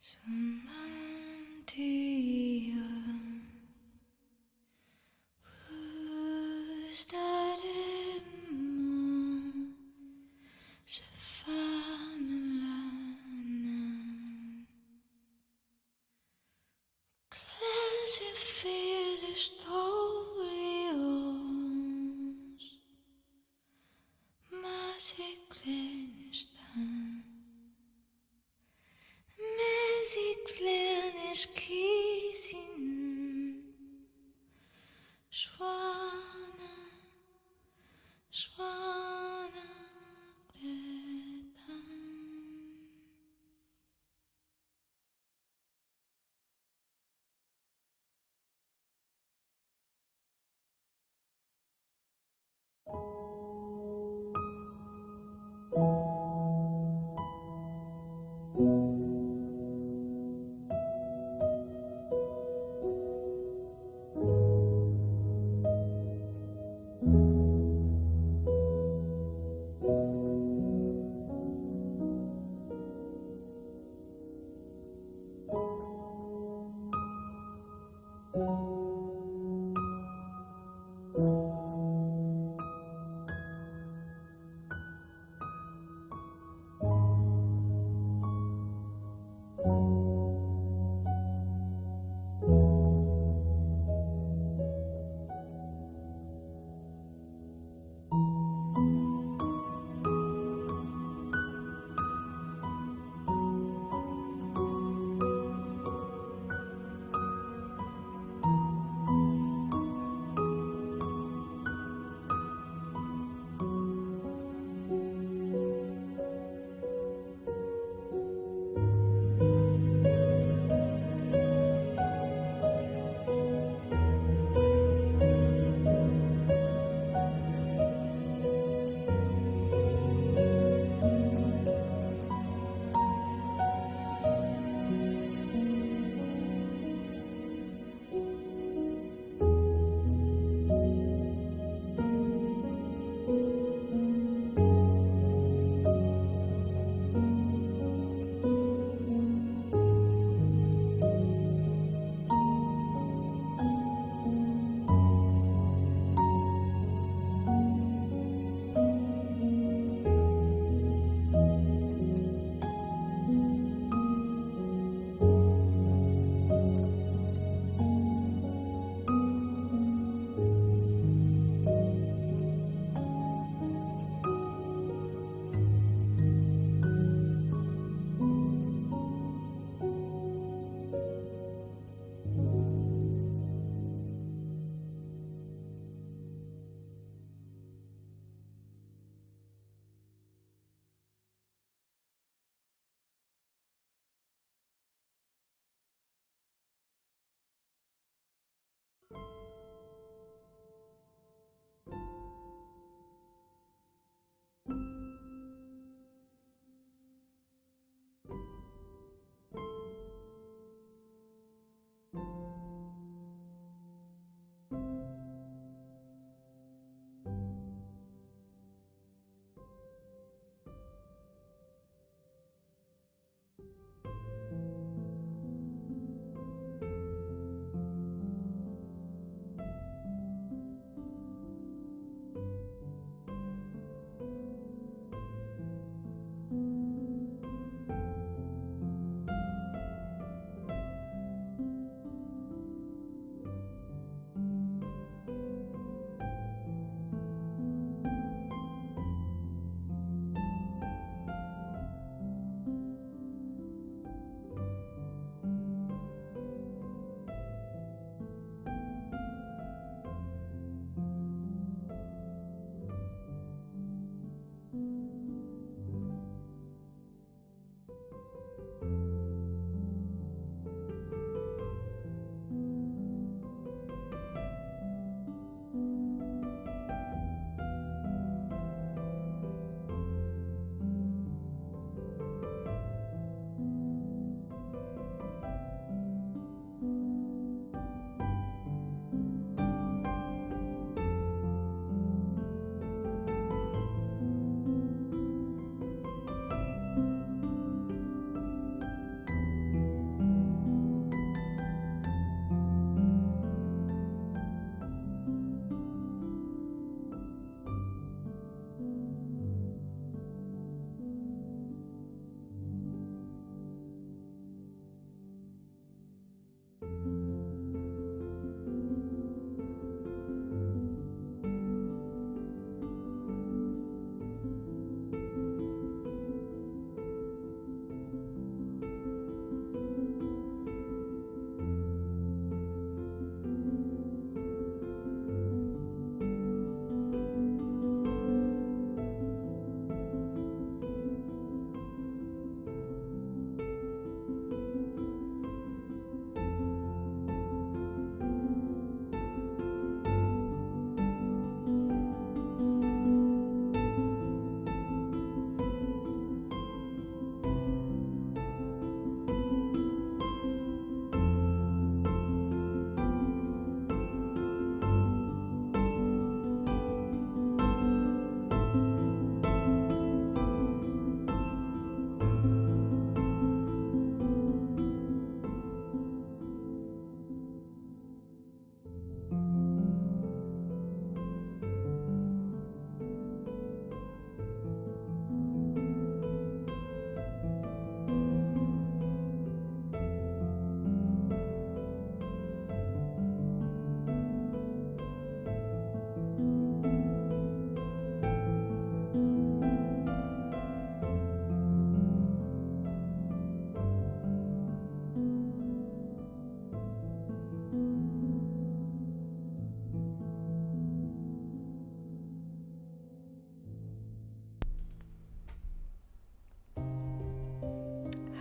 Sumantia, pustaremo sefamelana. Classify stories, masih klenistan. Messiklenes kiezen, zwanen, zwanengletan.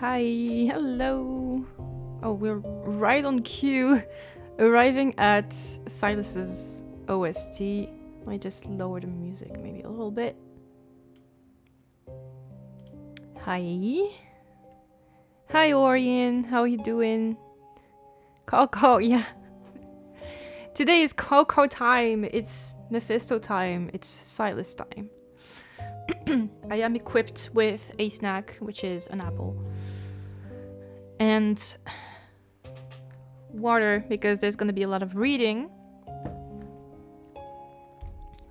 Hi, hello. Oh, we're right on cue, arriving at Sylus's OST. I just lower the music maybe a little bit. Hi. Hi, Orion. How are you doing? Coco, yeah. Today is Coco time. It's Mephisto time. It's Sylus time. I am equipped with a snack, which is an apple. And water, because there's going to be a lot of reading.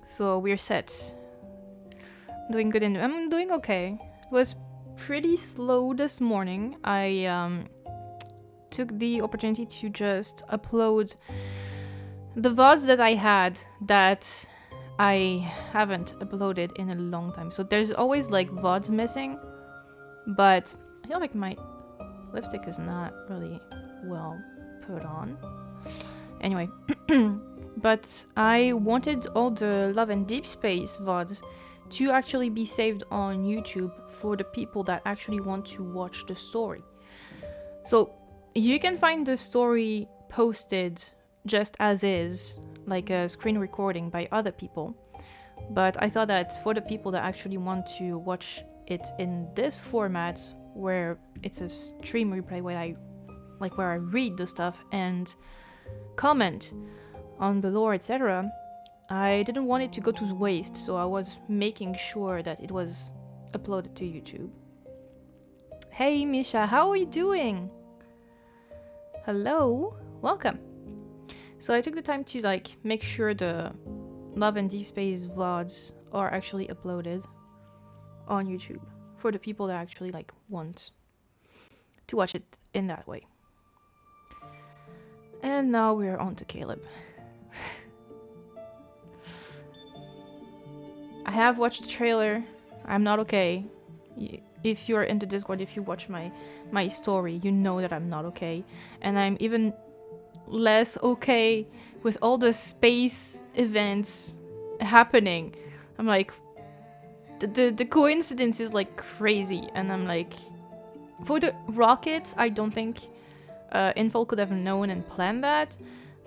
So we're set. Doing good and I'm doing okay. It was pretty slow this morning. I took the opportunity to just upload the VODs that I had that I haven't uploaded in a long time. So there's always like VODs missing, but I feel like my lipstick is not really well put on. Anyway, but I wanted all the Love and Deepspace VODs to actually be saved on YouTube for the people that actually want to watch the story. So you can find the story posted just as is, like a screen recording by other people. But I thought that for the people that actually want to watch it in this format, where it's a stream replay where I read the stuff and comment on the lore, etc., I didn't want it to go to waste, so I was making sure that it was uploaded to YouTube. Hey Misha, how are you doing? Hello, welcome. So I took the time to make sure the Love and Deepspace VODs are actually uploaded on YouTube for the people that actually want to watch it in that way. And now we're on to Caleb. I have watched the trailer. I'm not okay. If you're in the Discord, if you watch my story, you know that I'm not okay. And I'm even less okay with all the space events happening. I'm like, the coincidence is crazy. And I'm like, for the rockets, I don't think Infol could have known and planned that.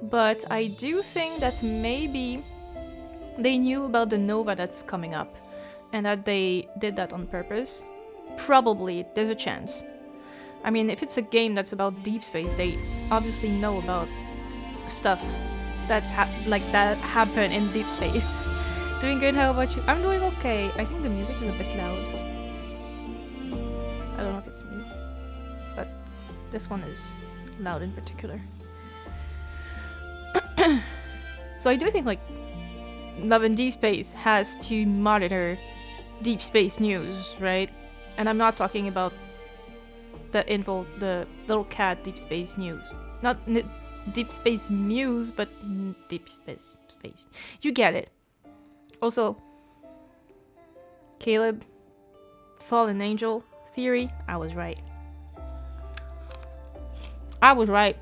But I do think that maybe they knew about the Nova that's coming up and that they did that on purpose. Probably, there's a chance. I mean, if it's a game that's about deep space, they obviously know about stuff that's that happen in deep space. Doing good, how about you? I'm doing okay. I think the music is a bit loud. I don't know if it's me, but this one is loud in particular. So I do think Love and Deepspace has to monitor deep space news, right? And I'm not talking about the info, the little cat Deep Space News. Not Deep Space Muse, but Deep Space. You get it. Also, Caleb, Fallen Angel theory, I was right. I was right.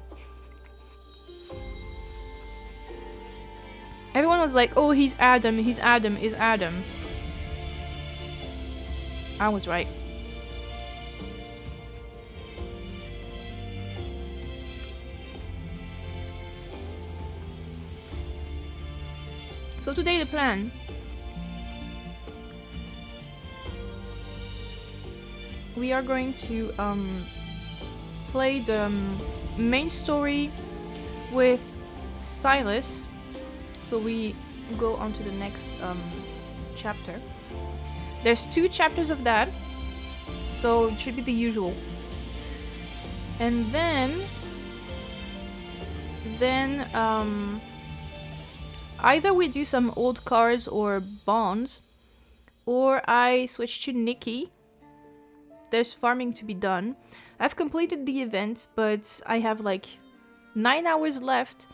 Everyone was like, oh, he's Adam, he's Adam, is Adam. I was right. So today the plan we are going to play the main story with Sylus. So we go on to the next chapter. There's 2 chapters of that, so it should be the usual. And then either we do some old cards or bonds, or I switch to Nikki. There's farming to be done. I've completed the event, but I have 9 hours left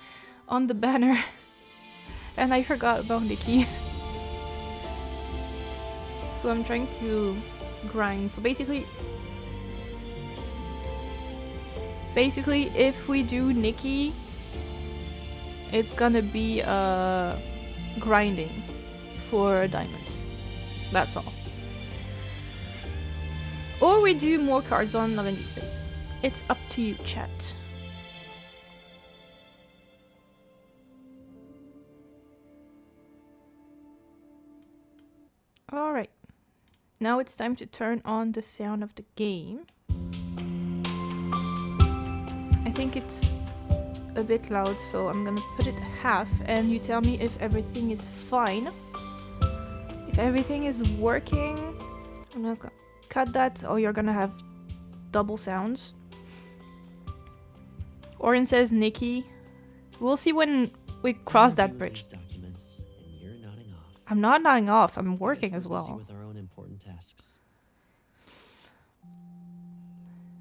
on the banner. And I forgot about Nikki. So I'm trying to grind. So basically if we do Nikki, it's gonna be grinding for diamonds. That's all. Or we do more cards on Love and Deepspace. It's up to you, chat. Alright. Now it's time to turn on the sound of the game. I think it's a bit loud, so I'm gonna put it half and you tell me if everything is fine. If everything is working, I'm not gonna cut that, or you're gonna have double sounds. Orin says Nikki. We'll see when we cross that bridge. I'm not nodding off, I'm working as well.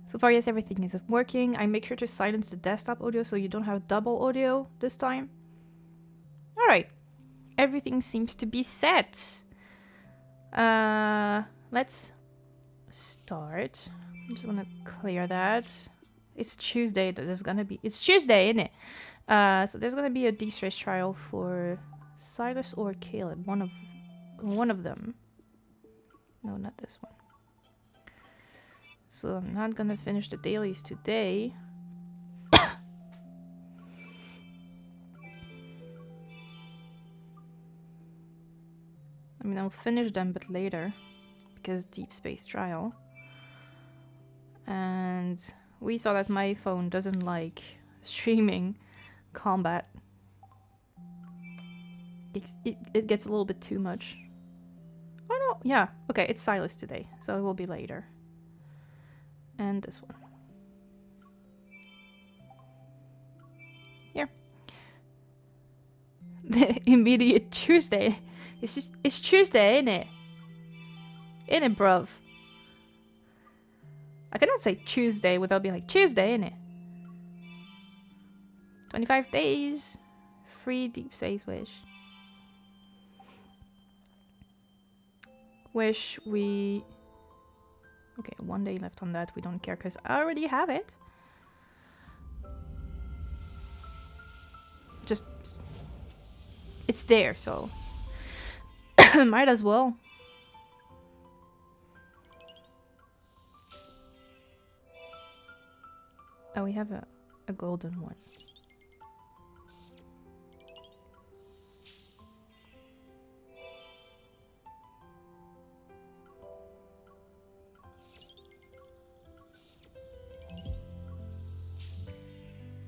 So far, yes, everything is working. I make sure to silence the desktop audio so you don't have double audio this time. Alright. Everything seems to be set. Let's start. I'm just gonna clear that. It's Tuesday. It's Tuesday, isn't it? So there's gonna be a Deepspace trial for Sylus or Caleb. One of them. No, not this one. So I'm not gonna finish the dailies today. I mean, I'll finish them, but later, because Deepspace trial. And we saw that my phone doesn't like streaming combat. It gets a little bit too much. Oh no, yeah, okay, it's Sylus today, so it will be later. And this one. Here. The immediate Tuesday. It's Tuesday, ain't it? Ain't it, bruv? I cannot say Tuesday without being like Tuesday, ain't it? 25 days. Free Deepspace wish. Wish we... Okay, 1 day left on that. We don't care because I already have it. Just... It's there, so... Might as well. Oh, we have a golden one.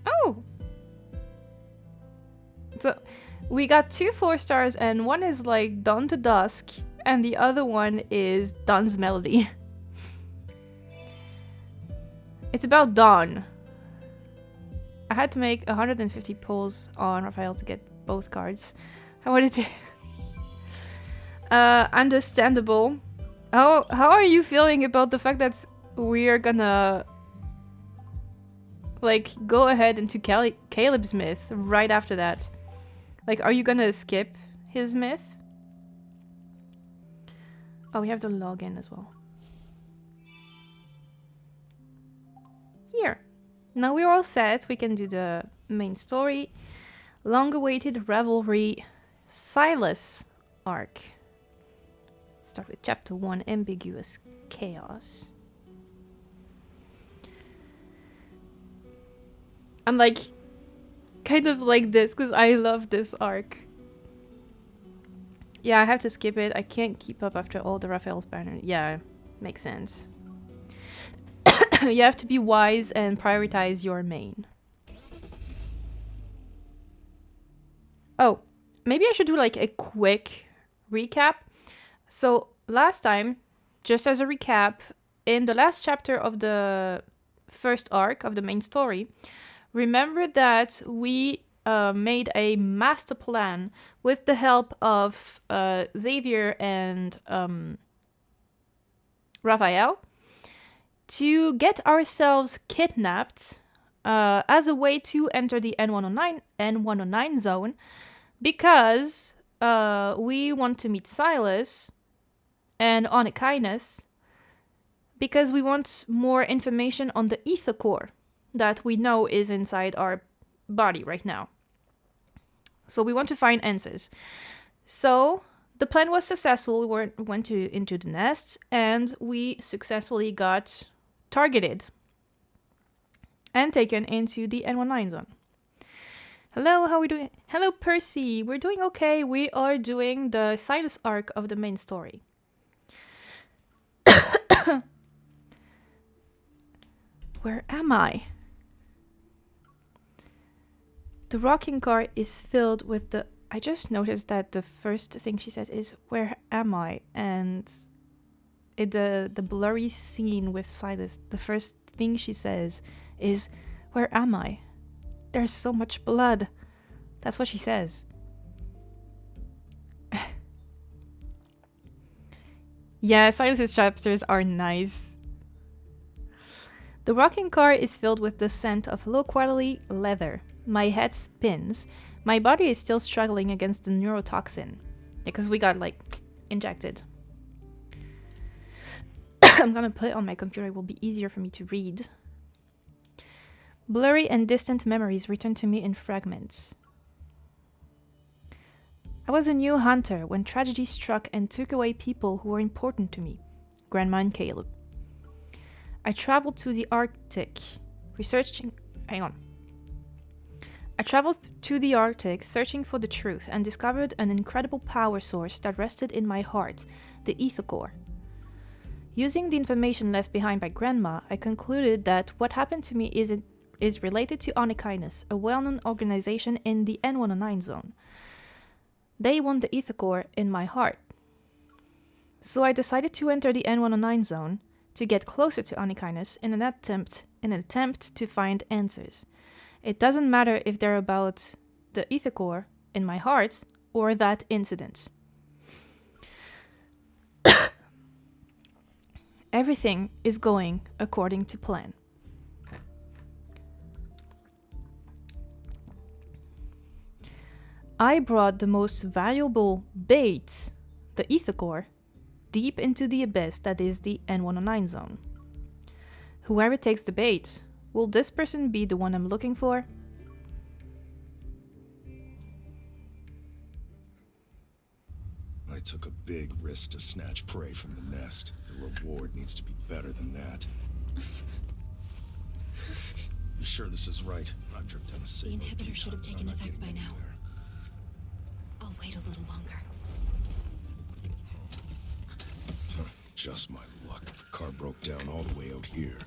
Oh! So, we got 2 4 stars and one is like Dawn to Dusk and the other one is Dawn's Melody. It's about Dawn. I had to make 150 pulls on Raphael to get both cards. I wanted to... understandable. How are you feeling about the fact that we're gonna... like, go ahead into Caleb's myth right after that? Like, are you gonna skip his myth? Oh, we have the login as well. Here. Now we're all set. We can do the main story. Long-awaited Revelry Sylus arc. Start with chapter 1, Ambiguous Chaos. I'm like, kind of like this, because I love this arc. Yeah, I have to skip it. I can't keep up after all the Raphael's banner. Yeah, makes sense. You have to be wise and prioritize your main. Oh, maybe I should do like a quick recap. So last time, just as a recap, in the last chapter of the first arc of the main story, remember that we made a master plan with the help of Xavier and Raphael to get ourselves kidnapped as a way to enter the N109 zone, because we want to meet Sylus and Onychines, because we want more information on the ether core that we know is inside our body right now. So we want to find answers. So The plan was successful. We went into the nest, and we successfully got targeted and taken into the N19 zone. Hello, how are we doing? Hello, Percy. We're doing okay. We are doing the Sylus arc of the main story. Where am I? The rocking car is filled with the... I just noticed that the first thing she says is, where am I? And the blurry scene with Sylus, the first thing she says is, where am I? There's so much blood. That's what she says. Yeah, Silas's chapters are nice. The rocking car is filled with the scent of low-quality leather. My head spins. My body is still struggling against the neurotoxin. Because we got, like, injected. I'm gonna put it on my computer. It will be easier for me to read. Blurry and distant memories return to me in fragments. I was a new hunter when tragedy struck and took away people who were important to me. Grandma and Caleb. I traveled to the Arctic, researching... Hang on. I traveled to the Arctic, searching for the truth, and discovered an incredible power source that rested in my heart, the ether core. Using the information left behind by Grandma, I concluded that what happened to me is related to Onykinus, a well-known organization in the N109 zone. They want the ether core in my heart. So I decided to enter the N109 zone to get closer to Onykinus in an attempt to find answers. It doesn't matter if they're about the ether core in my heart or that incident. Everything is going according to plan. I brought the most valuable bait, the ether core, deep into the abyss that is the N109 zone. Whoever takes the bait, will this person be the one I'm looking for? I took a big risk to snatch prey from the nest. The reward needs to be better than that. You sure this is right? I've dripped down a The signal. inhibitor should have taken effect by now. I'll wait a little longer. Just my luck. The car broke down all the way out here.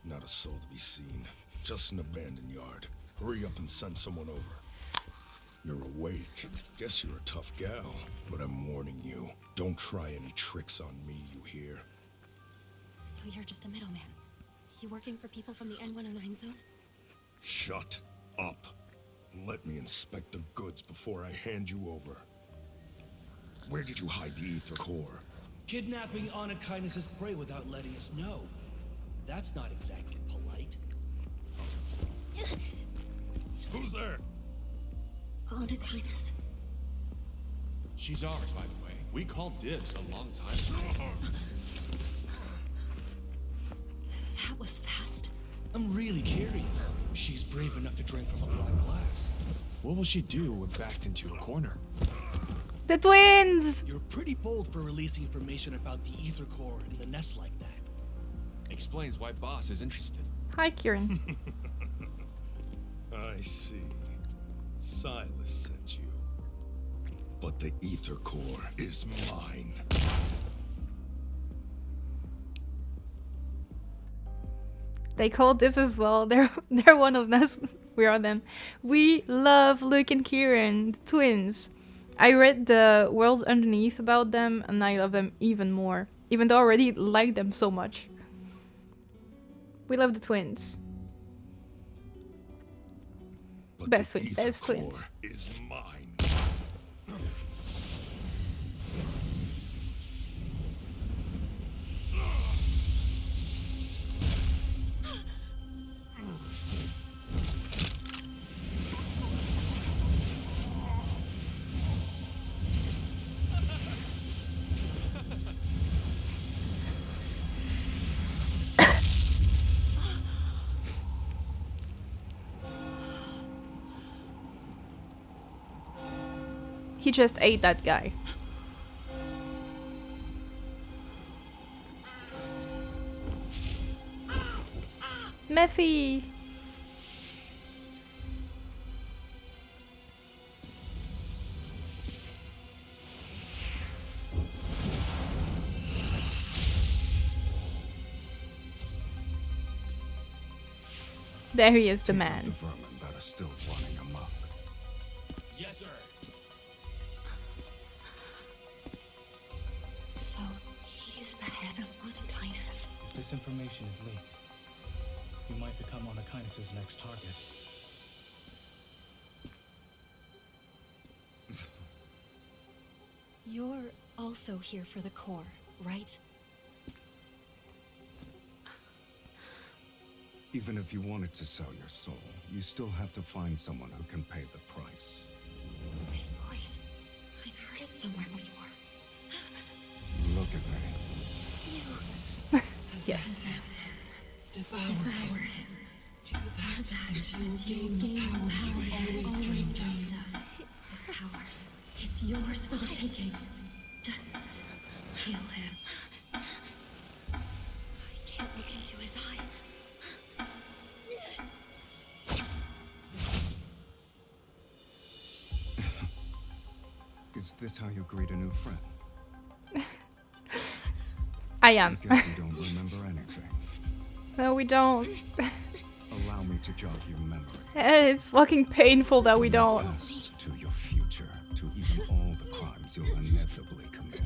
Not a soul to be seen. Just an abandoned yard. Hurry up and send someone over. You're awake. Guess you're a tough gal, but I'm warning you. Don't try any tricks on me, you hear? So you're just a middleman. You working for people from the N109 zone? Shut up. Let me inspect the goods before I hand you over. Where did you hide the ether core? Kidnapping Onykinus' prey without letting us know. That's not exactly polite. Who's there? Onykinus. She's ours, by the way. We called dibs a long time ago. That was fast. I'm really curious. She's brave enough to drink from a broken glass. What will she do when backed into a corner? The twins! You're pretty bold for releasing information about the ether core in the nest like that. Explains why Boss is interested. Hi, Kieran. I see. Sylus sent you. But the ether core is mine. They call dibs as well. They're one of us. We are them. We love Luke and Kieran, the twins. I read the Worlds Underneath about them, and I love them even more. Even though I already like them so much. We love the twins. But Best the twins, ether best core twins. is mine. He just ate that guy. Mephi! There he is, the Take out man. the vermin that are still running amok. Yes, sir. So, he's the head of Onakainas. If this information is leaked, we might become Onakainas' next target. You're also here for the core, right? Even if you wanted to sell your soul, you still have to find someone who can pay the price. This voice. I've heard it somewhere before. Look at me. Yes. Devour him. Do that, and you gain the power you always dreamed of. This power. It's yours for the taking. Just kill him. I can't look into his eye. Is this how you greet a new friend? I am. I guess you don't remember anything. No, we don't. Allow me to jog your memory. It's fucking painful that we don't. Past to your future, to even all the crimes you'll inevitably commit.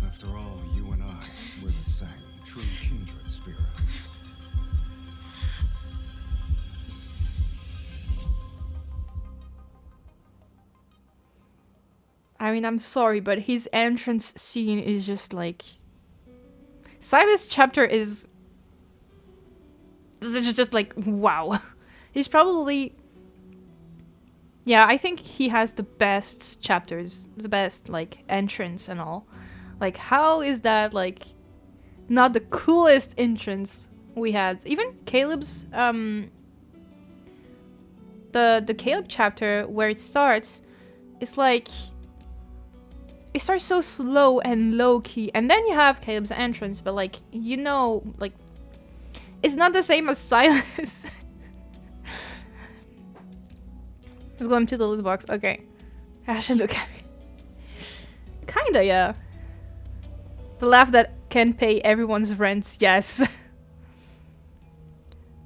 After all, you and I, we're the same, true kindred spirits. I mean, I'm sorry, but his entrance scene is just like... Sylus' chapter is... just like, wow. He's probably... Yeah, I think he has the best chapters. The best, like, entrance and all. Like, how is that, like, not the coolest entrance we had? Even Caleb's, the Caleb chapter, where it starts, is like... It starts so slow and low-key, and then you have Caleb's entrance, but, like, you know, like, it's not the same as Sylus. Let's go into the loot box. Okay. I should look at me. Kinda, yeah. The laugh that can pay everyone's rent, yes.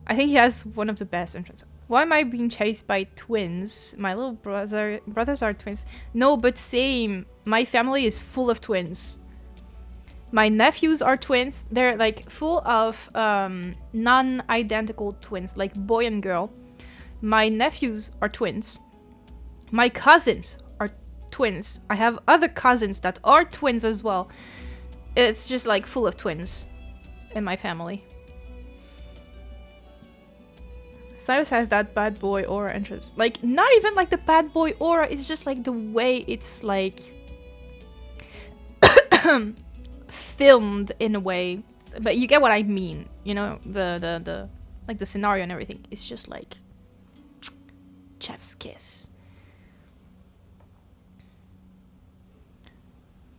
I think he has one of the best entrances. Why am I being chased by twins? My little brothers are twins. No, but same. My family is full of twins. My nephews are twins. They're like full of non-identical twins, like boy and girl. My nephews are twins. My cousins are twins. I have other cousins that are twins as well. It's just like full of twins in my family. Sylus has that bad boy aura entrance. Like, not even like the bad boy aura, it's just like the way it's like filmed in a way. But you get what I mean, you know, the like the scenario and everything. It's just like chef's kiss.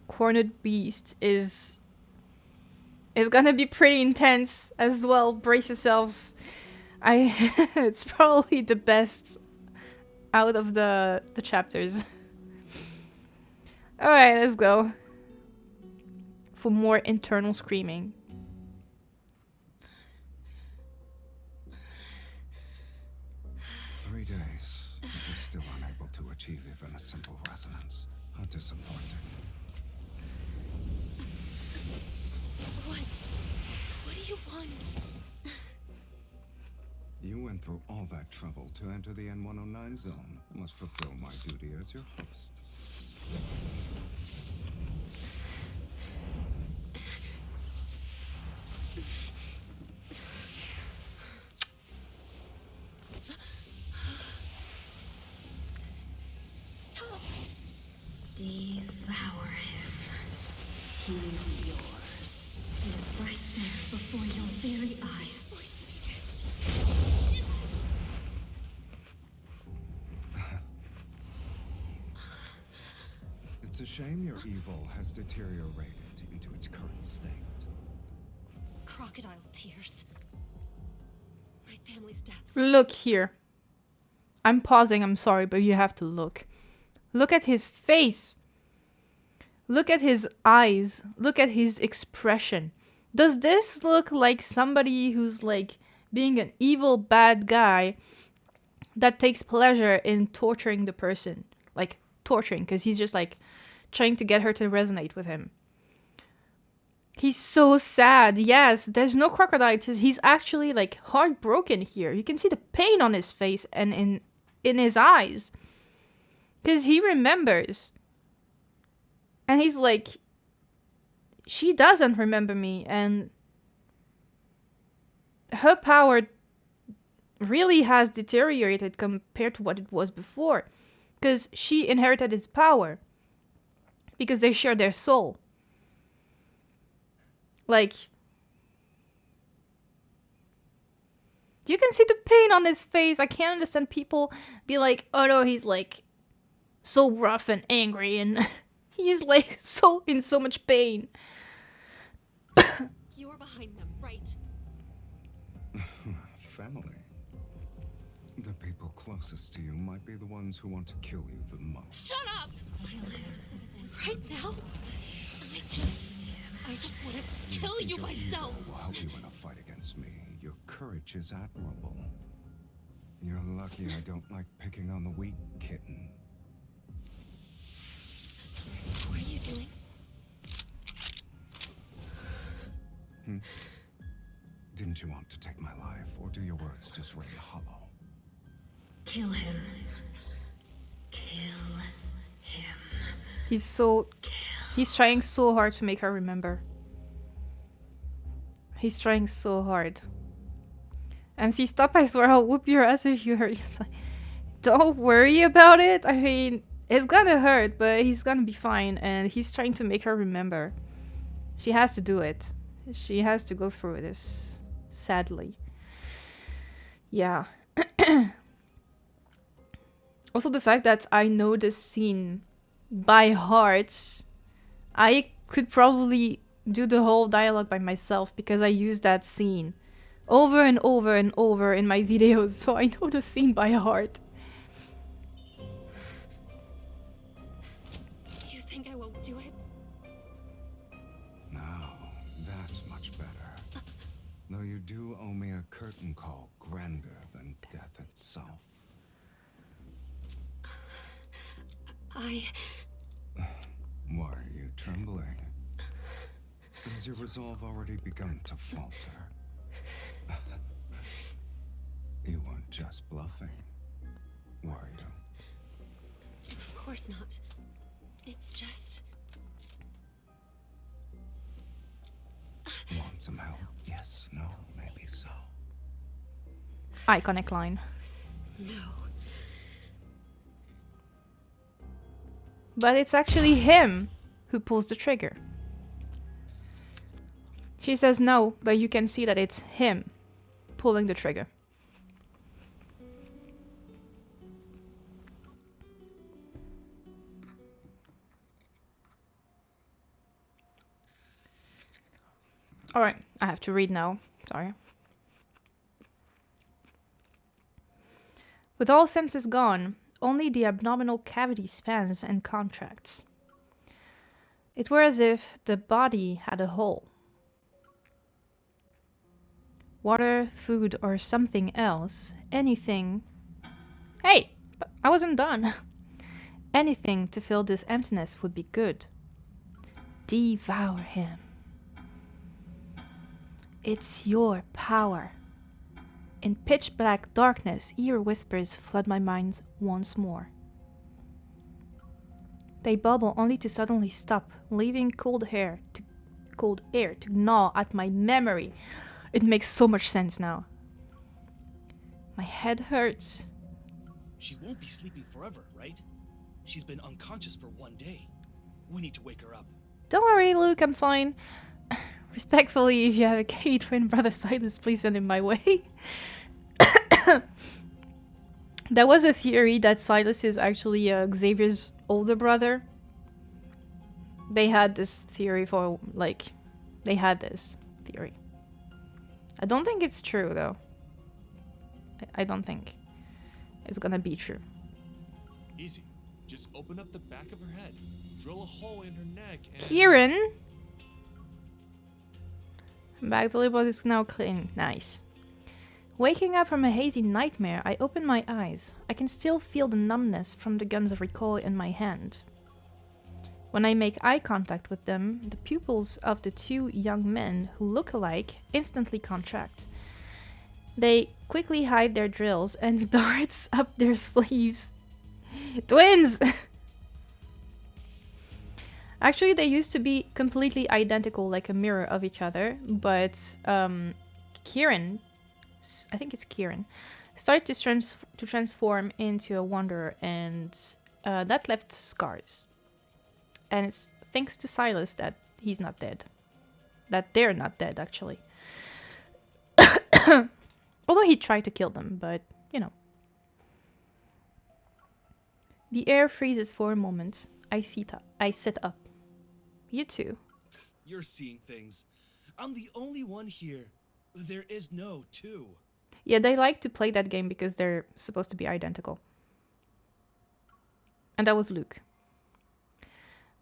Cornered Beast is gonna be pretty intense as well. Brace yourselves. It's probably the best out of the chapters. Alright, let's go. For more internal screaming. "3 days, but we're still unable to achieve even a simple resonance. How disappointing. What do you want? You went through all that trouble to enter the N109 zone. I must fulfill my duty as your host." Stop! Devour him. He's yours. He's right there before your very eyes. It's a shame your evil has deteriorated into its current state. Crocodile tears. My family's deaths. Look here. I'm pausing, I'm sorry, but you have to look. Look at his face. Look at his eyes. Look at his expression. Does this look like somebody who's like being an evil bad guy that takes pleasure in torturing the person? Like torturing, because he's just like trying to get her to resonate with him. He's so sad. Yes, there's no crocodile tears. He's actually like heartbroken here. You can see the pain on his face and in his eyes. Because he remembers. And he's like, she doesn't remember me. And her power really has deteriorated compared to what it was before. Because she inherited his power. Because they share their soul. Like, you can see the pain on his face. I can't understand people be like, oh no, he's like so rough and angry and he's like in so much pain. You're behind them, right? Family. The people closest to you might be the ones who want to kill you the most. Shut up! Right now? I just want to kill you myself. Will help you in a fight against me. Your courage is admirable. You're lucky I don't like picking on the weak, kitten. What are you doing? Didn't you want to take my life, or do your words just ring hollow? Kill him. Kill him. He's trying so hard to make her remember. He's trying so hard. MC, stop, I swear I'll whoop your ass if you hurt yourself. Don't worry about it. I mean, it's gonna hurt, but he's gonna be fine. And he's trying to make her remember. She has to do it. She has to go through this. Sadly. Yeah. Also the fact that I know this scene by heart. I could probably do the whole dialogue by myself because I use that scene over and over and over in my videos, so I know the scene by heart. You think I won't do it? No, that's much better. Though you do owe me a curtain call grander than death itself. Why are you trembling? Has your resolve already begun to falter? You weren't just bluffing, were you? Of course not. It's just... Want some help? Yes, no, maybe so. Iconic line. No. But it's actually him who pulls the trigger. She says no, but you can see that it's him pulling the trigger. Alright, I have to read now. Sorry. With all senses gone, only the abdominal cavity spans and contracts. It were as if the body had a hole. Water, food, or something else, anything... Hey, but I wasn't done. Anything to fill this emptiness would be good. Devour him. It's your power. In pitch black darkness, ear whispers flood my mind once more. They bubble only to suddenly stop, leaving cold air to gnaw at my memory. It makes so much sense now. My head hurts. She won't be sleeping forever, right? She's been unconscious for 1 day. We need to wake her up. Don't worry, Luke, I'm fine. Respectfully, if you have a gay twin brother Sylus, please send him my way. There was a theory that Sylus is actually Xavier's older brother. they had this theory for, like, they had this theory. I don't think it's true, though. I don't think it's gonna be true. Easy. Just open up the back of her head, drill a hole in her neck, and... Kieran! Back the lip is now clean. Nice. Waking up from a hazy nightmare, I open my eyes. I can still feel the numbness from the guns of recoil in my hand. When I make eye contact with them, the pupils of the two young men who look alike instantly contract. They quickly hide their drills and darts up their sleeves. Twins! Actually, they used to be completely identical, like a mirror of each other, but Kieran, I think it's Kieran, started to transform into a wanderer, and that left scars. And it's thanks to Sylus that he's not dead. That they're not dead, actually. Although he tried to kill them, but, you know. The air freezes for a moment. I sit up. You too. You're seeing things. I'm the only one here. There is no two. Yeah, they like to play that game because they're supposed to be identical. And that was Luke.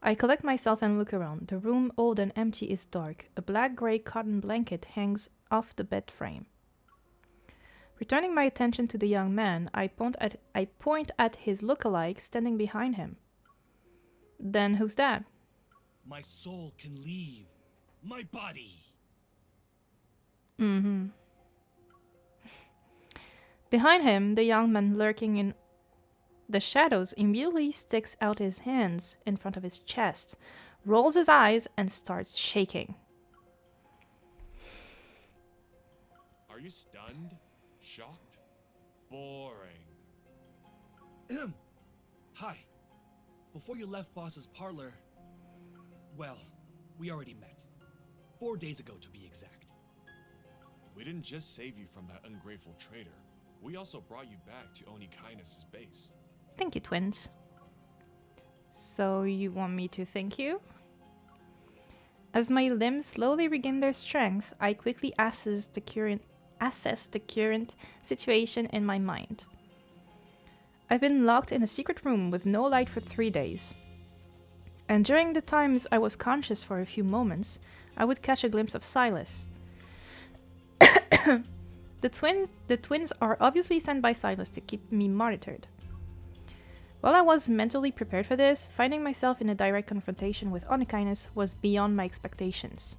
I collect myself and look around. The room, old and empty, is dark. A black-gray cotton blanket hangs off the bed frame. Returning my attention to the young man, I point at his look-alike standing behind him. Then who's that? My soul can leave my body. Mm-hmm. Behind him, the young man lurking in the shadows immediately sticks out his hands in front of his chest, rolls his eyes, and starts shaking. Are you stunned? Shocked? Boring. Hi. Before you left Boss's parlor, well, we already met. 4 days ago, to be exact. We didn't just save you from that ungrateful traitor. We also brought you back to Onikainus' base. Thank you, twins. So you want me to thank you? As my limbs slowly regain their strength, I quickly assess the current situation in my mind. I've been locked in a secret room with no light for 3 days. And during the times I was conscious for a few moments, I would catch a glimpse of Sylus. The twins are obviously sent by Sylus to keep me monitored. While I was mentally prepared for this, finding myself in a direct confrontation with Onikainus was beyond my expectations.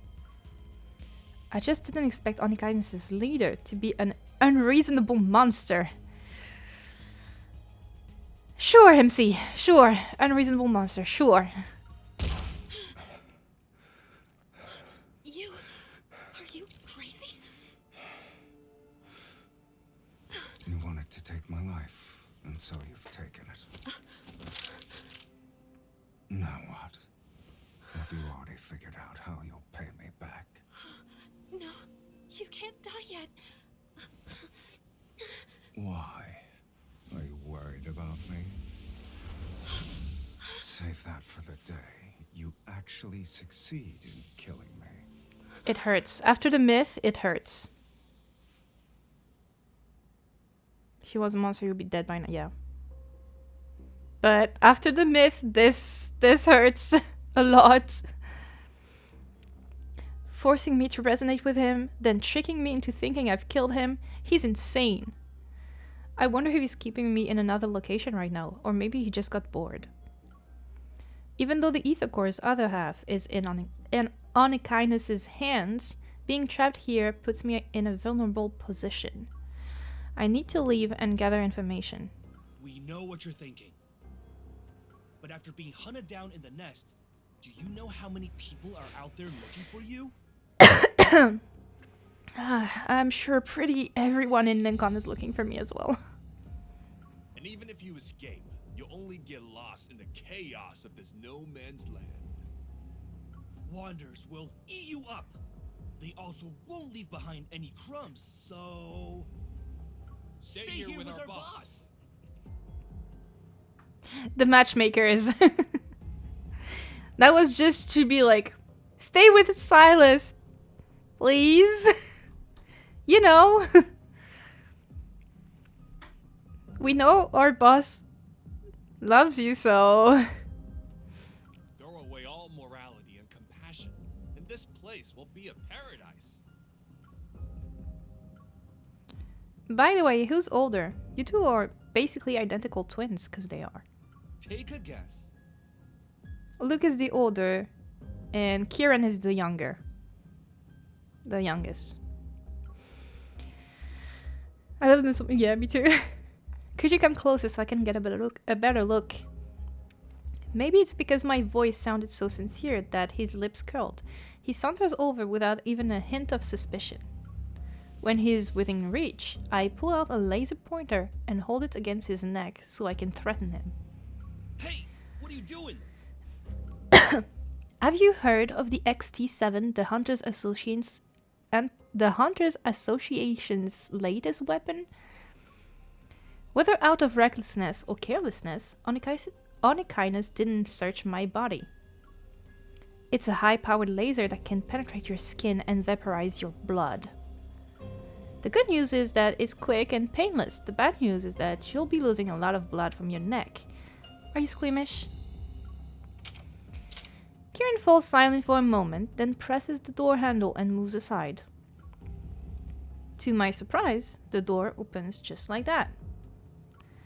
I just didn't expect Onikainus' leader to be an unreasonable monster. Sure, MC, sure. Unreasonable monster, sure. Are you crazy? You wanted to take my life, and so you've taken it. Now what? Have you already figured out how you'll pay me back? No, you can't die yet. Why? Are you worried about me? Save that for the day you actually succeed in killing me. It hurts. After the myth, it hurts. If he was a monster, he would be dead by now. Yeah. But after the myth, this hurts a lot. Forcing me to resonate with him, then tricking me into thinking I've killed him. He's insane. I wonder if he's keeping me in another location right now, or maybe he just got bored. Even though the ether core's other half is in Onikainus' hands, being trapped here puts me in a vulnerable position. I need to leave and gather information. We know what you're thinking. But after being hunted down in the nest, do you know how many people are out there looking for you? I'm sure pretty everyone in Lincoln is looking for me as well. And even if you escape, you'll only get lost in the chaos of this no man's land. Wanderers will eat you up. They also won't leave behind any crumbs, so... Stay here with our boss. The matchmaker is... That was just to be like, stay with Sylus, please. You know. We know our boss loves you, so... Throw away all morality and compassion, and this place will be a paradise. By the way, who's older? You two are basically identical twins, because they are. Take a guess. Luke is the older, and Kieran is the younger. The youngest. I love this. Yeah, me too. Could you come closer so I can get a better look? Maybe it's because my voice sounded so sincere that his lips curled. He saunters over without even a hint of suspicion. When he's within reach, I pull out a laser pointer and hold it against his neck so I can threaten him. Hey, what are you doing? Have you heard of the XT7, the Hunters Association's latest weapon? Whether out of recklessness or carelessness, Onykinus didn't search my body. It's a high-powered laser that can penetrate your skin and vaporize your blood. The good news is that it's quick and painless. The bad news is that you'll be losing a lot of blood from your neck. Are you squeamish? Kieran falls silent for a moment, then presses the door handle and moves aside. To my surprise, the door opens just like that.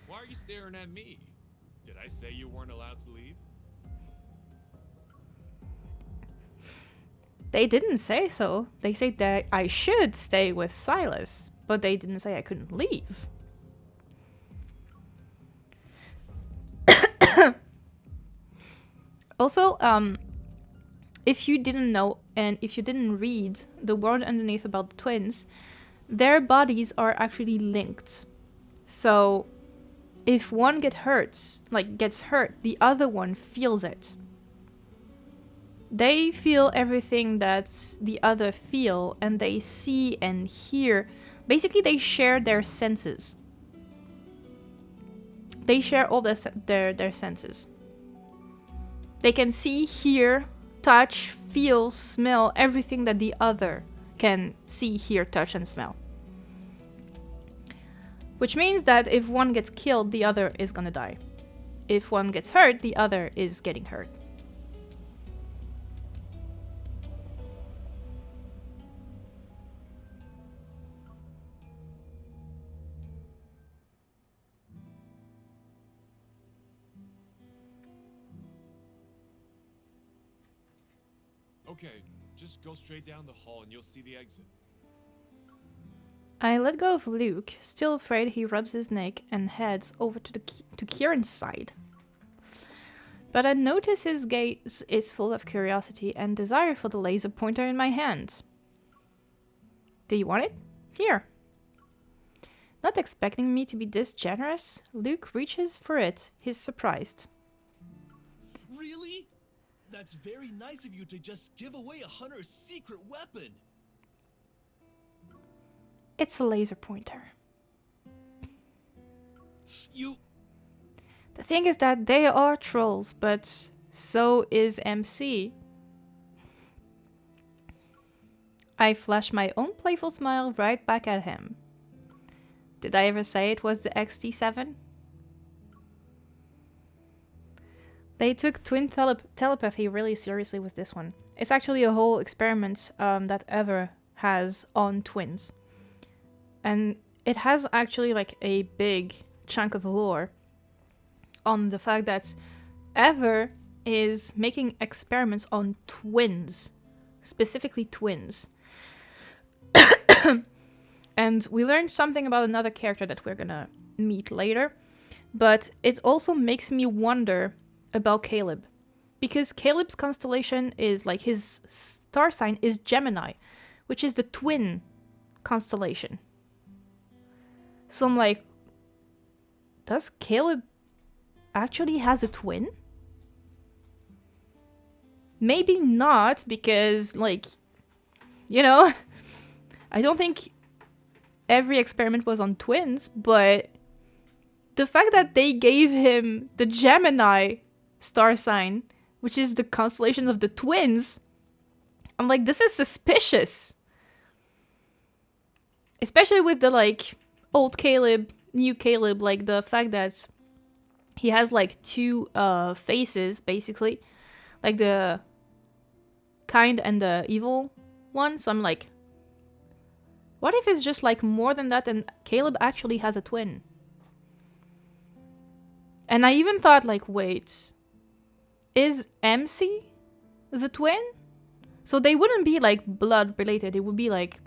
Why are you staring at me? Did I say you weren't allowed to leave? They didn't say so. They said that I should stay with Sylus, but they didn't say I couldn't leave. Also, if you didn't know and if you didn't read the word underneath about the twins, their bodies are actually linked. So if one gets hurt, the other one feels it. They feel everything that the other feel, and they see and hear. Basically, they share their senses. They share all their senses. They can see, hear, touch, feel, smell, everything that the other can see, hear, touch, and smell. Which means that if one gets killed, the other is gonna die. If one gets hurt, the other is getting hurt. Okay, just go straight down the hall and you'll see the exit. I let go of Luke, still afraid. He rubs his neck and heads over to Kieran's side. But I notice his gaze is full of curiosity and desire for the laser pointer in my hand. Do you want it? Here. Not expecting me to be this generous, Luke reaches for it. He's surprised. Really? That's very nice of you to just give away a hunter's secret weapon. It's a laser pointer. You... The thing is that they are trolls, but so is MC. I flash my own playful smile right back at him. Did I ever say it was the XT7? They took twin telepathy really seriously with this one. It's actually a whole experiment that Ever has on twins. And it has actually like a big chunk of lore on the fact that Ever is making experiments on twins. Specifically twins. And we learned something about another character that we're gonna meet later. But it also makes me wonder about Caleb, because Caleb's constellation is like his star sign is Gemini, which is the twin constellation. So I'm like, does Caleb actually has a twin? Maybe not, because like, you know, I don't think every experiment was on twins, but the fact that they gave him the Gemini star sign which is the constellation of the twins. I'm like, this is suspicious. Especially with the, like, old Caleb, new Caleb, like, the fact that he has, like, two faces, basically. Like, the kind and the evil one. So I'm like, what if it's just, like, more than that and Caleb actually has a twin? And I even thought, like, wait, is MC the twin? So they wouldn't be, like, blood related. It would be, like,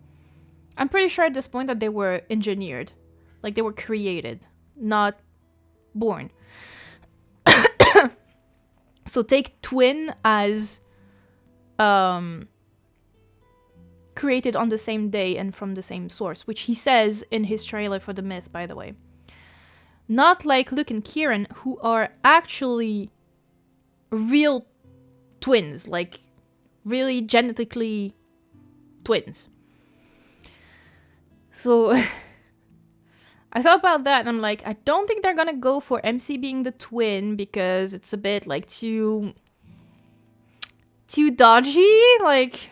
I'm pretty sure at this point that they were engineered. Like, they were created, not born. So take twin as created on the same day and from the same source, which he says in his trailer for the myth, by the way. Not like Luke and Kieran, who are actually real twins, like really genetically twins. So I thought about that and I'm like, I don't think they're gonna go for MC being the twin because it's a bit like too dodgy. Like,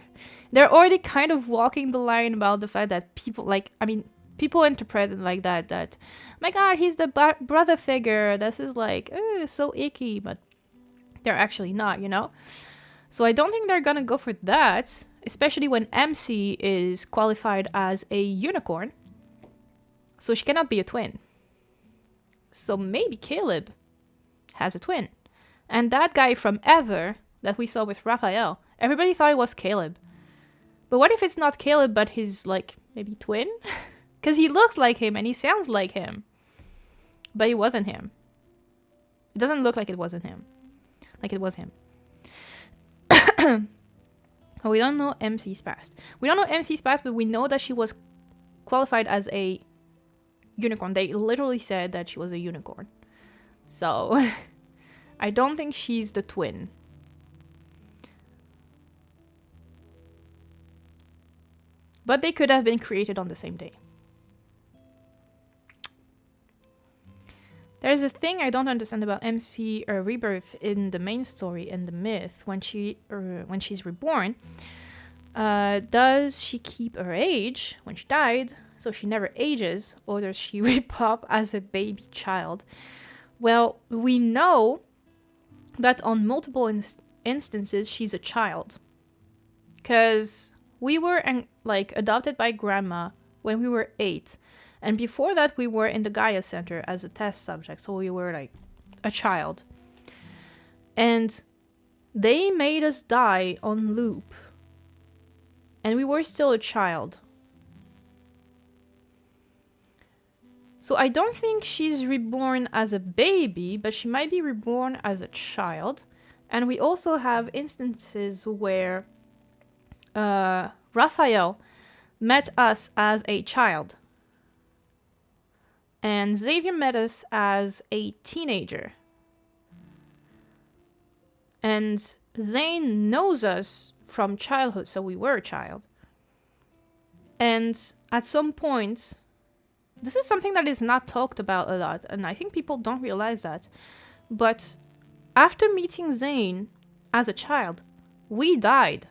they're already kind of walking the line about the fact that people, like, I mean, people interpret it like that, my god, he's the brother figure. This is like, so icky, but they're actually not, you know? So I don't think they're gonna go for that, especially when MC is qualified as a unicorn. So she cannot be a twin. So maybe Caleb has a twin. And that guy from Ever that we saw with Raphael, everybody thought it was Caleb. But what if it's not Caleb, but his, like, maybe twin? Because he looks like him and he sounds like him. But it wasn't him. It doesn't look like it wasn't him. Like it was him. Oh, we don't know MC's past. We don't know MC's past, but we know that she was qualified as a unicorn. They literally said that she was a unicorn. So, I don't think she's the twin. But they could have been created on the same day. There's a thing I don't understand about MC Rebirth in the main story in the myth. When she's reborn, does she keep her age when she died, so she never ages, or does she repop as a baby child? Well, we know that on multiple instances she's a child, because we were like adopted by grandma when we were 8. And before that, we were in the Gaia Center as a test subject. So we were like a child. And they made us die on loop. And we were still a child. So I don't think she's reborn as a baby, but she might be reborn as a child. And we also have instances where Raphael met us as a child. And Xavier met us as a teenager. And Zane knows us from childhood, so we were a child. And at some point, this is something that is not talked about a lot, and I think people don't realize that. But after meeting Zane as a child, we died.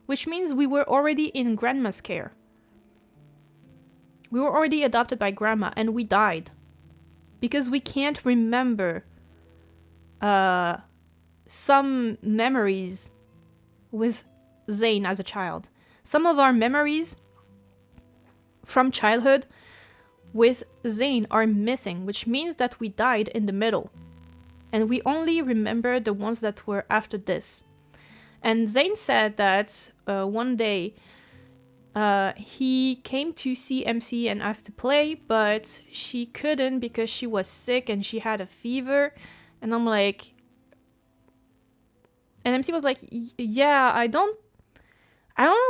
Which means we were already in grandma's care. We were already adopted by grandma and we died. Because we can't remember some memories with Zane as a child. Some of our memories from childhood with Zane are missing, which means that we died in the middle. And we only remember the ones that were after this. And Zane said that one day he came to see MC and asked to play, but she couldn't because she was sick and she had a fever. And I'm like, and MC was like, yeah, I don't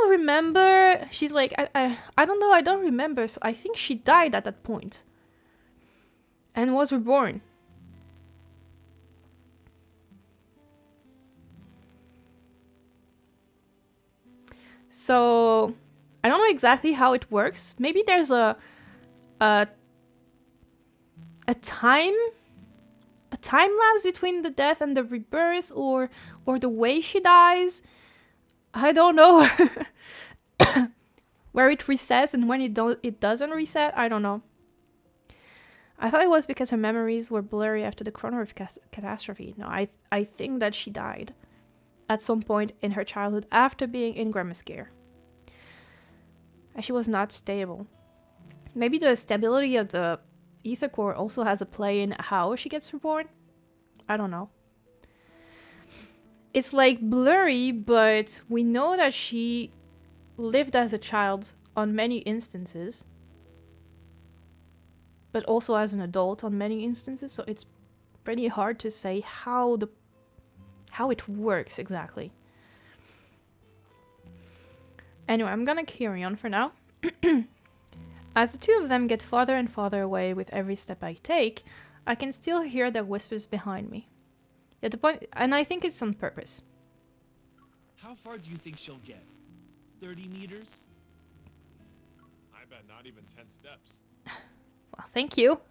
remember. She's like, I don't know, I don't remember. So I think she died at that point and was reborn. So I don't know exactly how it works. Maybe there's a time time lapse between the death and the rebirth, or the way she dies. I don't know. Where it resets and when it doesn't reset, I don't know. I thought it was because her memories were blurry after the Chronor catastrophe. No, I think that she died at some point in her childhood after being in Grammascare. And she was not stable. Maybe the stability of the ether core also has a play in how she gets reborn. I don't know. It's like blurry, but we know that she lived as a child on many instances, but also as an adult on many instances, so it's pretty hard to say how it works exactly. Anyway, I'm gonna carry on for now. As the two of them get farther and farther away with every step I take, I can still hear their whispers behind me. At the point, and I think it's on purpose. How far do you think she'll get? 30 meters? I bet not even 10 steps. Well, thank you.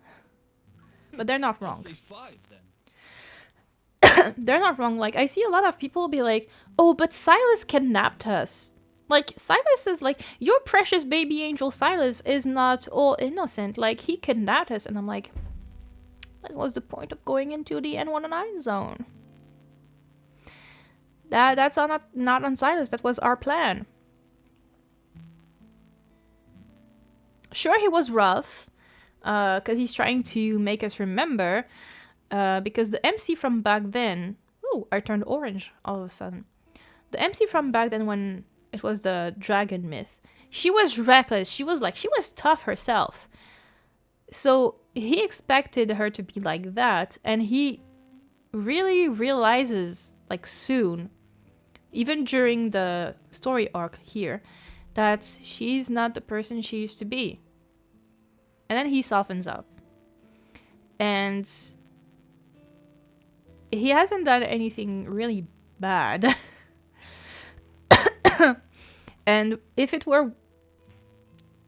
But they're not I'll wrong. say 5 then. They're not wrong. Like, I see a lot of people be like, oh, but Sylus kidnapped us. Like, Sylus is like, your precious baby angel Sylus is not all innocent. Like, he kidnapped us. And I'm like, that was the point of going into the N19 zone. That's not on Sylus. That was our plan. Sure, he was rough. Because he's trying to make us remember. Because the MC from back then... Ooh, I turned orange all of a sudden. The MC from back then when it was the dragon myth, she was reckless. She was tough herself. So he expected her to be like that. And he really realizes, like soon, even during the story arc here, that she's not the person she used to be. And then he softens up. And he hasn't done anything really bad. And if we were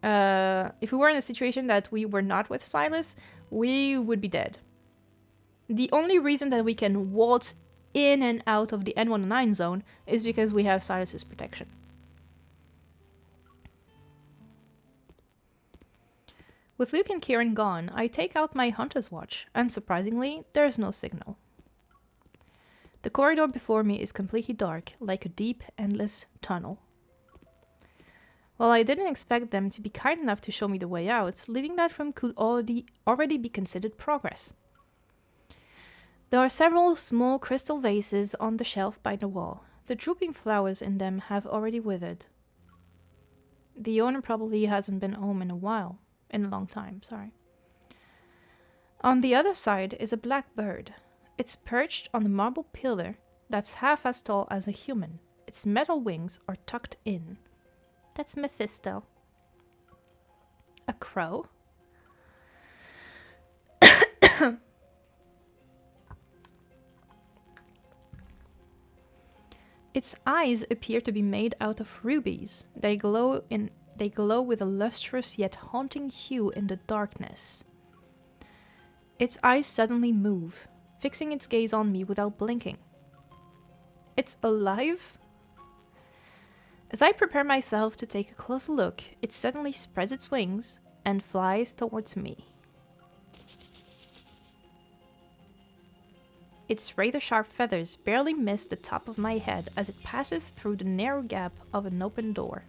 in a situation that we were not with Sylus, we would be dead. The only reason that we can waltz in and out of the N19 zone is because we have Sylus's protection. With Luke and Kieran gone, I take out my hunter's watch, and surprisingly, there is no signal. The corridor before me is completely dark, like a deep, endless tunnel. While I didn't expect them to be kind enough to show me the way out, leaving that room could already be considered progress. There are several small crystal vases on the shelf by the wall. The drooping flowers in them have already withered. The owner probably hasn't been home in a long time, sorry. On the other side is a black bird. It's perched on a marble pillar that's half as tall as a human. Its metal wings are tucked in. That's Mephisto. A crow? Its eyes appear to be made out of rubies. They glow with a lustrous yet haunting hue in the darkness. Its eyes suddenly move, fixing its gaze on me without blinking. It's alive? As I prepare myself to take a close look, it suddenly spreads its wings and flies towards me. Its razor-sharp feathers barely miss the top of my head as it passes through the narrow gap of an open door.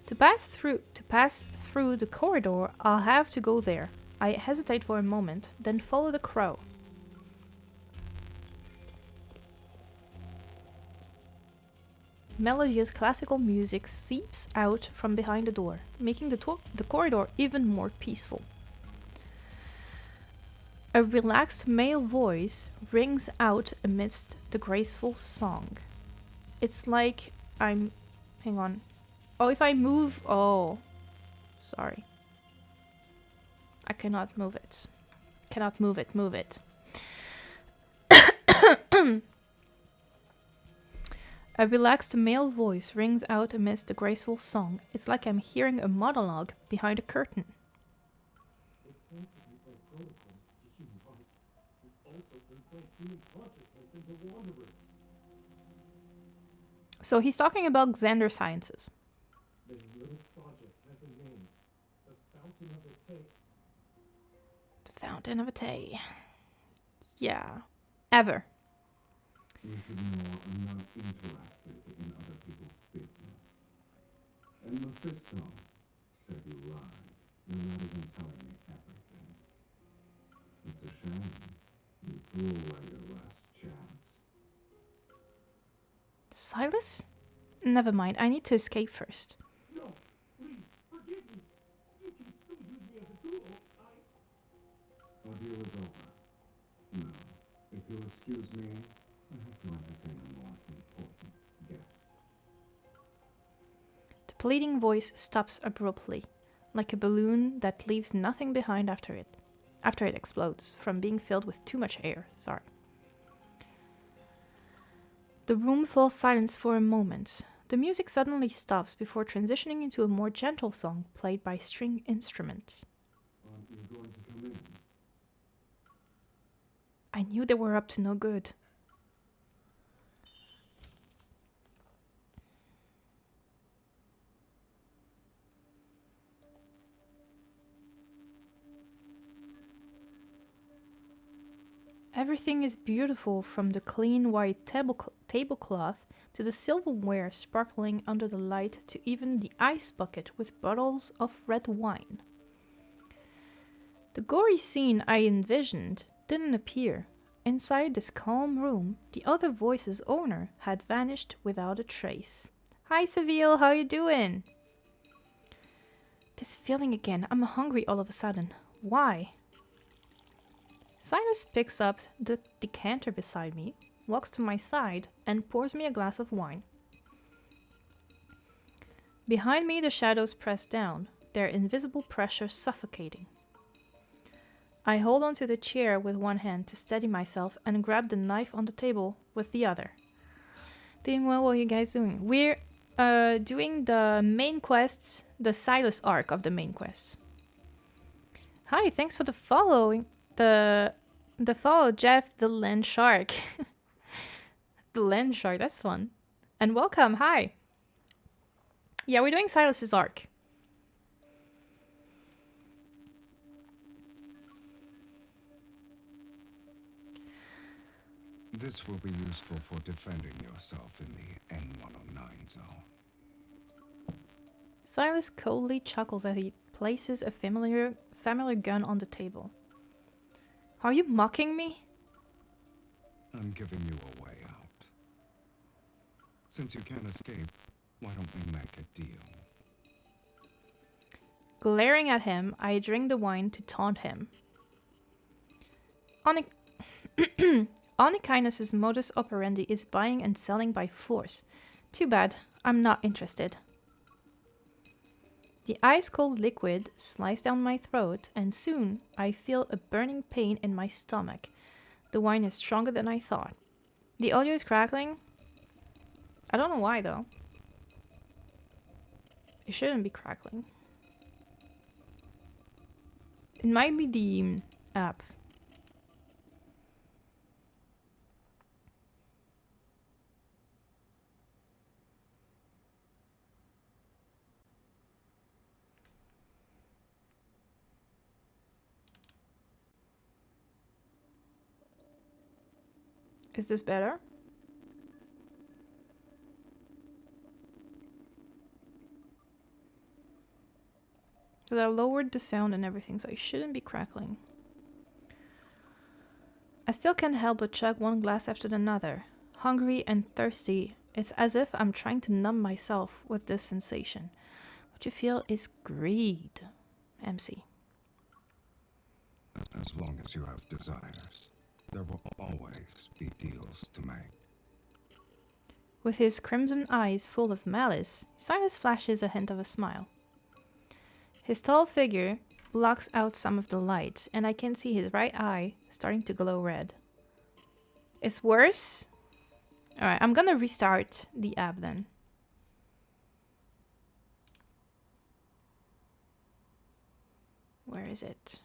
To pass through the corridor, I'll have to go there. I hesitate for a moment, then follow the crow. Melodious classical music seeps out from behind the door, making the corridor even more peaceful. A relaxed male voice rings out amidst the graceful song. It's like I'm... Hang on. Oh, if I move... Oh. Sorry. I cannot move it. Cannot move it. Move it. A relaxed male voice rings out amidst the graceful song. It's like I'm hearing a monologue behind a curtain. So he's talking about Xander Sciences. The little project has a name. The Fountain of the Tape. The Fountain of a Tay. Yeah. Ever. You should know I'm not interested in other people's business. And Mephisto said you lied. You're not even telling me everything. It's a shame. You threw away your last chance. Sylus? Never mind, I need to escape first. No, please, forgive me. You can still use me as a tool. Our deal is over. No. If you'll excuse me, I have to entertain a more important guest. The pleading voice stops abruptly, like a balloon that leaves nothing behind after it explodes from being filled with too much air. Sorry. The room falls silent for a moment. The music suddenly stops before transitioning into a more gentle song played by string instruments. Aren't you going to come in? I knew they were up to no good. Everything is beautiful, from the clean white tablecloth to the silverware sparkling under the light to even the ice bucket with bottles of red wine. The gory scene I envisioned didn't appear. Inside this calm room, the other voice's owner had vanished without a trace. Hi Seville, how you doing? This feeling again, I'm hungry all of a sudden. Why? Sylus picks up the decanter beside me, walks to my side, and pours me a glass of wine. Behind me, the shadows press down, their invisible pressure suffocating. I hold onto the chair with one hand to steady myself and grab the knife on the table with the other. Doing well, what are you guys doing? We're doing the main quests, the Sylus arc of the main quests. Hi, thanks for the following. The follow, Jeff the Land Shark. The Land Shark, that's fun. And welcome, hi. Yeah, we're doing Sylus's arc. This will be useful for defending yourself in the N109 zone. Sylus coldly chuckles as he places a familiar gun on the table. Are you mocking me? I'm giving you a way out. Since you can't escape, why don't we make a deal? Glaring at him, I drink the wine to taunt him. Onykinus' modus operandi is buying and selling by force. Too bad, I'm not interested. The ice-cold liquid slides down my throat, and soon I feel a burning pain in my stomach. The wine is stronger than I thought. The audio is crackling. I don't know why, though. It shouldn't be crackling. It might be the app. Is this better? Because I lowered the sound and everything, so it shouldn't be crackling. I still can't help but chug one glass after another. Hungry and thirsty, it's as if I'm trying to numb myself with this sensation. What you feel is greed, MC. As long as you have desires, there will always be deals to make. With his crimson eyes full of malice, Sylus flashes a hint of a smile. His tall figure blocks out some of the light, and I can see his right eye starting to glow red. It's worse? Alright, I'm gonna restart the app then. Where is it?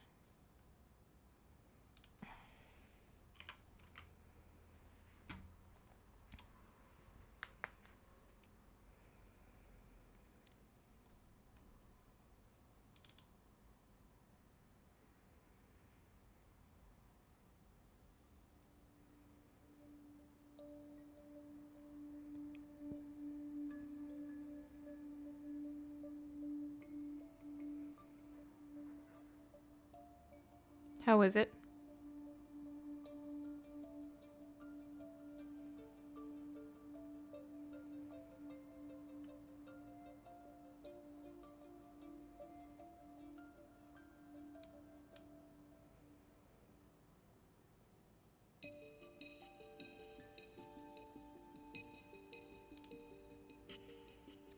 How is it?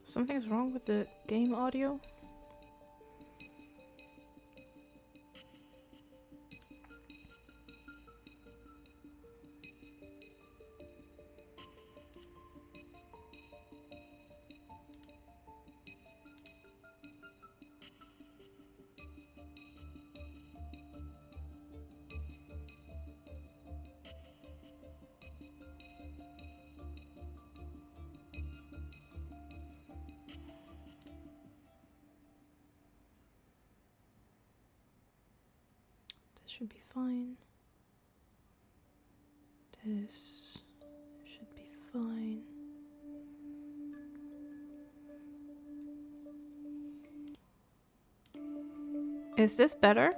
Something's wrong with the game audio? This should be fine. This should be fine. Is this better?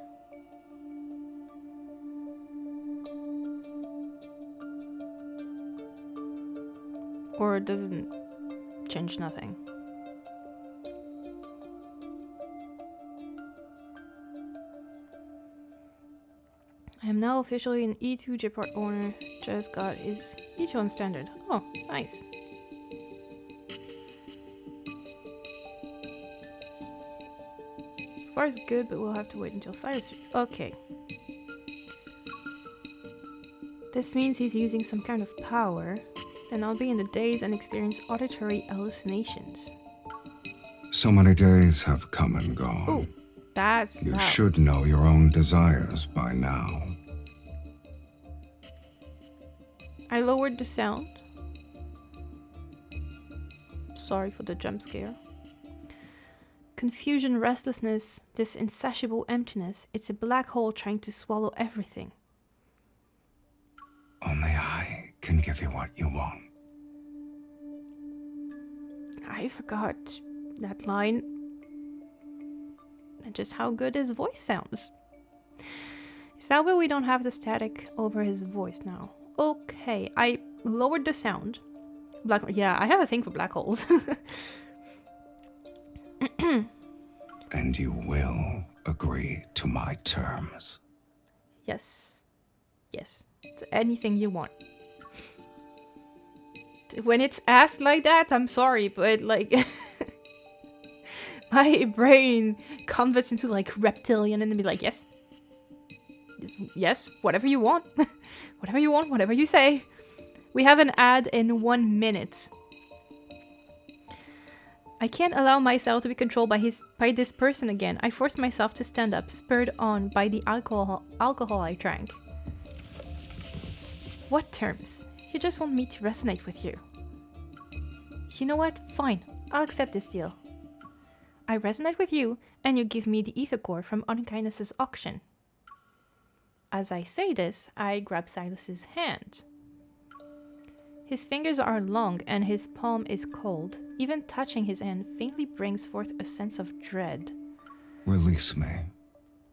Or does it change nothing? I am now officially an E2 Jipart owner. Just got his E2 on standard. Oh, nice. So far is good, but we'll have to wait until Sylus speaks. Okay. This means he's using some kind of power. Then I'll be in the daze and experience auditory hallucinations. So many days have come and gone. Ooh, that's You loud. should know your own desires by now. I lowered the sound. Sorry for the jump scare. Confusion, restlessness, this insatiable emptiness. It's a black hole trying to swallow everything. Only I can give you what you want. I forgot that line. And just how good his voice sounds. Is that why we don't have the static over his voice now? Okay, I lowered the sound. Yeah, I have a thing for black holes. And you will agree to my terms. Yes. Yes. It's anything you want. When it's asked like that, I'm sorry, but like... my brain converts into like reptilian and be like, yes. Yes, whatever you want. Whatever you want, whatever you say. We have an ad in 1 minute. I can't allow myself to be controlled by this person again. I forced myself to stand up, spurred on by the alcohol I drank. What terms? You just want me to resonate with you. You know what? Fine. I'll accept this deal. I resonate with you, and you give me the ether core from Unkindness's auction. As I say this, I grab Sylus's hand. His fingers are long, and his palm is cold. Even touching his hand faintly brings forth a sense of dread. Release me.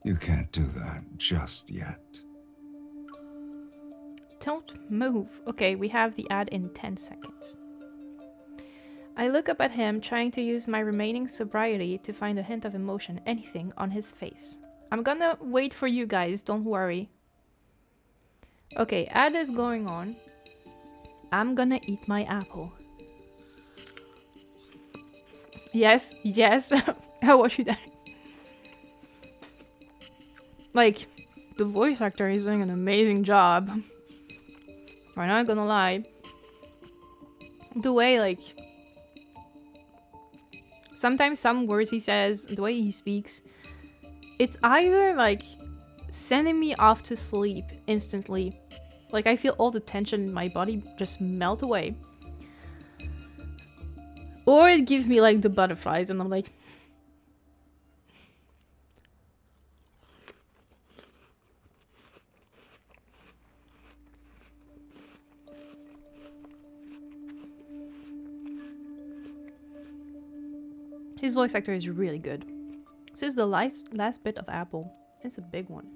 You can't do that just yet. Don't move. Okay, we have the ad in 10 seconds. I look up at him, trying to use my remaining sobriety to find a hint of emotion, anything, on his face. I'm gonna wait for you guys, don't worry. Okay, ad is going on. I'm gonna eat my apple. Yes, yes. How was you that? Like, the voice actor is doing an amazing job. I'm not gonna lie. The way, like... sometimes some words he says, the way he speaks, it's either, like, sending me off to sleep instantly. Like, I feel all the tension in my body just melt away. Or it gives me, like, the butterflies, and I'm like... His voice actor is really good. This is the last bit of apple. It's a big one.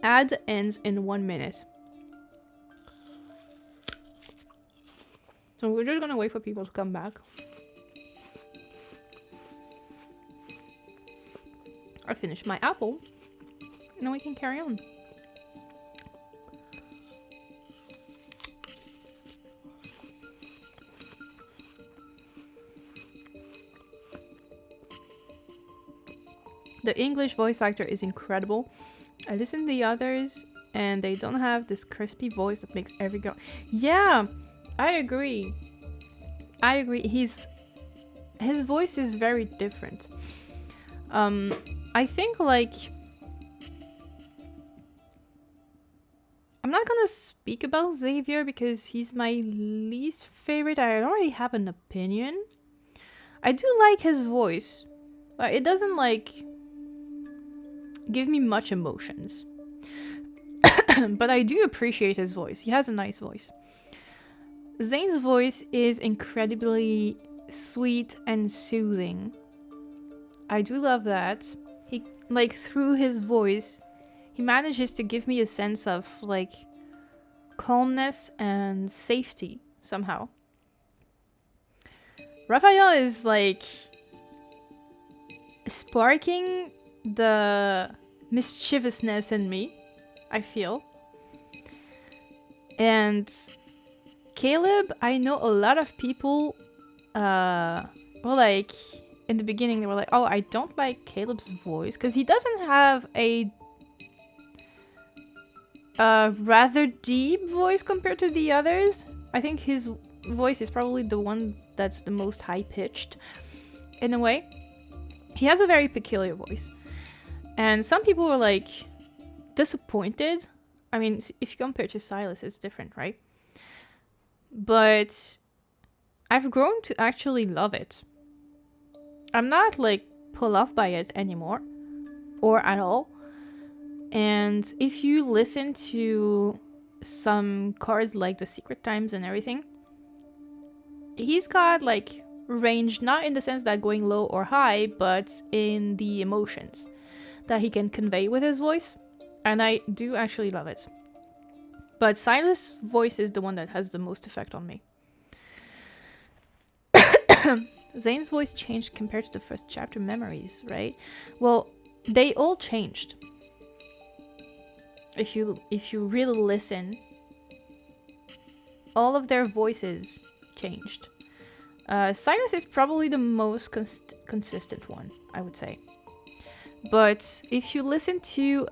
Ad ends in 1 minute. So we're just gonna wait for people to come back. I finished my apple. And then we can carry on. The English voice actor is incredible. I listen to the others and they don't have this crispy voice that makes every go. Yeah, I agree. I agree. His voice is very different. I think like I'm not gonna speak about Xavier because he's my least favorite. I already have an opinion. I do like his voice, but it doesn't like give me much emotions. But I do appreciate his voice. He has a nice voice. Zane's voice is incredibly sweet and soothing. I do love that. He, like, through his voice, he manages to give me a sense of, like, calmness and safety, somehow. Raphael is, like, sparking the mischievousness in me, I feel. And Caleb, I know a lot of people, well, like, in the beginning they were like, oh, I don't like Caleb's voice because he doesn't have a rather deep voice compared to the others. I think his voice is probably the one that's the most high-pitched in a way. He has a very peculiar voice. And some people were like disappointed. I mean, if you compare to Sylus, it's different, right? But I've grown to actually love it. I'm not like pulled off by it anymore, or at all. And if you listen to some cards like the Secret Times and everything, he's got like range, not in the sense that going low or high, but in the emotions that he can convey with his voice. And I do actually love it. But Silas' voice is the one that has the most effect on me. Zane's voice changed compared to the first chapter memories, right? Well, they all changed. If you really listen, all of their voices changed. Silas is probably the most consistent one, I would say. But if you listen to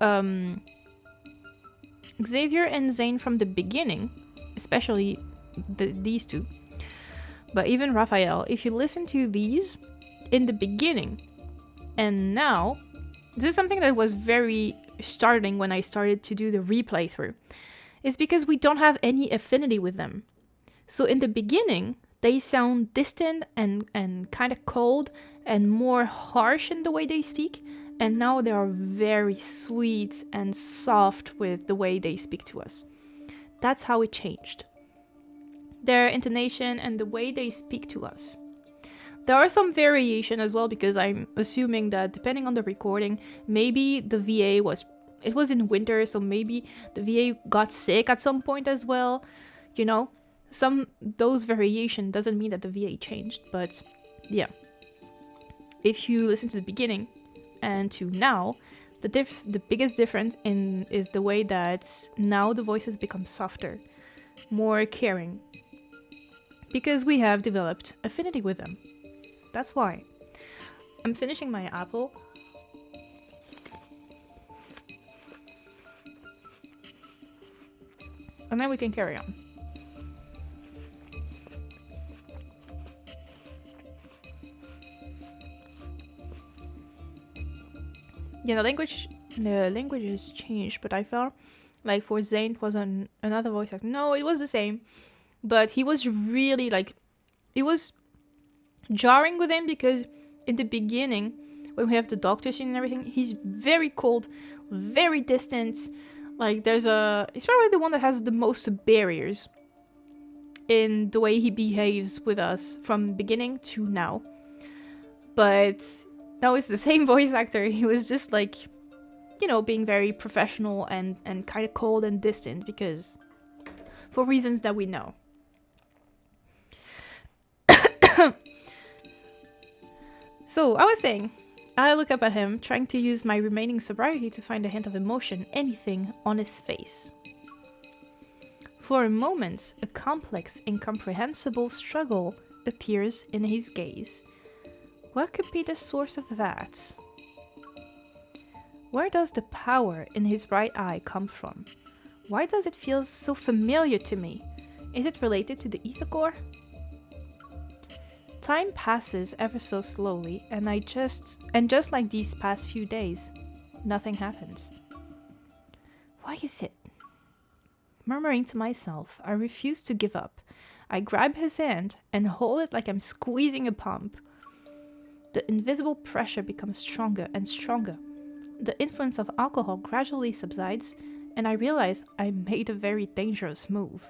Xavier and Zane from the beginning, especially these two, but even Raphael, if you listen to these in the beginning and now, this is something that was very startling when I started to do the replay through, is because we don't have any affinity with them. So in the beginning, they sound distant and kind of cold and more harsh in the way they speak. And now they are very sweet and soft with the way they speak to us. That's how it changed. Their intonation and the way they speak to us. There are some variation as well, because I'm assuming that depending on the recording, maybe the VA was in winter, so maybe the VA got sick at some point as well. You know, those variation doesn't mean that the VA changed, but yeah. If you listen to the beginning and to now, the biggest difference is the way that now the voices become softer, more caring, because we have developed affinity with them. That's why. I'm finishing my apple. And then we can carry on. Yeah, the languages changed, but I felt like for Zane it was another voice actor. No, it was the same, but he was really like, it was jarring with him because in the beginning, when we have the doctor scene and everything, he's very cold, very distant. Like he's probably the one that has the most barriers in the way he behaves with us from beginning to now. But now it's the same voice actor. He was just like, you know, being very professional and kind of cold and distant because for reasons that we know. So I was saying, I look up at him, trying to use my remaining sobriety to find a hint of emotion, anything, on his face. For a moment, a complex, incomprehensible struggle appears in his gaze. What could be the source of that? Where does the power in his right eye come from? Why does it feel so familiar to me? Is it related to the ether core? Time passes ever so slowly, and just like these past few days, nothing happens. Why is it? Murmuring to myself, I refuse to give up. I grab his hand and hold it like I'm squeezing a pump. The invisible pressure becomes stronger and stronger. The influence of alcohol gradually subsides, and I realize I made a very dangerous move.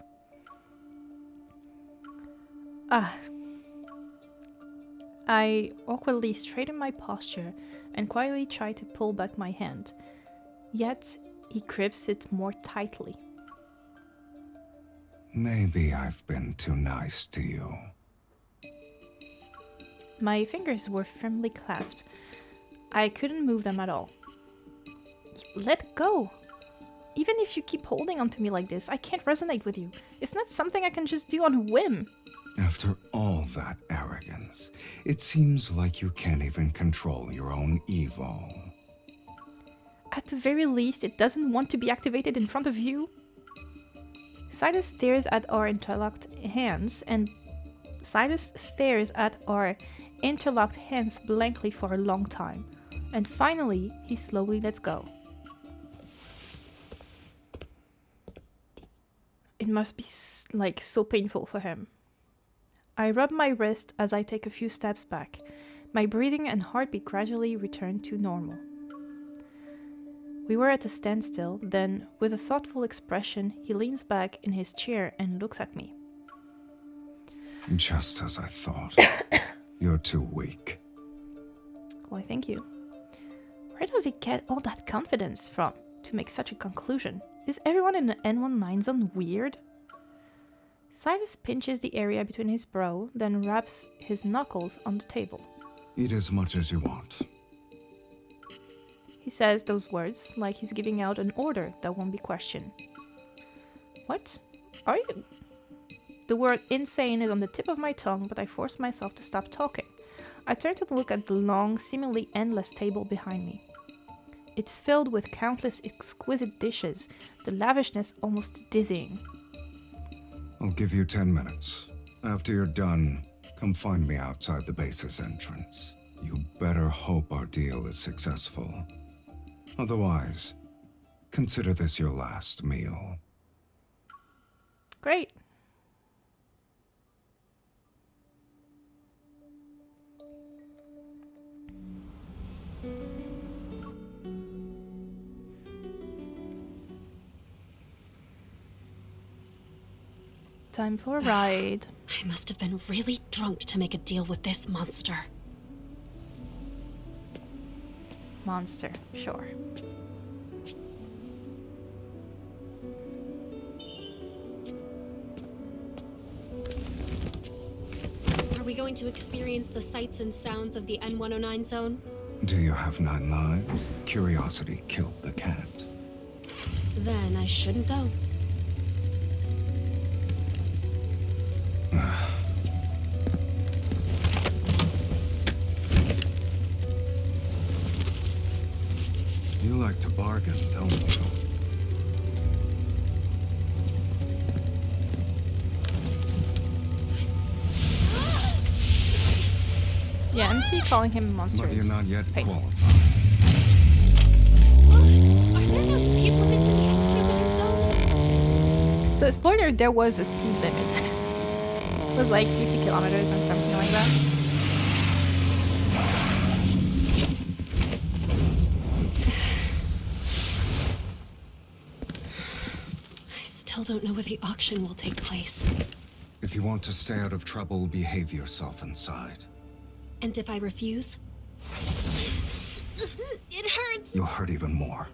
I awkwardly straighten my posture and quietly try to pull back my hand. Yet, he grips it more tightly. Maybe I've been too nice to you. My fingers were firmly clasped. I couldn't move them at all. Let go! Even if you keep holding onto me like this, I can't resonate with you. It's not something I can just do on a whim. After all that arrogance, it seems like you can't even control your own ego. At the very least, it doesn't want to be activated in front of you. Sylus stares at our interlocked hands blankly for a long time. And finally, he slowly lets go. It must be like so painful for him. I rub my wrist as I take a few steps back. My breathing and heartbeat gradually return to normal. We were at a standstill, then, with a thoughtful expression, he leans back in his chair and looks at me. Just as I thought. You're too weak. Why, thank you. Where does he get all that confidence from to make such a conclusion? Is everyone in the N19 zone weird? Sylus pinches the area between his brow, then wraps his knuckles on the table. Eat as much as you want. He says those words like he's giving out an order that won't be questioned. What? Are you? The word insane is on the tip of my tongue, but I force myself to stop talking. I turn to look at the long, seemingly endless table behind me. It's filled with countless exquisite dishes, the lavishness almost dizzying. I'll give you 10 minutes. After you're done, come find me outside the base's entrance. You better hope our deal is successful. Otherwise, consider this your last meal. Great. Time for a ride. I must have been really drunk to make a deal with this monster. Monster, sure. Are we going to experience the sights and sounds of the N109 zone? Do you have 9 lives? Curiosity killed the cat. Then I shouldn't go. You like to bargain, don't you? Yeah, MC calling him a monster But you're is not yet painful. qualified. Are there no speed limits in the N109 zone? So, spoiler, there was a speed limit. It was like 50 kilometers or something like that. I still don't know where the auction will take place. If you want to stay out of trouble, behave yourself inside. And if I refuse? It hurts! You'll hurt even more.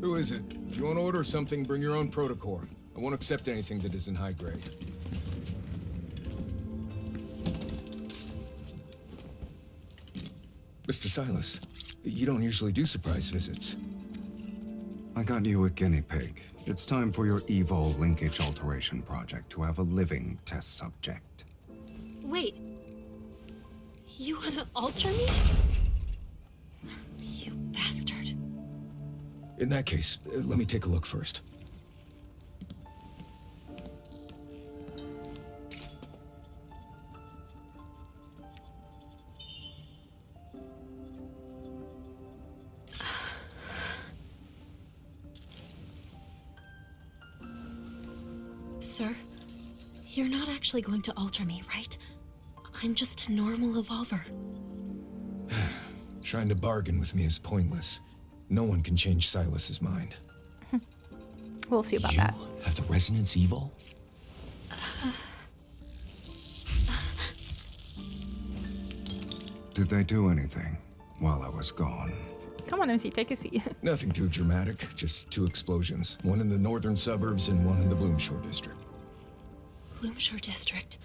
Who is it? If you want to order something, bring your own protocore. I won't accept anything that isn't high grade. Mr. Sylus, you don't usually do surprise visits. I got you a guinea pig. It's time for your Evol linkage alteration project to have a living test subject. Wait. You wanna alter me? You bastard. In that case, let me take a look first. Sir, you're not actually going to alter me, right? I'm just a normal evolver. Trying to bargain with me is pointless. No one can change Silas's mind. We'll see about that. You have the resonance evil? Did they do anything while I was gone? Come on, MC, take a seat. Nothing too dramatic, just 2 explosions. One in the northern suburbs and one in the Bloomshore district. Bloomshore District.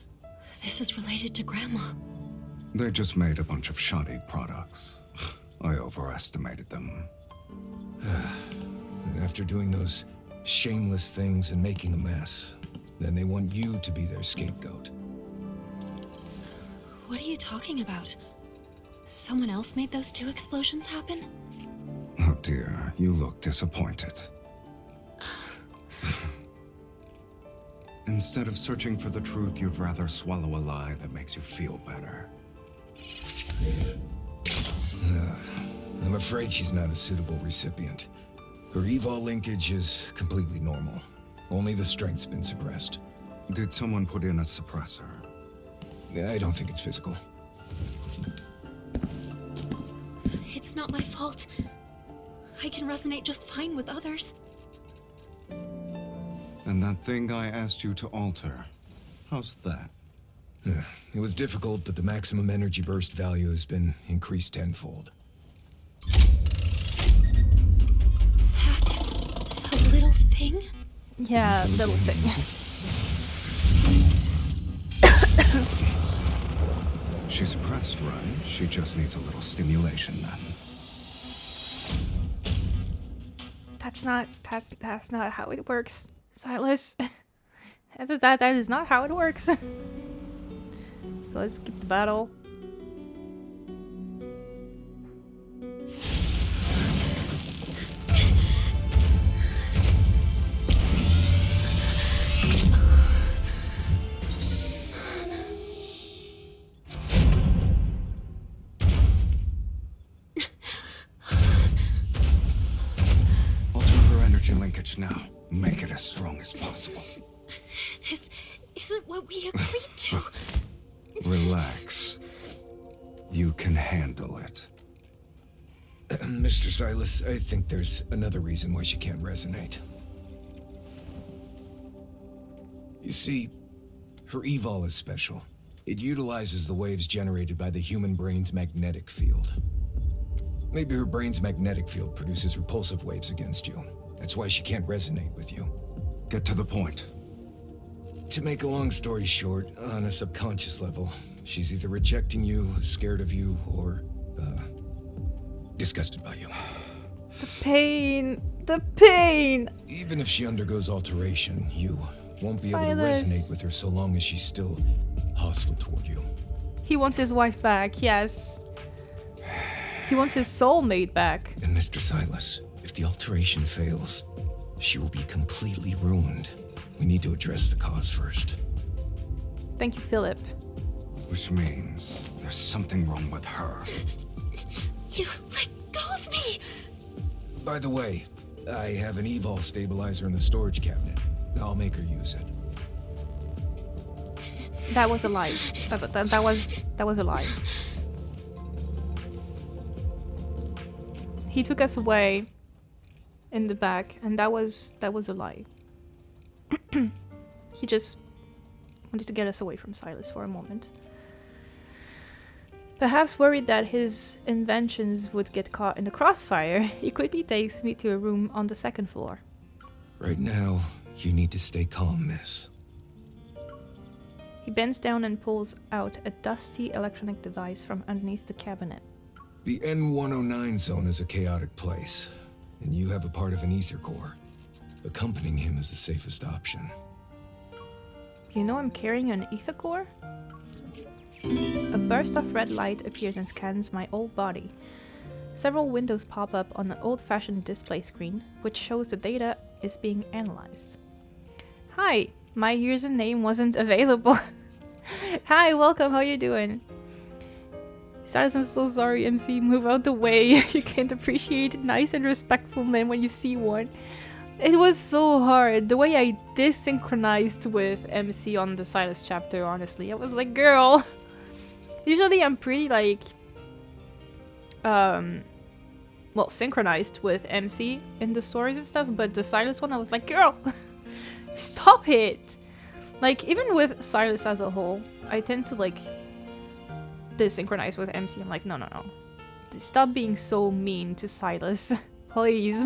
This is related to Grandma. They just made a bunch of shoddy products. I overestimated them. And after doing those shameless things and making a mess, then they want you to be their scapegoat. What are you talking about? Someone else made those 2 explosions happen? Oh dear, you look disappointed. Instead of searching for the truth, you'd rather swallow a lie that makes you feel better. I'm afraid she's not a suitable recipient. Her evol linkage is completely normal. Only the strength's been suppressed. Did someone put in a suppressor? I don't think it's physical. It's not my fault. I can resonate just fine with others. And that thing I asked you to alter, how's that? It was difficult, but the maximum energy burst value has been increased tenfold. That's a little thing? Yeah, little thing. She's suppressed, right? She just needs a little stimulation then. That's not how it works, Sylus. That is not how it works. So let's skip the battle. Alter her energy linkage now. Make it as strong as possible. This isn't what we agreed to. Relax. You can handle it. Mr. Sylus, I think there's another reason why she can't resonate. You see, her evol is special. It utilizes the waves generated by the human brain's magnetic field. Maybe her brain's magnetic field produces repulsive waves against you. That's why she can't resonate with you. Get to the point. To make a long story short, on a subconscious level, she's either rejecting you, scared of you, or, disgusted by you. The pain! The pain! Even if she undergoes alteration, you won't be able to Sylus. resonate with her so long as she's still hostile toward you. He wants his wife back, yes. He wants his soulmate back. And Mr. Sylus, if the alteration fails, she will be completely ruined. We need to address the cause first. Thank you, Philip. Which means there's something wrong with her. You let go of me! By the way, I have an evol stabilizer in the storage cabinet. I'll make her use it. That was a lie. That was a lie. He took us away in the back, and that was a lie. He just wanted to get us away from Sylus for a moment. Perhaps worried that his inventions would get caught in the crossfire, he quickly takes me to a room on the second floor. Right now, you need to stay calm, miss. He bends down and pulls out a dusty electronic device from underneath the cabinet. The N109 zone is a chaotic place, and you have a part of an ether core. Accompanying him is the safest option. You know I'm carrying an ether core? A burst of red light appears and scans my old body. Several windows pop up on an old-fashioned display screen, which shows the data is being analyzed. Hi, my username wasn't available. Hi, welcome, how you doing? Sylus, I'm so sorry, MC, move out the way. You can't appreciate nice and respectful men when you see one. It was so hard. The way I desynchronized with MC on the Sylus chapter, honestly. I was like, girl. Usually I'm pretty like, well, synchronized with MC in the stories and stuff, but the Sylus one, I was like, girl, stop it. Like, even with Sylus as a whole, I tend to like desynchronize with MC. I'm like, no. Stop being so mean to Sylus, please.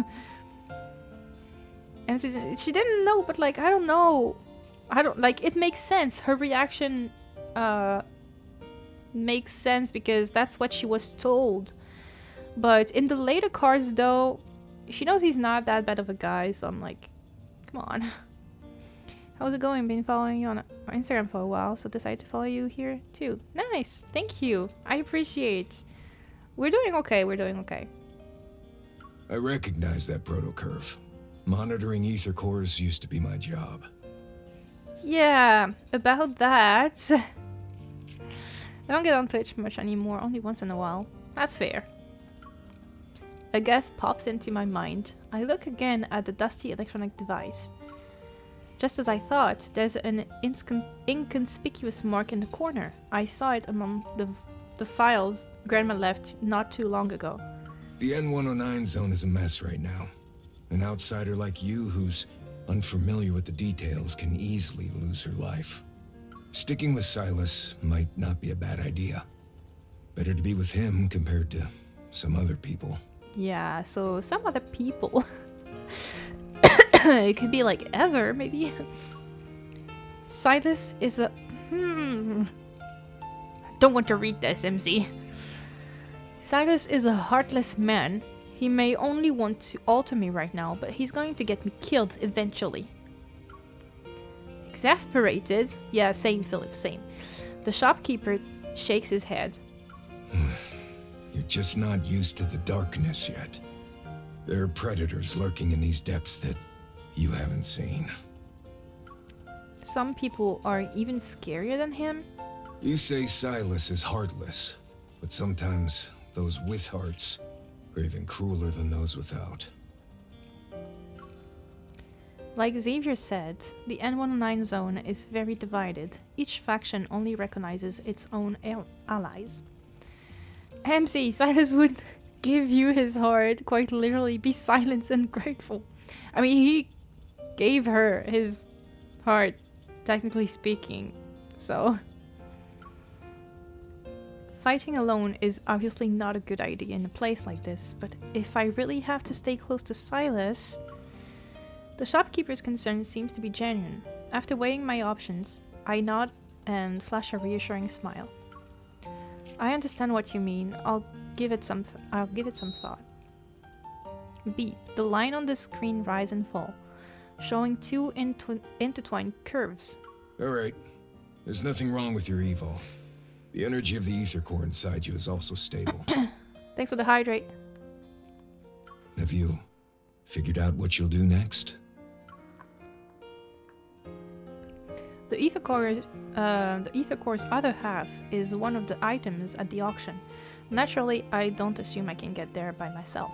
And she didn't know, but like, I don't know. Like, it makes sense. Her reaction makes sense because that's what she was told. But in the later cards, though, she knows he's not that bad of a guy, so I'm like, come on. How's it going? Been following you on Instagram for a while, so decided to follow you here too. Nice, thank you. I appreciate. We're doing okay. I recognize that proto-curve. Monitoring ether cores used to be my job. Yeah, about that. I don't get on Twitch much anymore, only once in a while. That's fair. A guess pops into my mind. I look again at the dusty electronic device. Just as I thought, there's an inconspicuous mark in the corner. I saw it among the files Grandma left not too long ago. The N109 zone is a mess right now. An outsider like you who's unfamiliar with the details can easily lose her life. Sticking with Sylus might not be a bad idea. Better to be with him compared to some other people. Yeah, so some other people. It could be like Ever, maybe. Sylus is a... Don't want to read this, MZ. Sylus is a heartless man. He may only want to alter me right now, but he's going to get me killed eventually. Exasperated? Yeah, same, Philip, same. The shopkeeper shakes his head. You're just not used to the darkness yet. There are predators lurking in these depths that you haven't seen. Some people are even scarier than him? You say Sylus is heartless, but sometimes those with hearts are even crueler than those without. Like Xavier said, the N109 zone is very divided. Each faction only recognizes its own allies. MC, Sylus would give you his heart, quite literally be silent and grateful. I mean, he gave her his heart, technically speaking, so... Fighting alone is obviously not a good idea in a place like this, but if I really have to stay close to Sylus... The shopkeeper's concern seems to be genuine. After weighing my options, I nod and flash a reassuring smile. I understand what you mean. I'll give it some thought. Beep. The line on the screen rise and fall, showing two intertwined curves. Alright. There's nothing wrong with your evo. The energy of the ether core inside you is also stable. Thanks for the hydrate. Have you figured out what you'll do next? The ether core's other half is one of the items at the auction. Naturally, I don't assume I can get there by myself.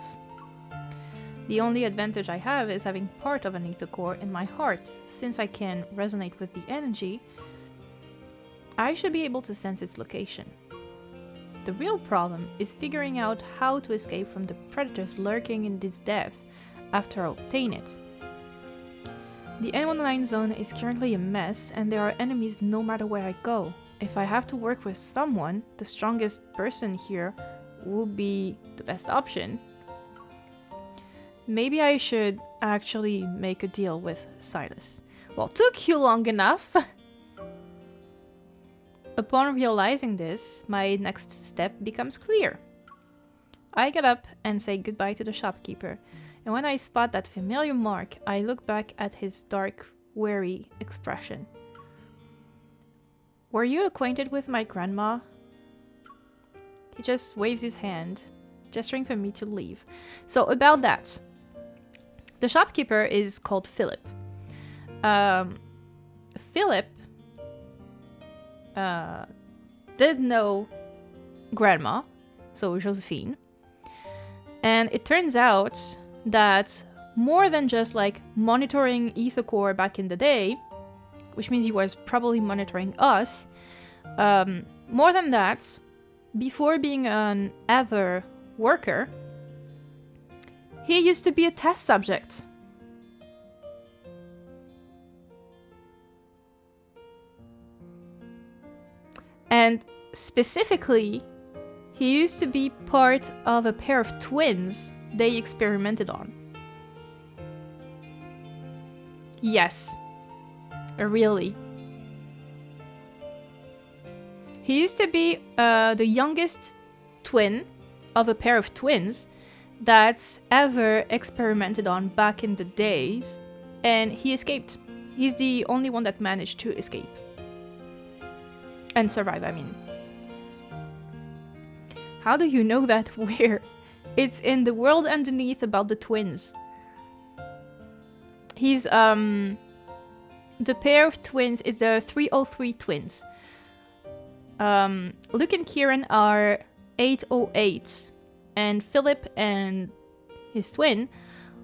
The only advantage I have is having part of an ether core in my heart. Since I can resonate with the energy, I should be able to sense its location. The real problem is figuring out how to escape from the predators lurking in this depth after I obtain it. The N19 zone is currently a mess, and there are enemies no matter where I go. If I have to work with someone, the strongest person here will be the best option. Maybe I should actually make a deal with Sylus. Well, took you long enough. Upon realizing this, my next step becomes clear. I get up and say goodbye to the shopkeeper, and when I spot that familiar mark, I look back at his dark, weary expression. Were you acquainted with my grandma? He just waves his hand, gesturing for me to leave. So about that. The shopkeeper is called Philip. Philip did know grandma, so Josephine. And it turns out that more than just like monitoring Ethercore back in the day, which means he was probably monitoring us, more than that, before being an ever worker, he used to be a test subject. And specifically, he used to be part of a pair of twins they experimented on. Yes. Really. He used to be the youngest twin of a pair of twins that's ever experimented on back in the days, and he escaped. He's the only one that managed to escape. And survive, I mean. How do you know that? Where? It's in the world underneath about the twins. He's, the pair of twins is the 303 twins. Luke and Kieran are 808, and Philip and his twin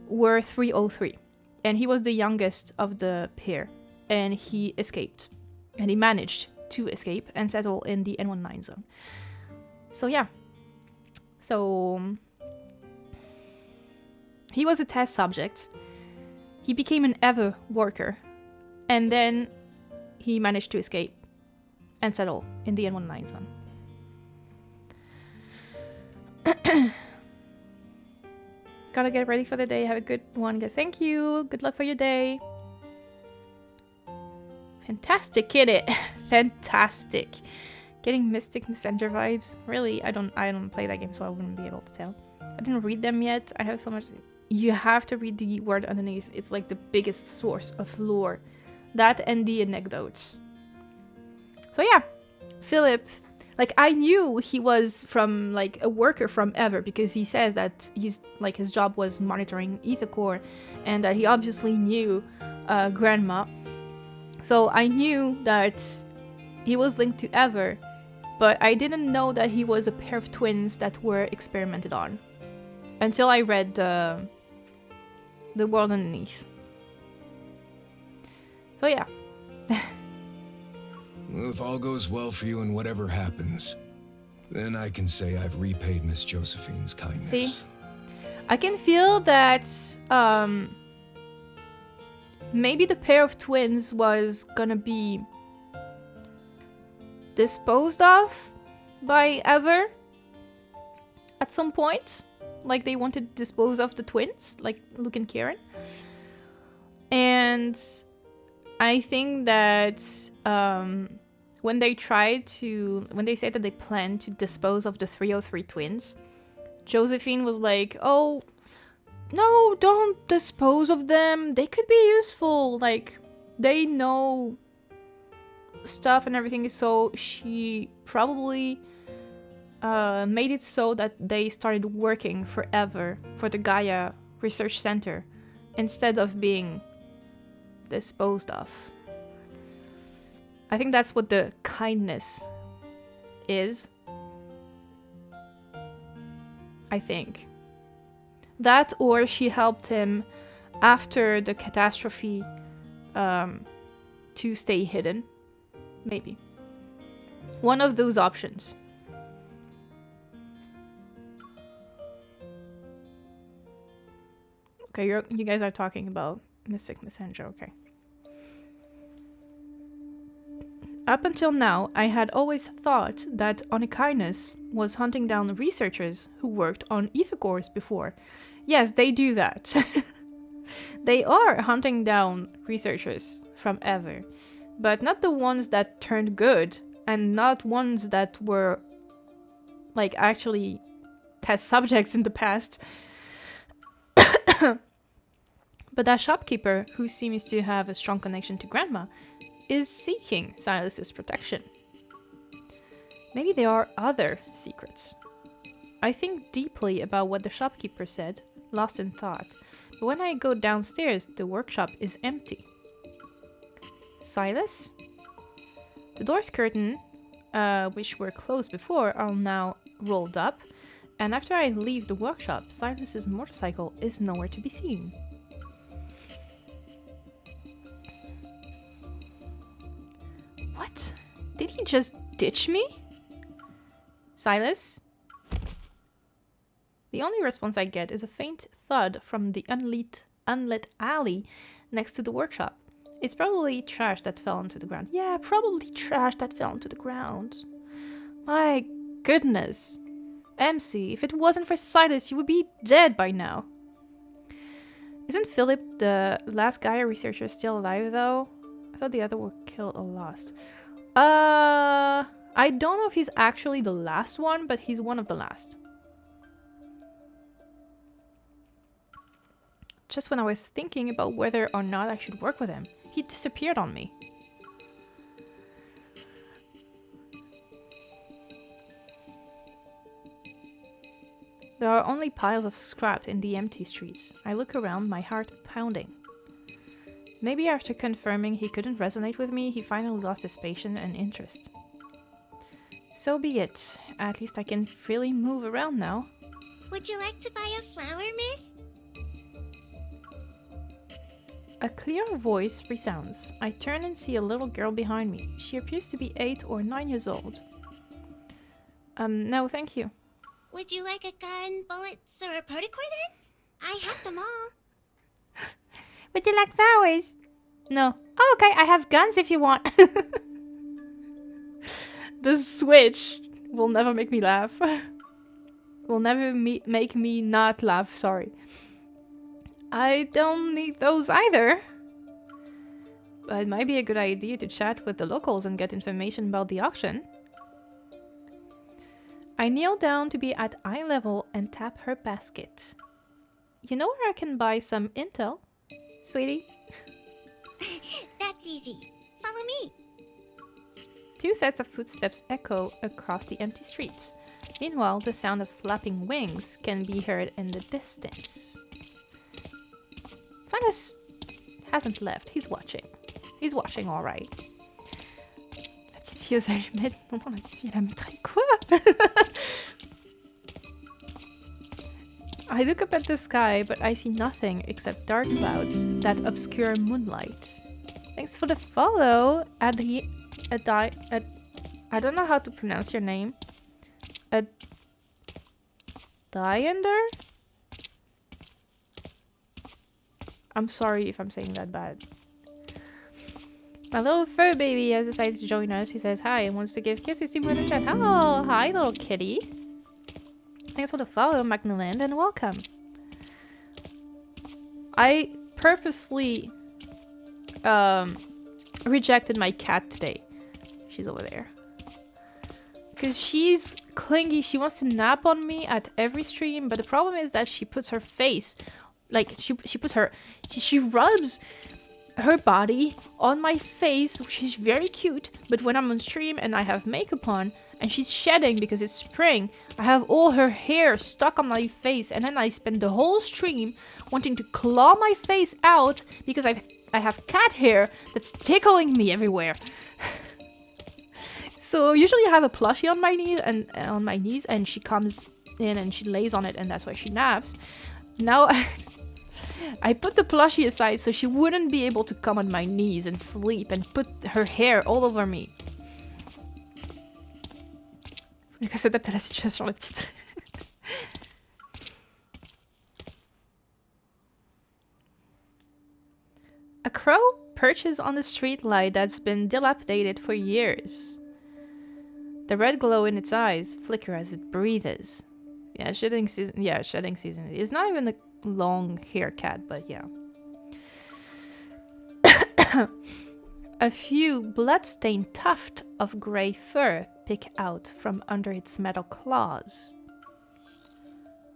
were 303. And he was the youngest of the pair, and he escaped. And he managed to escape and settle in the N19 zone. So yeah. So he was a test subject. He became an ever worker. And then he managed to escape and settle in the N19 zone. Gotta get ready for the day. Have a good one, guys. Thank you. Good luck for your day. Fantastic, kid it. Fantastic. Getting Mystic Messenger vibes. Really, I don't play that game, so I wouldn't be able to tell. I didn't read them yet. I have so much. You have to read the word underneath. It's like the biggest source of lore. That and the anecdotes. So yeah, Philip, like I knew he was from like a worker from ever, because he says that he's like his job was monitoring Ethercore, and that he obviously knew grandma. So I knew that he was linked to Ever, but I didn't know that he was a pair of twins that were experimented on until I read the world underneath. So yeah. Well, if all goes well for you and whatever happens, then I can say I've repaid Miss Josephine's kindness. See? I can feel that maybe the pair of twins was gonna be disposed of by Ever at some point. Like they wanted to dispose of the twins, like Luke and Kieran. And I think that when they said that they planned to dispose of the 303 twins, Josephine was like, oh, no, don't dispose of them. They could be useful. Like, they know stuff and everything. So she probably made it so that they started working forever for the Gaia Research Center instead of being disposed of. I think that's what the kindness is. I think. That, or she helped him after the catastrophe to stay hidden. Maybe. One of those options. Okay, you guys are talking about Mystic Messenger, okay. Up until now, I had always thought that Onychines was hunting down researchers who worked on ether cores before. Yes, they do that. They are hunting down researchers from ever, but not the ones that turned good, and not ones that were like actually test subjects in the past. But that shopkeeper, who seems to have a strong connection to Grandma, is seeking Sylus's protection. Maybe there are other secrets. I think deeply about what the shopkeeper said, lost in thought, but when I go downstairs, the workshop is empty. Sylus? The door's curtain, which were closed before, are now rolled up, and after I leave the workshop, Sylus's motorcycle is nowhere to be seen. What? Did he just ditch me? Sylus? The only response I get is a faint thud from the unlit alley next to the workshop. It's probably trash that fell onto the ground. Yeah, probably trash that fell onto the ground. My goodness. MC, if it wasn't for Sylus, you would be dead by now. Isn't Philip, the last Gaia researcher, still alive though? I thought the other were killed or lost. I don't know if he's actually the last one, but he's one of the last. Just when I was thinking about whether or not I should work with him, he disappeared on me. There are only piles of scrap in the empty streets. I look around, my heart pounding. Maybe after confirming he couldn't resonate with me, he finally lost his patience and interest. So be it. At least I can freely move around now. Would you like to buy a flower, miss? A clear voice resounds. I turn and see a little girl behind me. She appears to be 8 or 9 years old. No, thank you. Would you like a gun, bullets, or a protocore then? I have them all. Would you like flowers? No. Oh, okay, I have guns if you want. The switch will never make me laugh. Will never make me not laugh, sorry. I don't need those either. But it might be a good idea to chat with the locals and get information about the auction. I kneel down to be at eye level and tap her basket. You know where I can buy some intel, sweetie? That's easy. Follow me. 2 sets of footsteps echo across the empty streets. Meanwhile, the sound of flapping wings can be heard in the distance. Sylus hasn't left. He's watching. He's watching all right. La petite fille aux allumettes. Non, la petite fille, elle a mitraille quoi? I look up at the sky, but I see nothing except dark clouds that obscure moonlight. Thanks for the follow, I don't know how to pronounce your name. Diander? I'm sorry if I'm saying that bad. My little fur baby has decided to join us. He says hi and wants to give kisses to me in the chat. Oh, hi little kitty. Thanks for the follow, Magnaland, and welcome. I purposely rejected my cat today. She's over there. Because she's clingy. She wants to nap on me at every stream, but the problem is that she puts her face, like she rubs her body on my face. She's very cute, but when I'm on stream and I have makeup on and she's shedding because it's spring, I have all her hair stuck on my face, and then I spend the whole stream wanting to claw my face out because I have cat hair that's tickling me everywhere. So usually I have a plushie on my knees and she comes in and she lays on it, and that's why she naps. Now I put the plushie aside so she wouldn't be able to come on my knees and sleep and put her hair all over me. Faut qu'elle s'adapte à la situation, la petite. A crow perches on the street light that's been dilapidated for years. The red glow in its eyes flicker as it breathes. Yeah, shedding season. Yeah, shedding season. It's not even a long hair cat, but yeah. A few blood-stained tufts of grey fur pick out from under its metal claws.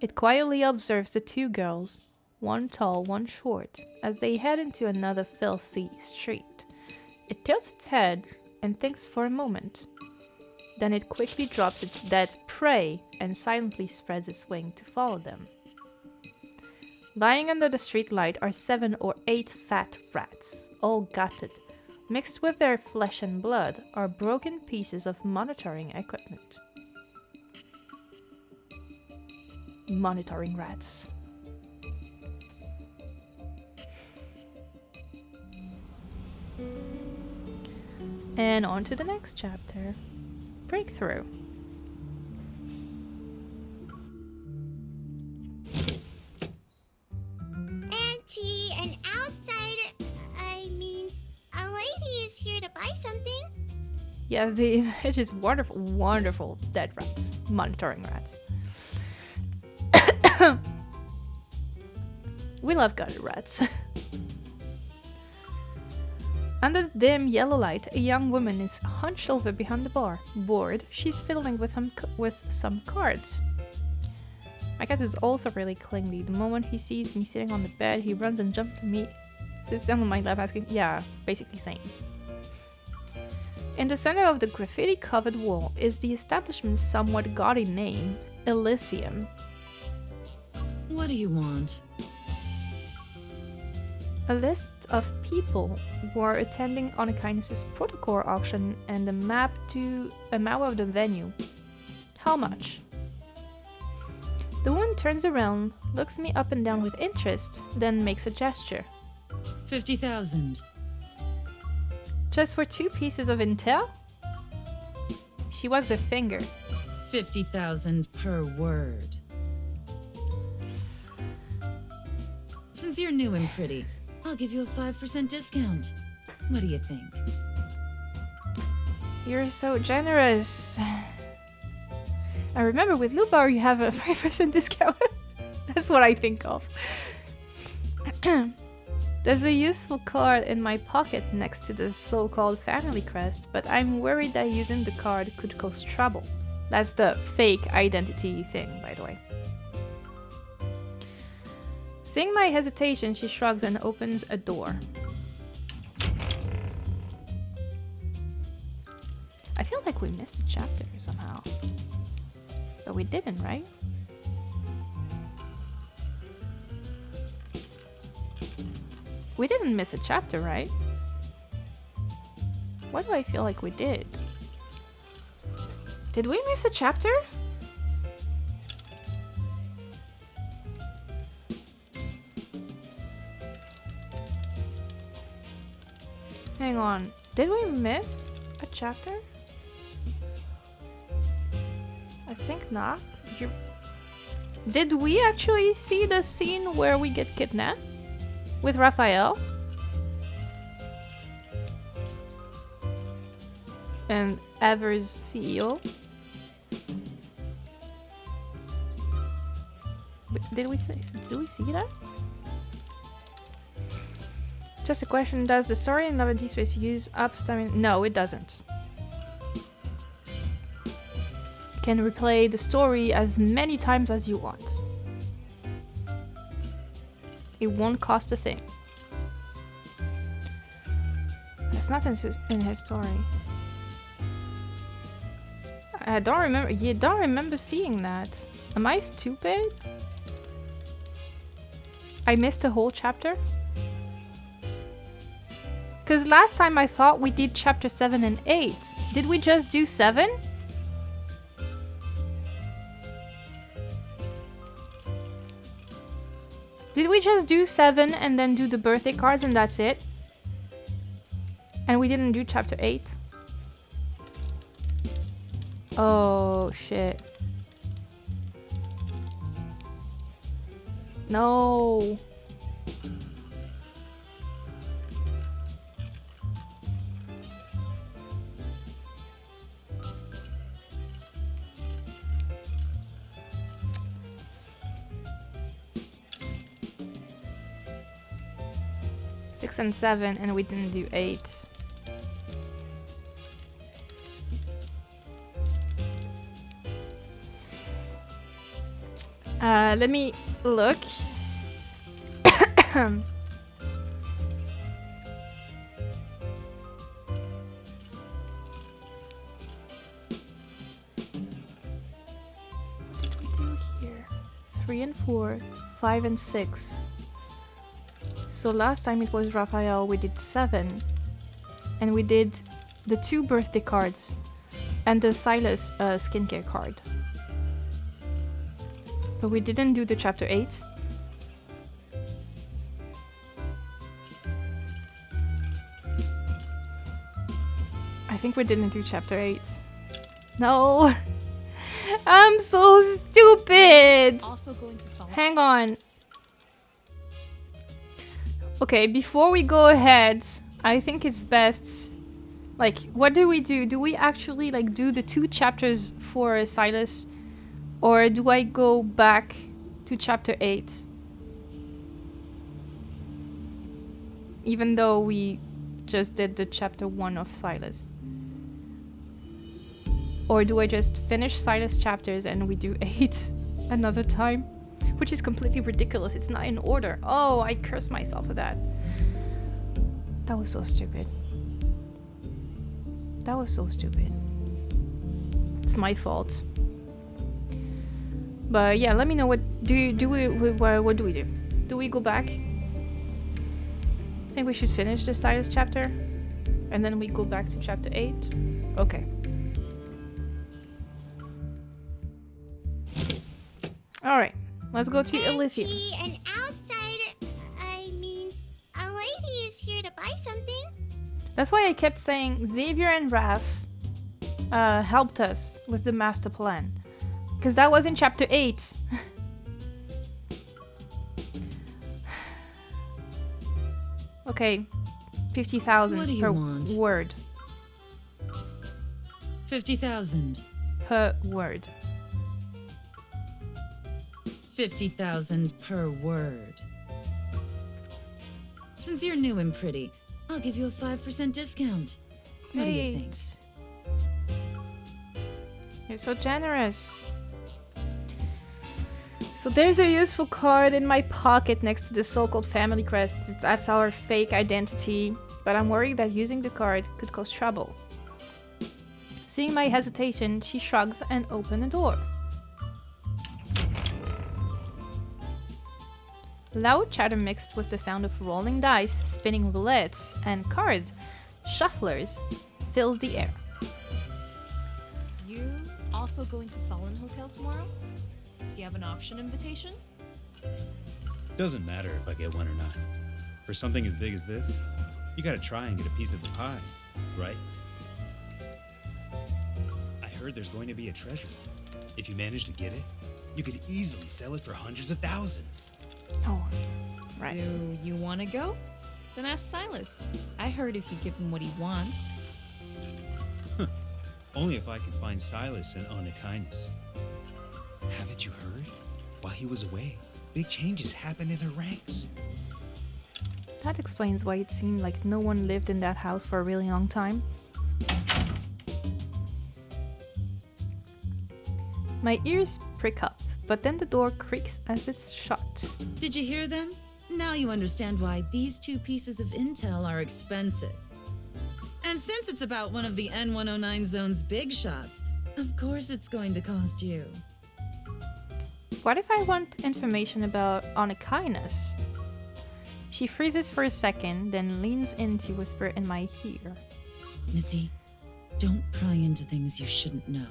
It quietly observes the two girls, one tall, one short, as they head into another filthy street. It tilts its head and thinks for a moment. Then it quickly drops its dead prey and silently spreads its wing to follow them. Lying under the streetlight are 7 or 8 fat rats, all gutted. Mixed with their flesh and blood are broken pieces of monitoring equipment. Monitoring rats. And on to the next chapter. Breakthrough. Auntie, an outsider. I mean, a lady is here to buy something. Yes, the image is wonderful, wonderful. Dead rats. Monitoring rats. We love gutted rats. Under the dim yellow light, a young woman is hunched over behind the bar. Bored, she's fiddling with some cards. My cat is also really clingy. The moment he sees me sitting on the bed, he runs and jumps to me, sits down on my lap asking, yeah, basically same. In the center of the graffiti-covered wall is the establishment's somewhat gaudy name, Elysium. What do you want? A list of people who are attending Onykinus' protocol auction and a map of the venue. How much? The woman turns around, looks me up and down with interest, then makes a gesture. 50,000. Just for 2 pieces of intel? She wags her finger. 50,000 per word. Since you're new and pretty, I'll give you a 5% discount. What do you think? You're so generous. I remember with Lubar you have a 5% discount. That's what I think of. There's a useful card in my pocket next to the so-called family crest, but I'm worried that using the card could cause trouble. That's the fake identity thing, by the way. Seeing my hesitation, she shrugs and opens a door. I feel like we missed a chapter somehow. But we didn't, right? We didn't miss a chapter, right? Why do I feel like we did? Did we miss a chapter? Hang on. Did we miss a chapter? I think not. Did we actually see the scene where we get kidnapped? With Raphael? And Ever's CEO? Did we see that? Just a question, does the story in Love and Deepspace use up stamina? No, it doesn't. You can replay the story as many times as you want. It won't cost a thing. That's not in his story. I don't remember. You don't remember seeing that. Am I stupid? I missed a whole chapter? Because last time I thought we did chapter 7 and 8. Did we just do 7? Did we just do 7 and then do the birthday cards and that's it? And we didn't do chapter 8? Oh, shit. No. 6 and 7, and we didn't do 8. Let me look. What did we do here? 3 and 4, 5 and 6. So last time it was Raphael, we did 7. And we did the 2 birthday cards and the Sylus skincare card. But we didn't do the chapter 8. I think we didn't do chapter 8. No! I'm so stupid! Also going to solve. Hang on. Okay, before we go ahead, I think it's best... Like, what do we do? Do we actually, like, do the 2 chapters for Sylus? Or do I go back to chapter 8? Even though we just did the chapter 1 of Sylus. Or do I just finish Sylus chapters and we do 8 another time? Which is completely ridiculous. It's not in order. Oh, I curse myself for that. That was so stupid. That was so stupid. It's my fault. But yeah, let me know what what do we do? Do we go back? I think we should finish the Sylus chapter and then we go back to chapter 8. Okay. All right. Let's go to Elysium. An outsider. I mean, a lady is here to buy something. That's why I kept saying Xavier and Raph helped us with the master plan. Because that was in chapter 8. Okay. 50,000 per word. 50,000. Per word. 50,000 per word. Since you're new and pretty, I'll give you a 5% discount. What do you think? You're so generous. So there's a useful card in my pocket next to the so-called family crest. That's our fake identity. But I'm worried that using the card could cause trouble. Seeing my hesitation, she shrugs and opens the door. Loud chatter mixed with the sound of rolling dice, spinning roulettes, and cards, shufflers, fills the air. You also going to Solon Hotel tomorrow? Do you have an auction invitation? Doesn't matter if I get one or not. For something as big as this, you gotta try and get a piece of the pie, right? I heard there's going to be a treasure. If you manage to get it, you could easily sell it for hundreds of thousands. Oh, right. Do you want to go? Then ask Sylus. I heard if you give him what he wants. Only if I can find Sylus and Onychines. Haven't you heard? While he was away, big changes happened in their ranks. That explains why it seemed like no one lived in that house for a really long time. My ears prick up, but then the door creaks as it's shut. Did you hear them? Now you understand why these 2 pieces of intel are expensive. And since it's about one of the N109 zone's big shots, of course it's going to cost you. What if I want information about Onychines? She freezes for a second, then leans in to whisper in my ear. Missy, don't pry into things you shouldn't know.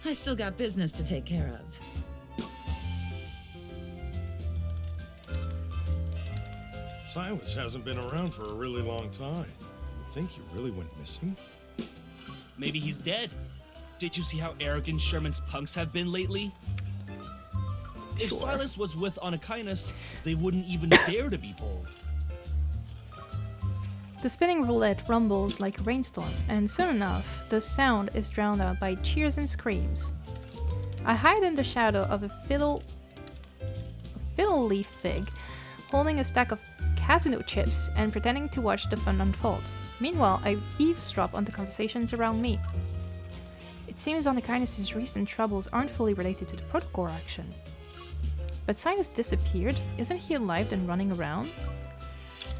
I still got business to take care of. Sylus hasn't been around for a really long time. You think he really went missing? Maybe he's dead. Did you see how arrogant Sherman's punks have been lately? If Sure. Sylus was with Onychines, they wouldn't even dare to be bold. The spinning roulette rumbles like a rainstorm, and soon enough, the sound is drowned out by cheers and screams. I hide in the shadow of a fiddle leaf fig, holding a stack of casino chips and pretending to watch the fun unfold. Meanwhile, I eavesdrop on the conversations around me. It seems Onykinus' recent troubles aren't fully related to the protocol action. But Sylus disappeared? Isn't he alive and running around?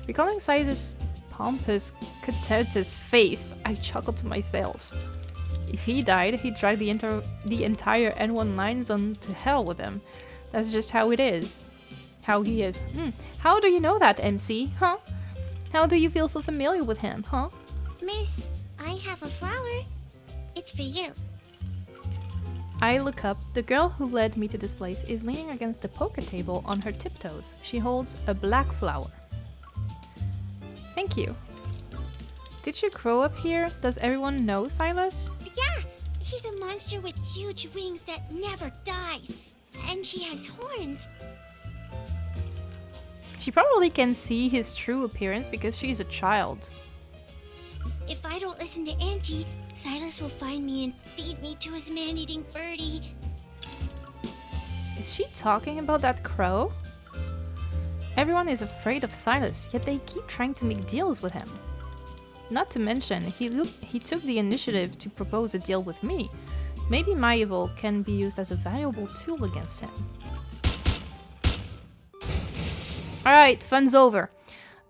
Recalling Sylus' pompous, covetous face, I chuckled to myself. If he died, he'd drag the entire N19 zone to hell with him. That's just how it is. How he is. How do you know that, MC? Huh? How do you feel so familiar with him, huh? Miss, I have a flower. It's for you. I look up. The girl who led me to this place is leaning against the poker table on her tiptoes. She holds a black flower. Thank you. Did you grow up here? Does everyone know Sylus? Yeah, he's a monster with huge wings that never dies. And she has horns. She probably can see his true appearance because she's a child. If I don't listen to Auntie, Sylus will find me and feed me to his man-eating birdie. Is she talking about that crow? Everyone is afraid of Sylus, yet they keep trying to make deals with him. Not to mention, he took the initiative to propose a deal with me. Maybe my evil can be used as a valuable tool against him. Alright, fun's over.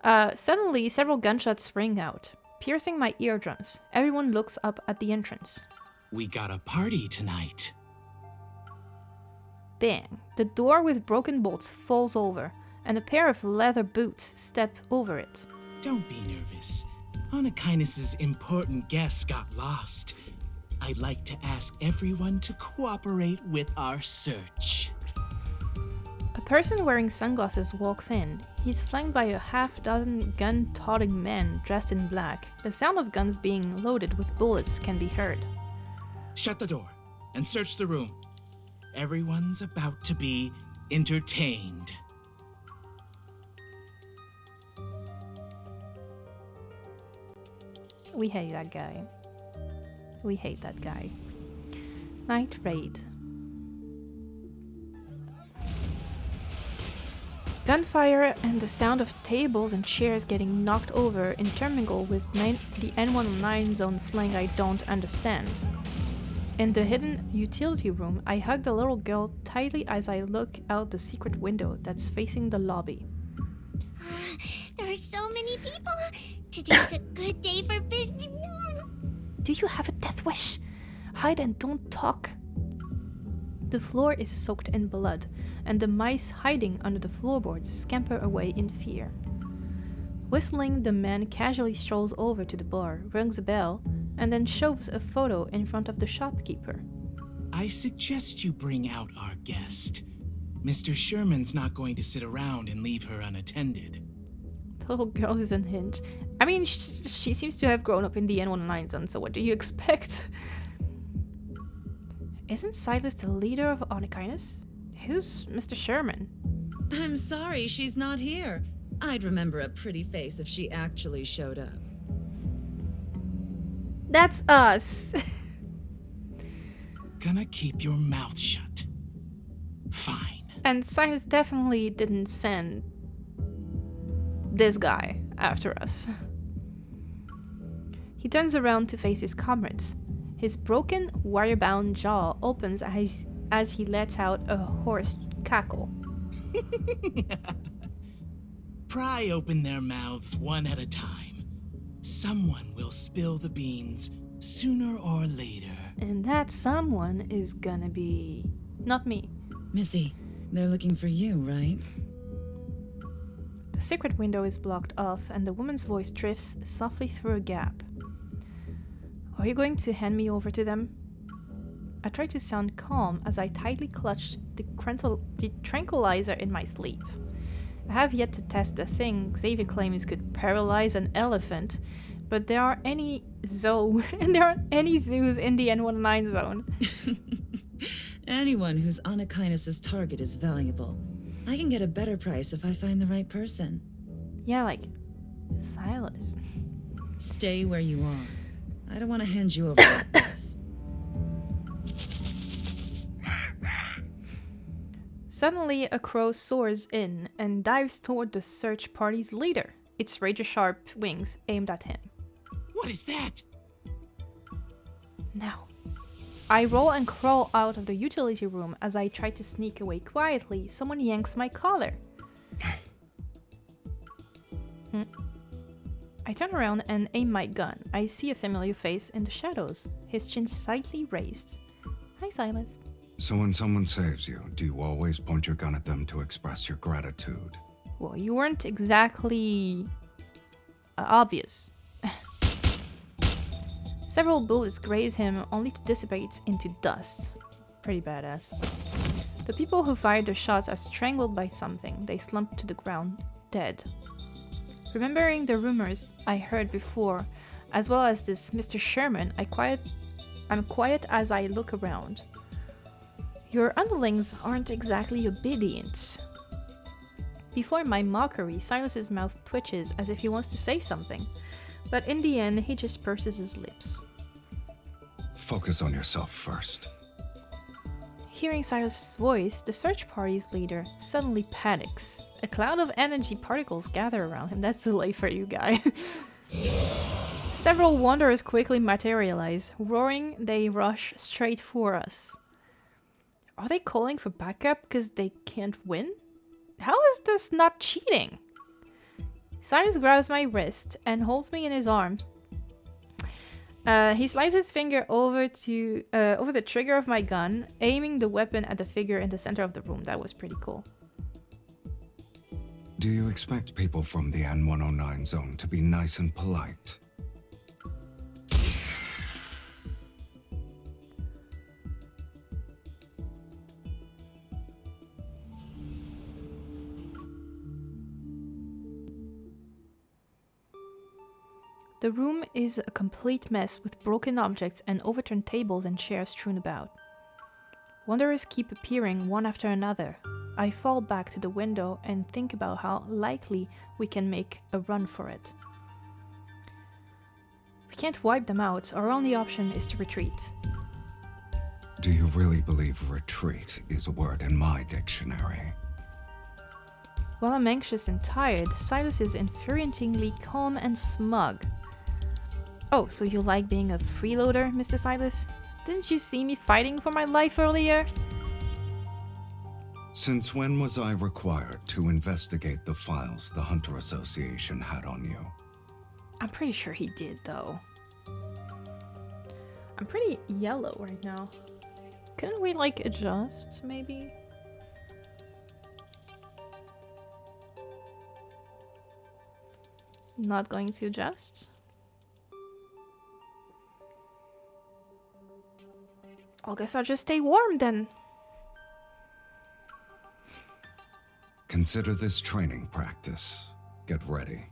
Suddenly, several gunshots ring out, piercing my eardrums. Everyone looks up at the entrance. We got a party tonight. Bang. The door with broken bolts falls over, and a pair of leather boots step over it. Don't be nervous. Onykinus' important guest got lost. I'd like to ask everyone to cooperate with our search. A person wearing sunglasses walks in. He's flanked by a half-dozen gun-toting men dressed in black. The sound of guns being loaded with bullets can be heard. Shut the door and search the room. Everyone's about to be entertained. We hate that guy. We hate that guy. Night raid. Gunfire and the sound of tables and chairs getting knocked over intermingle with the N19 zone slang I don't understand. In the hidden utility room, I hug the little girl tightly as I look out the secret window that's facing the lobby. There are so many people. Today's a good day for business. Do you have a death wish? Hide and don't talk. The floor is soaked in blood, and the mice hiding under the floorboards scamper away in fear. Whistling, the man casually strolls over to the bar, rings a bell, and then shoves a photo in front of the shopkeeper. I suggest you bring out our guest. Mr. Sherman's not going to sit around and leave her unattended. The little girl is unhinged. I mean, she seems to have grown up in the N19 zone, so what do you expect? Isn't Sylus the leader of Onykinus? Who's Mr. Sherman? I'm sorry she's not here. I'd remember a pretty face if she actually showed up. That's us. Gonna keep your mouth shut. Fine. And Sylus definitely didn't send this guy after us. He turns around to face his comrades. His broken, wire-bound jaw opens as he lets out a hoarse cackle. Pry open their mouths one at a time. Someone will spill the beans sooner or later. And that someone is gonna be... not me. Missy, they're looking for you, right? The secret window is blocked off, and the woman's voice drifts softly through a gap. Are you going to hand me over to them? I try to sound calm as I tightly clutch the tranquilizer in my sleeve. I have yet to test the thing Xavier claims could paralyze an elephant, but there aren't any zoos in the N19 zone. Anyone who's Onykinus' target is valuable. I can get a better price if I find the right person. Yeah, like Sylus. Stay where you are. I don't want to hand you over like this. Suddenly, a crow soars in and dives toward the search party's leader, its razor-sharp wings aimed at him. What is that? Now, I roll and crawl out of the utility room. As I try to sneak away quietly, someone yanks my collar. I turn around and aim my gun. I see a familiar face in the shadows, his chin slightly raised. Hi, Sylus. So when someone saves you, do you always point your gun at them to express your gratitude? Well, you weren't exactly obvious. Several bullets graze him, only to dissipate into dust. Pretty badass. The people who fired the shots are strangled by something. They slump to the ground, dead. Remembering the rumors I heard before, as well as this Mr. Sherman, I'm quiet as I look around. Your underlings aren't exactly obedient. Before my mockery, Sylus's mouth twitches as if he wants to say something, but in the end, he just purses his lips. Focus on yourself first. Hearing Sylus's voice, the search party's leader suddenly panics. A cloud of energy particles gather around him. That's too late for you, guy. Several wanderers quickly materialize. Roaring, they rush straight for us. Are they calling for backup because they can't win? How is this not cheating? Sylus grabs my wrist and holds me in his arms. He slides his finger over the trigger of my gun, aiming the weapon at the figure in the center of the room. That was pretty cool. Do you expect people from the N109 zone to be nice and polite? The room is a complete mess with broken objects and overturned tables and chairs strewn about. Wanderers keep appearing one after another. I fall back to the window and think about how likely we can make a run for it. We can't wipe them out. Our only option is to retreat. Do you really believe retreat is a word in my dictionary? While I'm anxious and tired, Sylus is infuriatingly calm and smug. Oh, so you like being a freeloader, Mr. Sylus? Didn't you see me fighting for my life earlier? Since when was I required to investigate the files the Hunter Association had on you? I'm pretty sure he did, though. I'm pretty yellow right now. Couldn't we, like, adjust, maybe? Not going to adjust. I guess I'll just stay warm then. Consider this training practice. Get ready.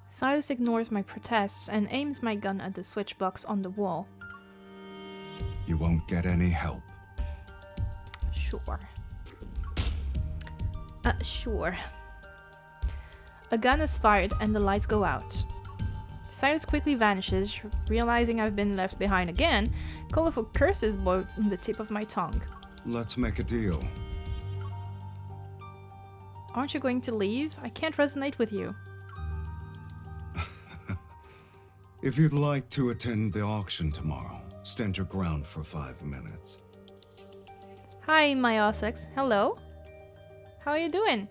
Sylus ignores my protests and aims my gun at the switch box on the wall. You won't get any help. Sure. Sure. A gun is fired and the lights go out. Sylus quickly vanishes, realizing I've been left behind again. Colorful curses boil on the tip of my tongue. Let's make a deal. Aren't you going to leave? I can't resonate with you. If you'd like to attend the auction tomorrow, stand your ground for 5 minutes. Hi, my Ossex. Hello? How are you doing?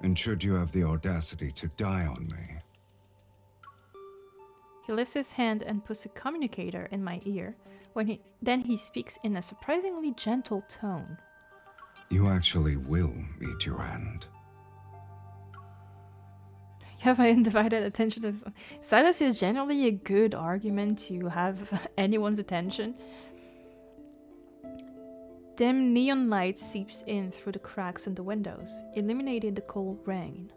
And should you have the audacity to die on me... He lifts his hand and puts a communicator in my ear. Then he speaks in a surprisingly gentle tone. You actually will meet your end. You have my undivided attention. Sylus is generally a good argument to have anyone's attention. Dim neon light seeps in through the cracks in the windows, illuminating the cold rain.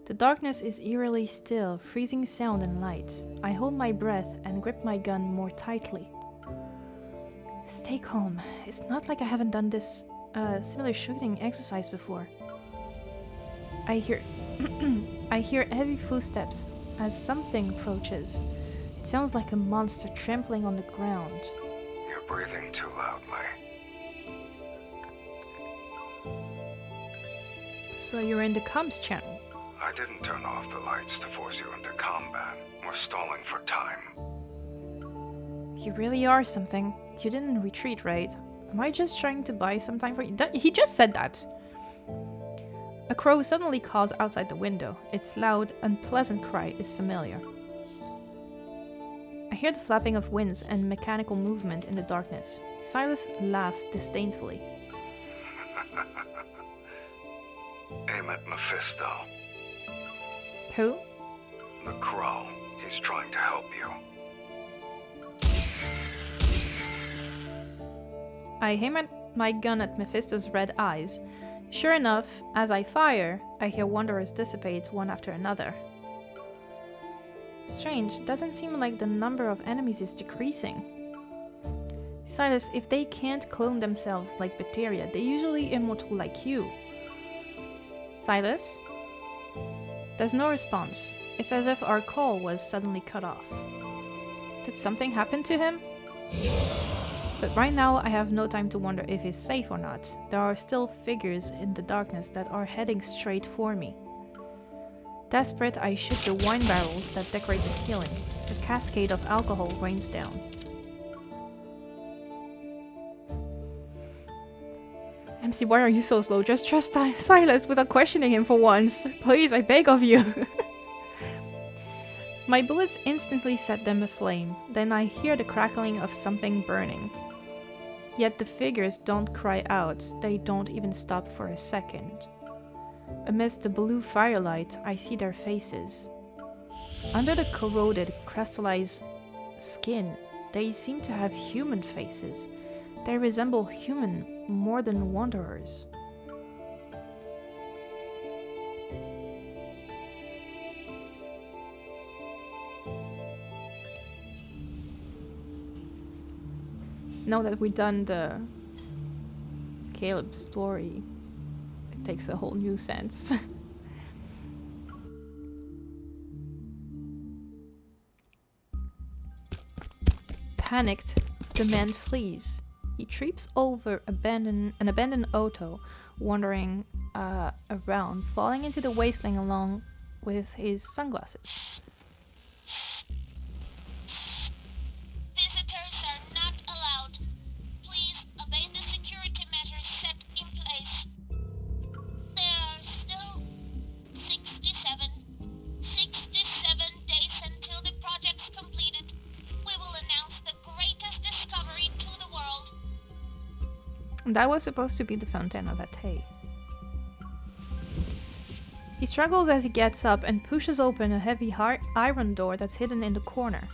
The darkness is eerily still, freezing sound and light. I hold my breath and grip my gun more tightly. Stay calm. It's not like I haven't done this similar shooting exercise before. I hear heavy footsteps as something approaches. It sounds like a monster trampling on the ground. You breathing too loudly. So you're in the comms channel. I didn't turn off the lights to force you into combat. We're stalling for time. You really are something. You didn't retreat, right? Am I just trying to buy some time for you? He just said that. A crow suddenly caws outside the window. Its loud, unpleasant cry is familiar. I hear the flapping of wings and mechanical movement in the darkness. Sylus laughs disdainfully. Aim at Mephisto. Who? The crow. He's trying to help you. I aim my gun at Mephisto's red eyes. Sure enough, as I fire, I hear wanderers dissipate one after another. Strange, doesn't seem like the number of enemies is decreasing. Sylus, if they can't clone themselves like bacteria, they're usually immortal like you. Sylus? There's no response. It's as if our call was suddenly cut off. Did something happen to him? But right now I have no time to wonder if he's safe or not. There are still figures in the darkness that are heading straight for me. Desperate, I shoot the wine barrels that decorate the ceiling. A cascade of alcohol rains down. MC, why are you so slow? Just trust Sylus without questioning him for once. Please, I beg of you. My bullets instantly set them aflame. Then I hear the crackling of something burning. Yet the figures don't cry out. They don't even stop for a second. Amidst the blue firelight, I see their faces. Under the corroded, crystallized skin, they seem to have human faces. They resemble human more than wanderers. Now that we've done the Caleb story, it takes a whole new sense. Panicked, the man flees. He trips over an abandoned auto, wandering around, falling into the wasteland along with his sunglasses. Visitors are not allowed. Please obey the security measures set in place. There are still 67 days until the project's completed. We will announce the greatest discovery to the world. That was supposed to be the Fountain of Atay. He struggles as he gets up and pushes open a heavy iron door that's hidden in the corner.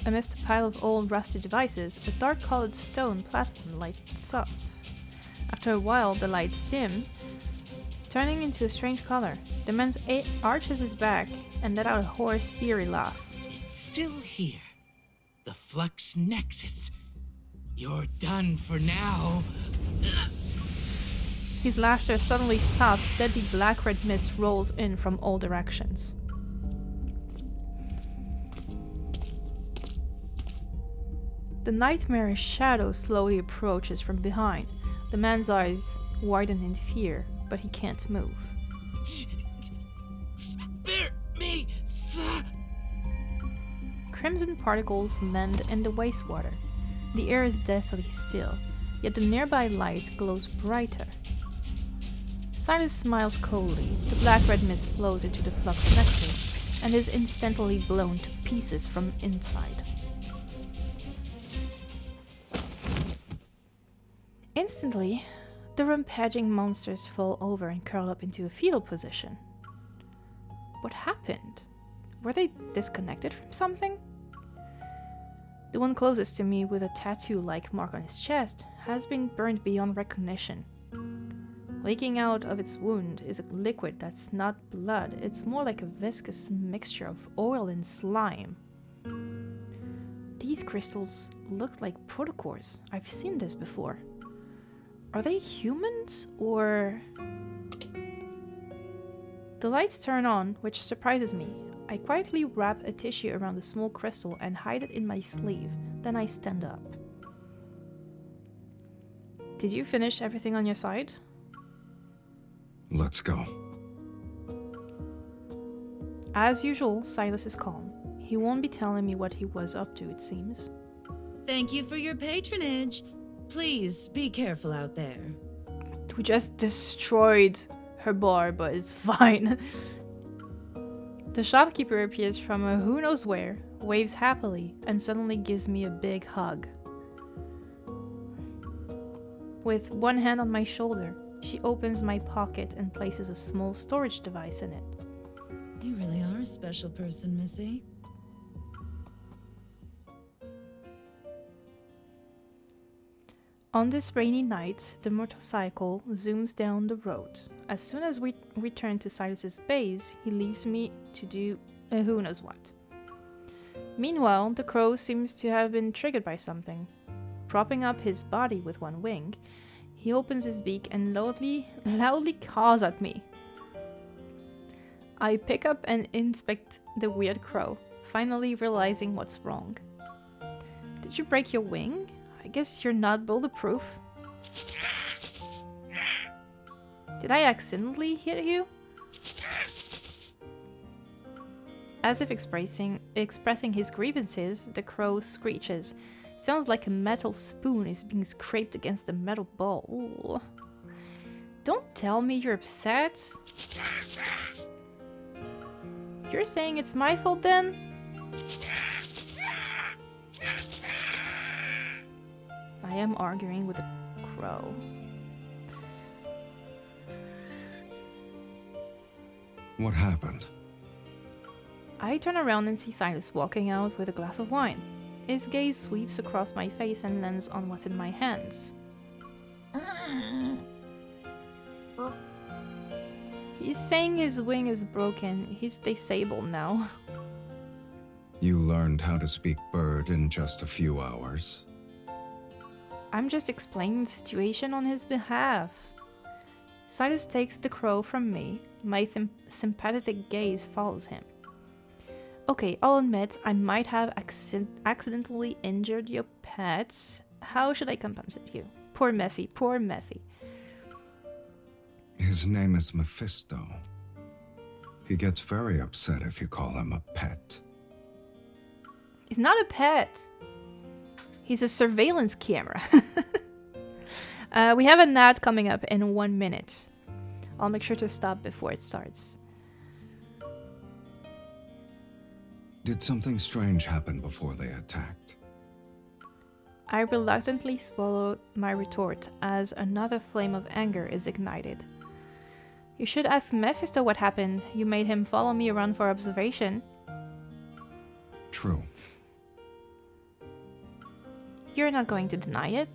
Amidst a pile of old rusty devices, a dark-colored stone platform lights up. After a while, the lights dim, turning into a strange color. The man arches his back and let out a hoarse, eerie laugh. It's still here. The Flux Nexus. You're done for now. His laughter suddenly stops. Deadly black-red mist rolls in from all directions. The nightmarish shadow slowly approaches from behind. The man's eyes widen in fear, but he can't move. Spare me, sir! Crimson particles land in the wastewater. The air is deathly still, yet the nearby light glows brighter. Sylus smiles coldly. The black-red mist flows into the Flux Nexus and is instantly blown to pieces from inside. Instantly, the rampaging monsters fall over and curl up into a fetal position. What happened? Were they disconnected from something? The one closest to me, with a tattoo-like mark on his chest, has been burned beyond recognition. Leaking out of its wound is a liquid that's not blood, it's more like a viscous mixture of oil and slime. These crystals look like protocores. I've seen this before. Are they humans, or... The lights turn on, which surprises me. I quietly wrap a tissue around the small crystal and hide it in my sleeve. Then I stand up. Did you finish everything on your side? Let's go. As usual, Sylus is calm. He won't be telling me what he was up to, it seems. Thank you for your patronage. Please be careful out there. We just destroyed her bar, but it's fine. The shopkeeper appears from who knows where, waves happily, and suddenly gives me a big hug. With one hand on my shoulder, she opens my pocket and places a small storage device in it. You really are a special person, Missy. On this rainy night, the motorcycle zooms down the road. As soon as we return to Sylus's base, he leaves me to do who knows what. Meanwhile, the crow seems to have been triggered by something. Propping up his body with one wing, he opens his beak and loudly caws at me. I pick up and inspect the weird crow, finally realizing what's wrong. Did you break your wing? I guess you're not bulletproof. Did I accidentally hit you? As if expressing his grievances, the crow screeches. Sounds like a metal spoon is being scraped against a metal ball. Ooh. Don't tell me you're upset. You're saying it's my fault then? I am arguing with a crow. What happened? I turn around and see Sylus walking out with a glass of wine. His gaze sweeps across my face and lands on what's in my hands. He's saying his wing is broken. He's disabled now. You learned how to speak bird in just a few hours. I'm just explaining the situation on his behalf. Sylus takes the crow from me. My sympathetic gaze follows him. Okay, I'll admit I might have accidentally injured your pets. How should I compensate you? Poor Mephi, poor Mephi. His name is Mephisto. He gets very upset if you call him a pet. He's not a pet. He's a surveillance camera. We have an ad coming up in 1 minute. I'll make sure to stop before it starts. Did something strange happen before they attacked? I reluctantly swallow my retort as another flame of anger is ignited. You should ask Mephisto what happened. You made him follow me around for observation. True. You're not going to deny it?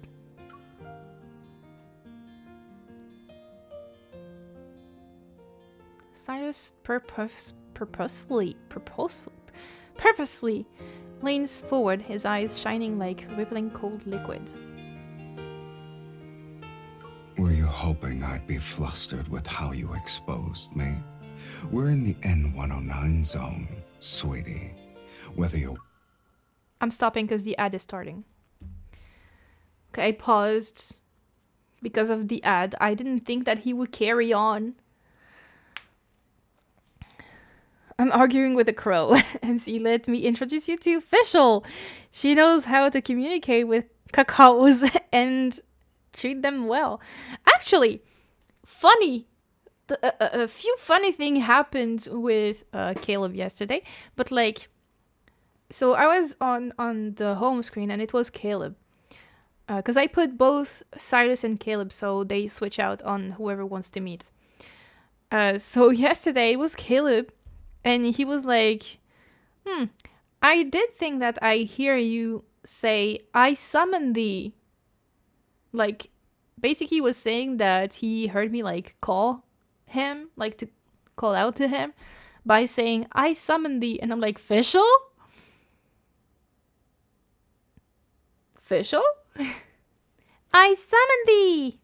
Sylus purposefully leans forward, his eyes shining like rippling cold liquid. Were you hoping I'd be flustered with how you exposed me? We're in the N109 zone, sweetie. Whether you... I'm stopping because the ad is starting. Okay, I paused because of the ad. I didn't think that he would carry on. I'm arguing with a crow. MC, let me introduce you to Fischl. She knows how to communicate with cacaos and treat them well. Actually, funny. A few funny things happened with Caleb yesterday. But like, so I was on the home screen and it was Caleb. Because I put both Sylus and Caleb so they switch out on whoever wants to meet. So yesterday it was Caleb. And he was like, I did think that I hear you say, I summon thee. Like, basically he was saying that he heard me, like, call him, like, to call out to him by saying, I summon thee. And I'm like, Fischl? Fischl? I summon thee.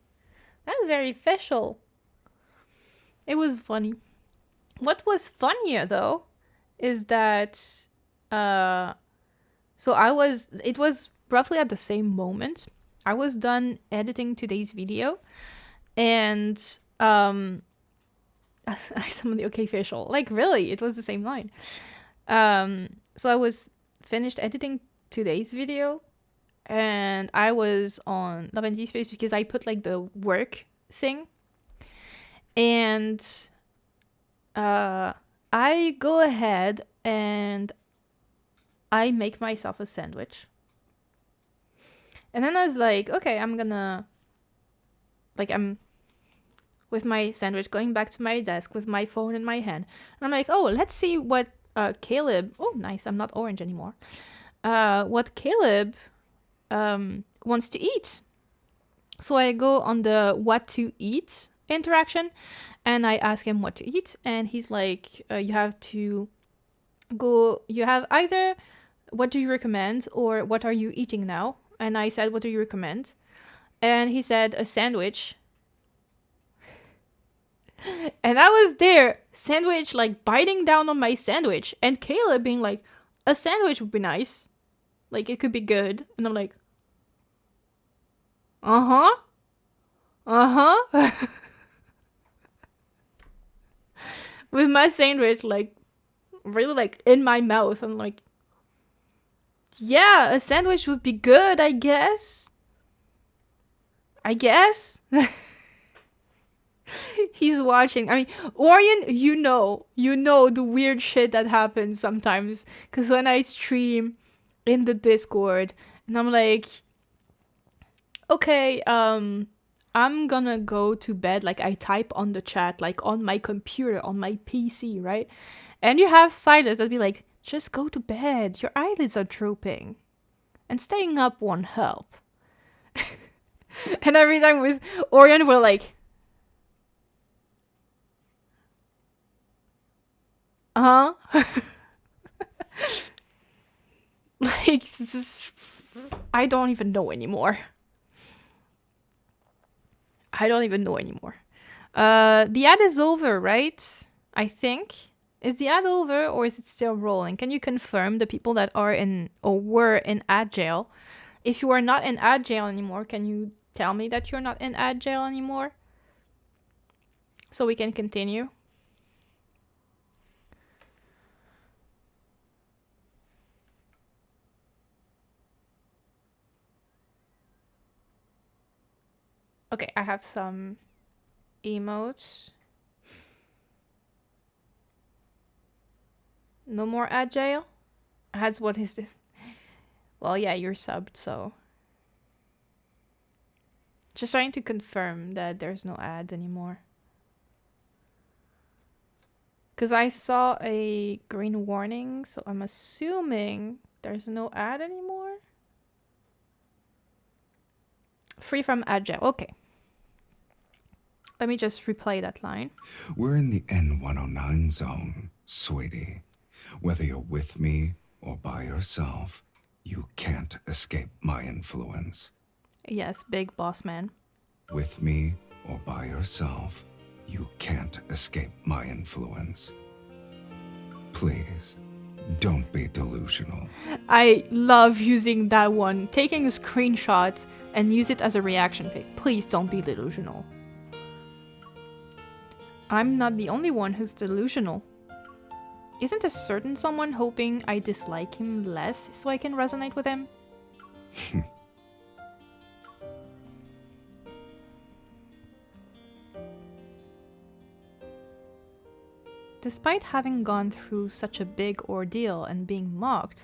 That's very Fischl. It was funny. What was funnier, though, is that so it was roughly at the same moment. I was done editing today's video, and I summoned the okay facial. Like, really, it was the same line. So I was finished editing today's video, and I was on Love and Deepspace because I put like the work thing, and I go ahead and I make myself a sandwich. And then I was like, okay, I'm with my sandwich going back to my desk with my phone in my hand. And I'm like, oh, let's see what Caleb, oh, nice, I'm not orange anymore. What Caleb wants to eat. So I go on the what to eat interaction and I ask him what to eat. And he's like, you have either what do you recommend or what are you eating now? And I said, what do you recommend? And he said, a sandwich. And I was there, sandwich, like biting down on my sandwich. And Caleb being like, a sandwich would be nice. Like, it could be good. And I'm like, uh-huh. Uh-huh. With my sandwich, like, really, like, in my mouth. I'm like, yeah, a sandwich would be good, I guess. He's watching. I mean, Orion, you know the weird shit that happens sometimes. Because when I stream in the Discord, and I'm like, okay, I'm gonna go to bed. Like, I type on the chat, like, on my computer, on my PC, right? And you have Sylus that'd be like, just go to bed. Your eyelids are drooping. And staying up won't help. And every time with Orion, we're like, like, I don't even know anymore. The ad is over, right? I think. Is the ad over or is it still rolling? Can you confirm the people that are in or were in ad jail? If you are not in ad jail anymore, can you tell me that you're not in ad jail anymore? So we can continue. Okay, I have some emotes. No more ad jail? Ads, what is this? Well, yeah, you're subbed, so. Just trying to confirm that there's no ads anymore. Because I saw a green warning, so I'm assuming there's no ad anymore. Free from ad jail, okay. Let me just replay that line. We're in the N109 zone, sweetie. Whether you're with me or by yourself, you can't escape my influence. Yes, big boss man. With me or by yourself, you can't escape my influence. Please, don't be delusional. I love using that one. Taking a screenshot and use it as a reaction pic. Please don't be delusional. I'm not the only one who's delusional. Isn't a certain someone hoping I dislike him less so I can resonate with him? Despite having gone through such a big ordeal and being mocked,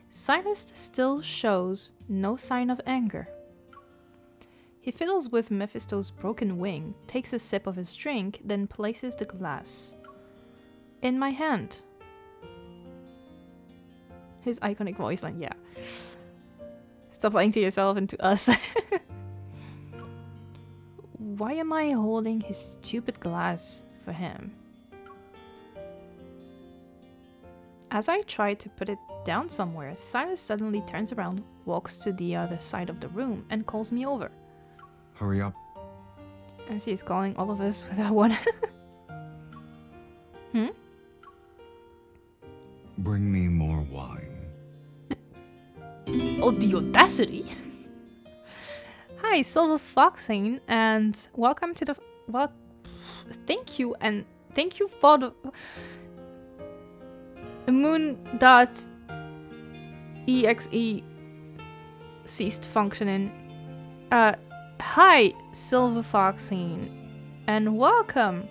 Sylus still shows no sign of anger. He fiddles with Mephisto's broken wing, takes a sip of his drink, then places the glass in my hand. His iconic voice line, yeah. Stop lying to yourself and to us. Why am I holding his stupid glass for him? As I try to put it down somewhere, Sylus suddenly turns around, walks to the other side of the room, and calls me over. Hurry up. As he is calling all of us with that one. Bring me more wine. Oh, the audacity! Hi, Silver Foxing, and welcome to the... Well, thank you for the... Moon.exe ceased functioning. Hi, Silver Foxing, and welcome.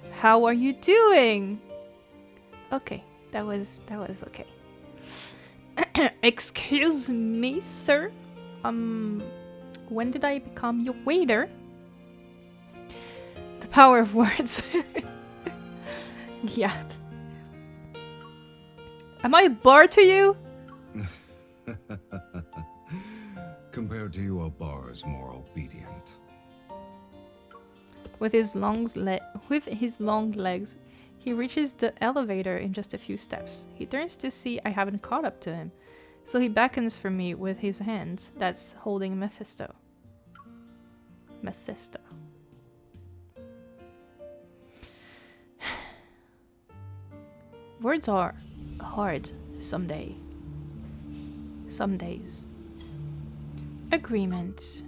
How are you doing? Okay, that was okay. Excuse me, sir. When did I become your waiter? The power of words. Yeah. Am I a bar to you? Compared to you, a bar is more obedient. With his long legs, he reaches the elevator in just a few steps. He turns to see I haven't caught up to him, so he beckons for me with his hands that's holding Mephisto. Mephisto. Words are hard someday. Some days. Agreement.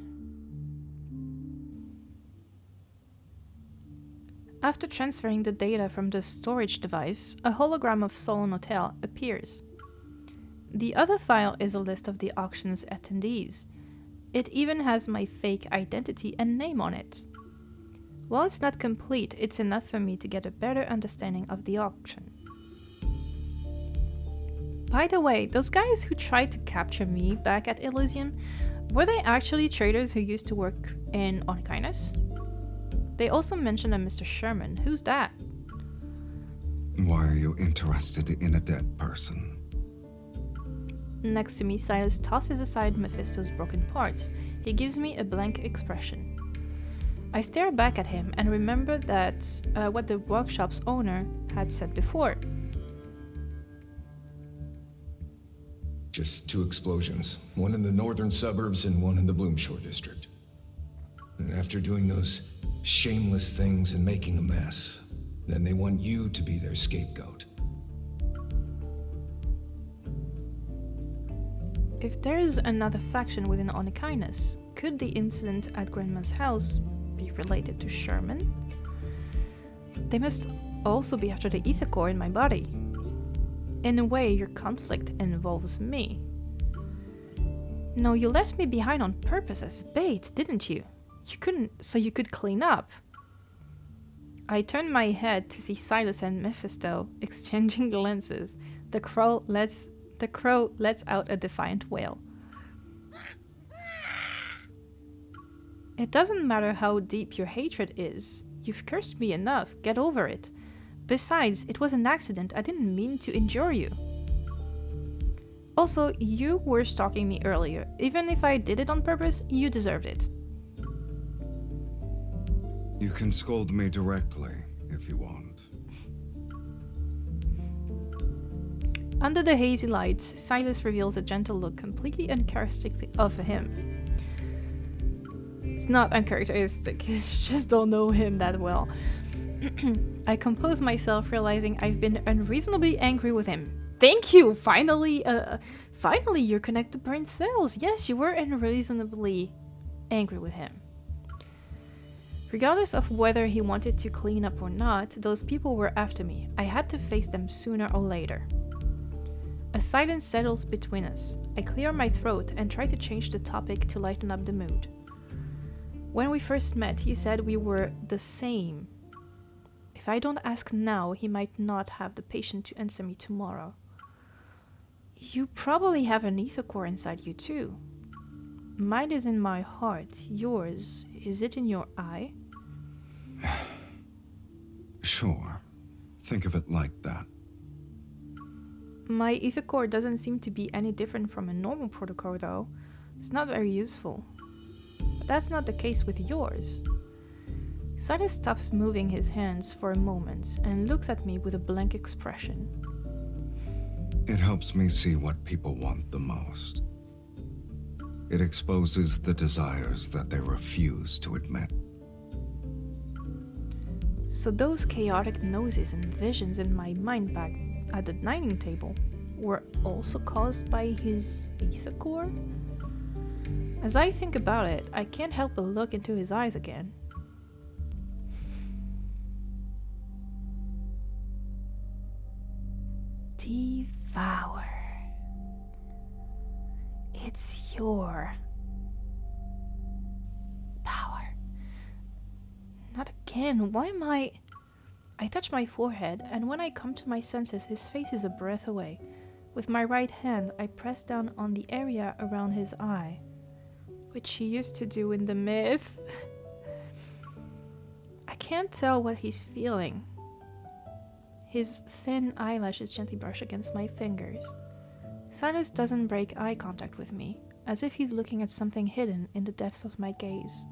After transferring the data from the storage device, a hologram of Solon Hotel appears. The other file is a list of the auction's attendees. It even has my fake identity and name on it. While it's not complete, it's enough for me to get a better understanding of the auction. By the way, those guys who tried to capture me back at Elysium, were they actually traders who used to work in Onykinus? They also mentioned a Mr. Sherman. Who's that? Why are you interested in a dead person? Next to me, Sylus tosses aside Mephisto's broken parts. He gives me a blank expression. I stare back at him and remember that what the workshop's owner had said before. Just 2 explosions, one in the northern suburbs and one in the Bloomshore district. And after doing those shameless things and making a mess, then they want you to be their scapegoat. If there's another faction within Onykinus, could the incident at Grandma's house be related to Sherman? They must also be after the ether core in my body. In a way, your conflict involves me. No, you left me behind on purpose as bait, didn't you? So you could clean up. I turn my head to see Sylus and Mephisto exchanging glances. The crow lets out a defiant wail. It doesn't matter how deep your hatred is. You've cursed me enough. Get over it. Besides, it was an accident. I didn't mean to injure you. Also, you were stalking me earlier. Even if I did it on purpose, you deserved it. You can scold me directly, if you want. Under the hazy lights, Sylus reveals a gentle look completely uncharacteristic of him. It's not uncharacteristic, I just don't know him that well. I compose myself, realizing I've been unreasonably angry with him. Thank you! Finally your connected brain cells. Yes, you were unreasonably angry with him. Regardless of whether he wanted to clean up or not, those people were after me. I had to face them sooner or later. A silence settles between us. I clear my throat and try to change the topic to lighten up the mood. When we first met, you said we were the same. If I don't ask now, he might not have the patience to answer me tomorrow. You probably have an ether core inside you too. Mine is in my heart. Yours, is it in your eye? Sure. Think of it like that. My ether core doesn't seem to be any different from a normal protocol though. It's not very useful. But that's not the case with yours. Sylus stops moving his hands for a moment and looks at me with a blank expression. It helps me see what people want the most. It exposes the desires that they refuse to admit. So those chaotic noises and visions in my mind back at the dining table were also caused by his ether core? As I think about it, I can't help but look into his eyes again. Devour. It's your power. Not again. Why am I touch my forehead, and when I come to my senses, his face is a breath away. With my right hand, I press down on the area around his eye, which he used to do in the myth. I can't tell what he's feeling. His thin eyelashes gently brush against my fingers. Sylus doesn't break eye contact with me, as if he's looking at something hidden in the depths of my gaze.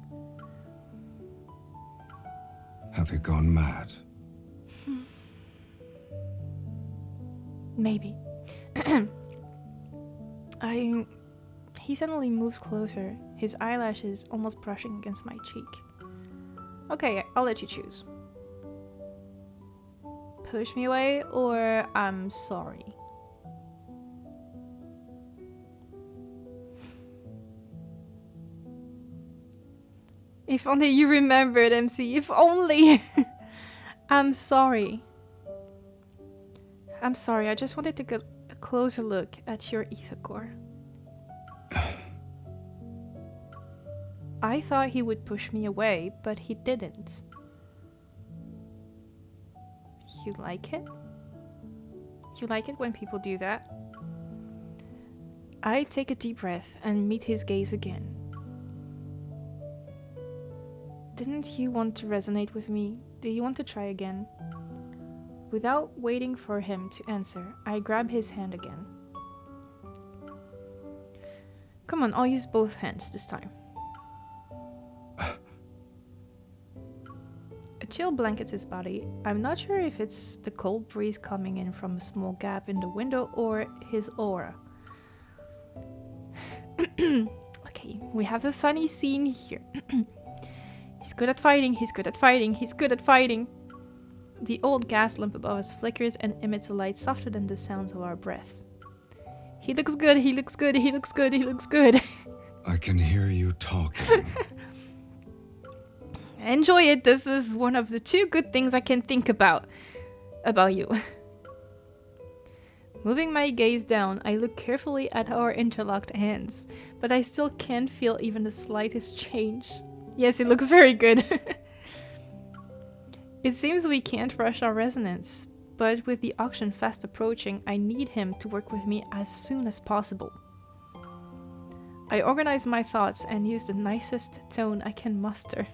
Have you gone mad? Maybe. He suddenly moves closer, his eyelashes almost brushing against my cheek. Okay, I'll let you choose. Push me away, or I'm sorry. If only you remembered, MC. If only. I'm sorry. I'm sorry, I just wanted to get a closer look at your ether core. I thought he would push me away, but he didn't. You like it? You like it when people do that? I take a deep breath and meet his gaze again. Didn't you want to resonate with me? Do you want to try again? Without waiting for him to answer, I grab his hand again. Come on, I'll use both hands this time. A chill blankets his body. I'm not sure if it's the cold breeze coming in from a small gap in the window or his aura. Okay, we have a funny scene here. He's good at fighting, he's good at fighting, he's good at fighting. The old gas lamp above us flickers and emits a light softer than the sounds of our breaths. He looks good, he looks good, he looks good, he looks good. I can hear you talking. Enjoy it. This is one of the two good things I can think about you. Moving my gaze down, I look carefully at our interlocked hands, but I still can't feel even the slightest change. Yes, it looks very good. It seems we can't rush our resonance, but with the auction fast approaching, I need him to work with me as soon as possible. I organize my thoughts and use the nicest tone I can muster.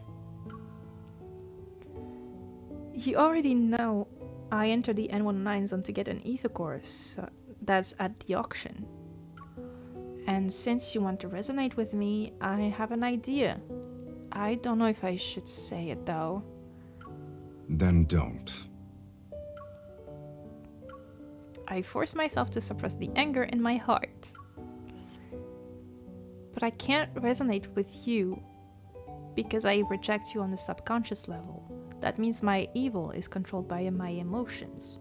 You already know I entered the N19 zone to get an ether core, so that's at the auction. And since you want to resonate with me, I have an idea. I don't know if I should say it though. Then don't. I force myself to suppress the anger in my heart. But I can't resonate with you because I reject you on the subconscious level. That means my evil is controlled by my emotions.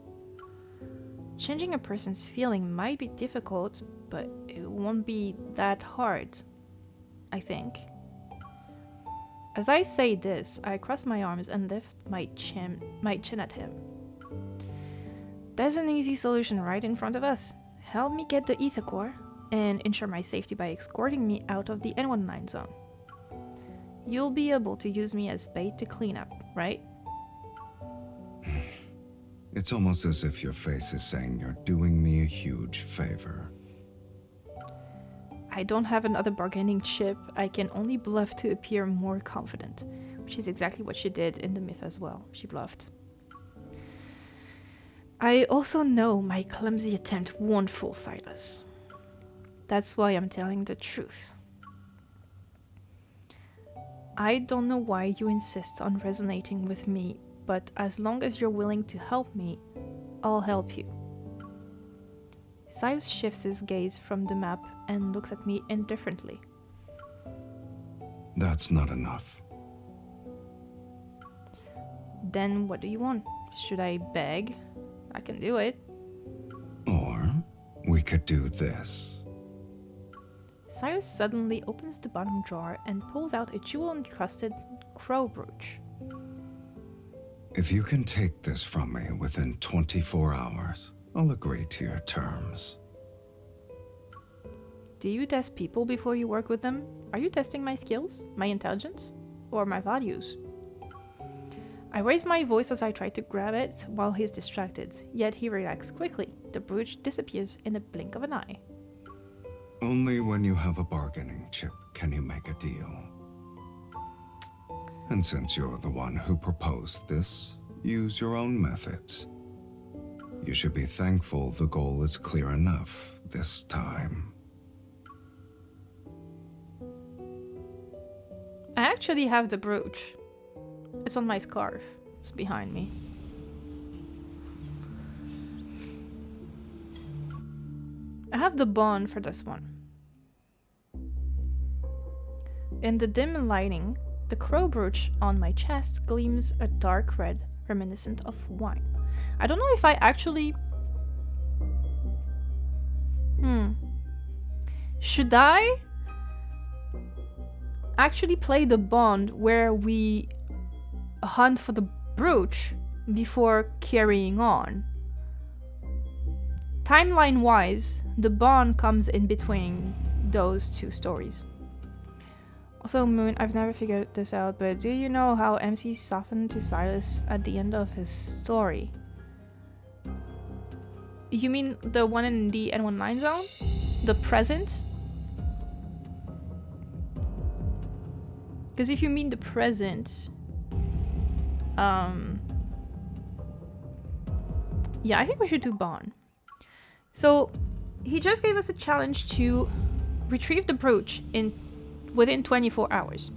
Changing a person's feeling might be difficult, but it won't be that hard, I think. As I say this, I cross my arms and lift my chin at him. There's an easy solution right in front of us. Help me get the ether core and ensure my safety by escorting me out of the N19 zone. You'll be able to use me as bait to clean up, right? It's almost as if your face is saying you're doing me a huge favor. I don't have another bargaining chip. I can only bluff to appear more confident, which is exactly what she did in the myth as well. She bluffed. I also know my clumsy attempt won't fool Sylus. That's why I'm telling the truth. I don't know why you insist on resonating with me, but as long as you're willing to help me, I'll help you. Sylus shifts his gaze from the map and looks at me indifferently. That's not enough. Then what do you want? Should I beg? I can do it. we could do this. Sylus suddenly opens the bottom drawer and pulls out a jewel-encrusted crow brooch. If you can take this from me within 24 hours, I'll agree to your terms. Do you test people before you work with them? Are you testing my skills, my intelligence, or my values? I raise my voice as I try to grab it while he's distracted, yet he reacts quickly. The brooch disappears in a blink of an eye. Only when you have a bargaining chip can you make a deal. And since you're the one who proposed this, use your own methods. You should be thankful the goal is clear enough this time. I actually have the brooch. It's on my scarf. It's behind me. I have the bond for this one. In the dim lighting, the crow brooch on my chest gleams a dark red reminiscent of wine. I don't know if I actually... Should I actually play the bond where we hunt for the brooch before carrying on? Timeline-wise, the bond comes in between those two stories. Also, Moon, I've never figured this out, but do you know how MC softened to Sylus at the end of his story? You mean the one in the N19 zone? The present? Because if you mean the present... yeah, I think we should do Bond. So, he just gave us a challenge to retrieve the brooch within 24 hours.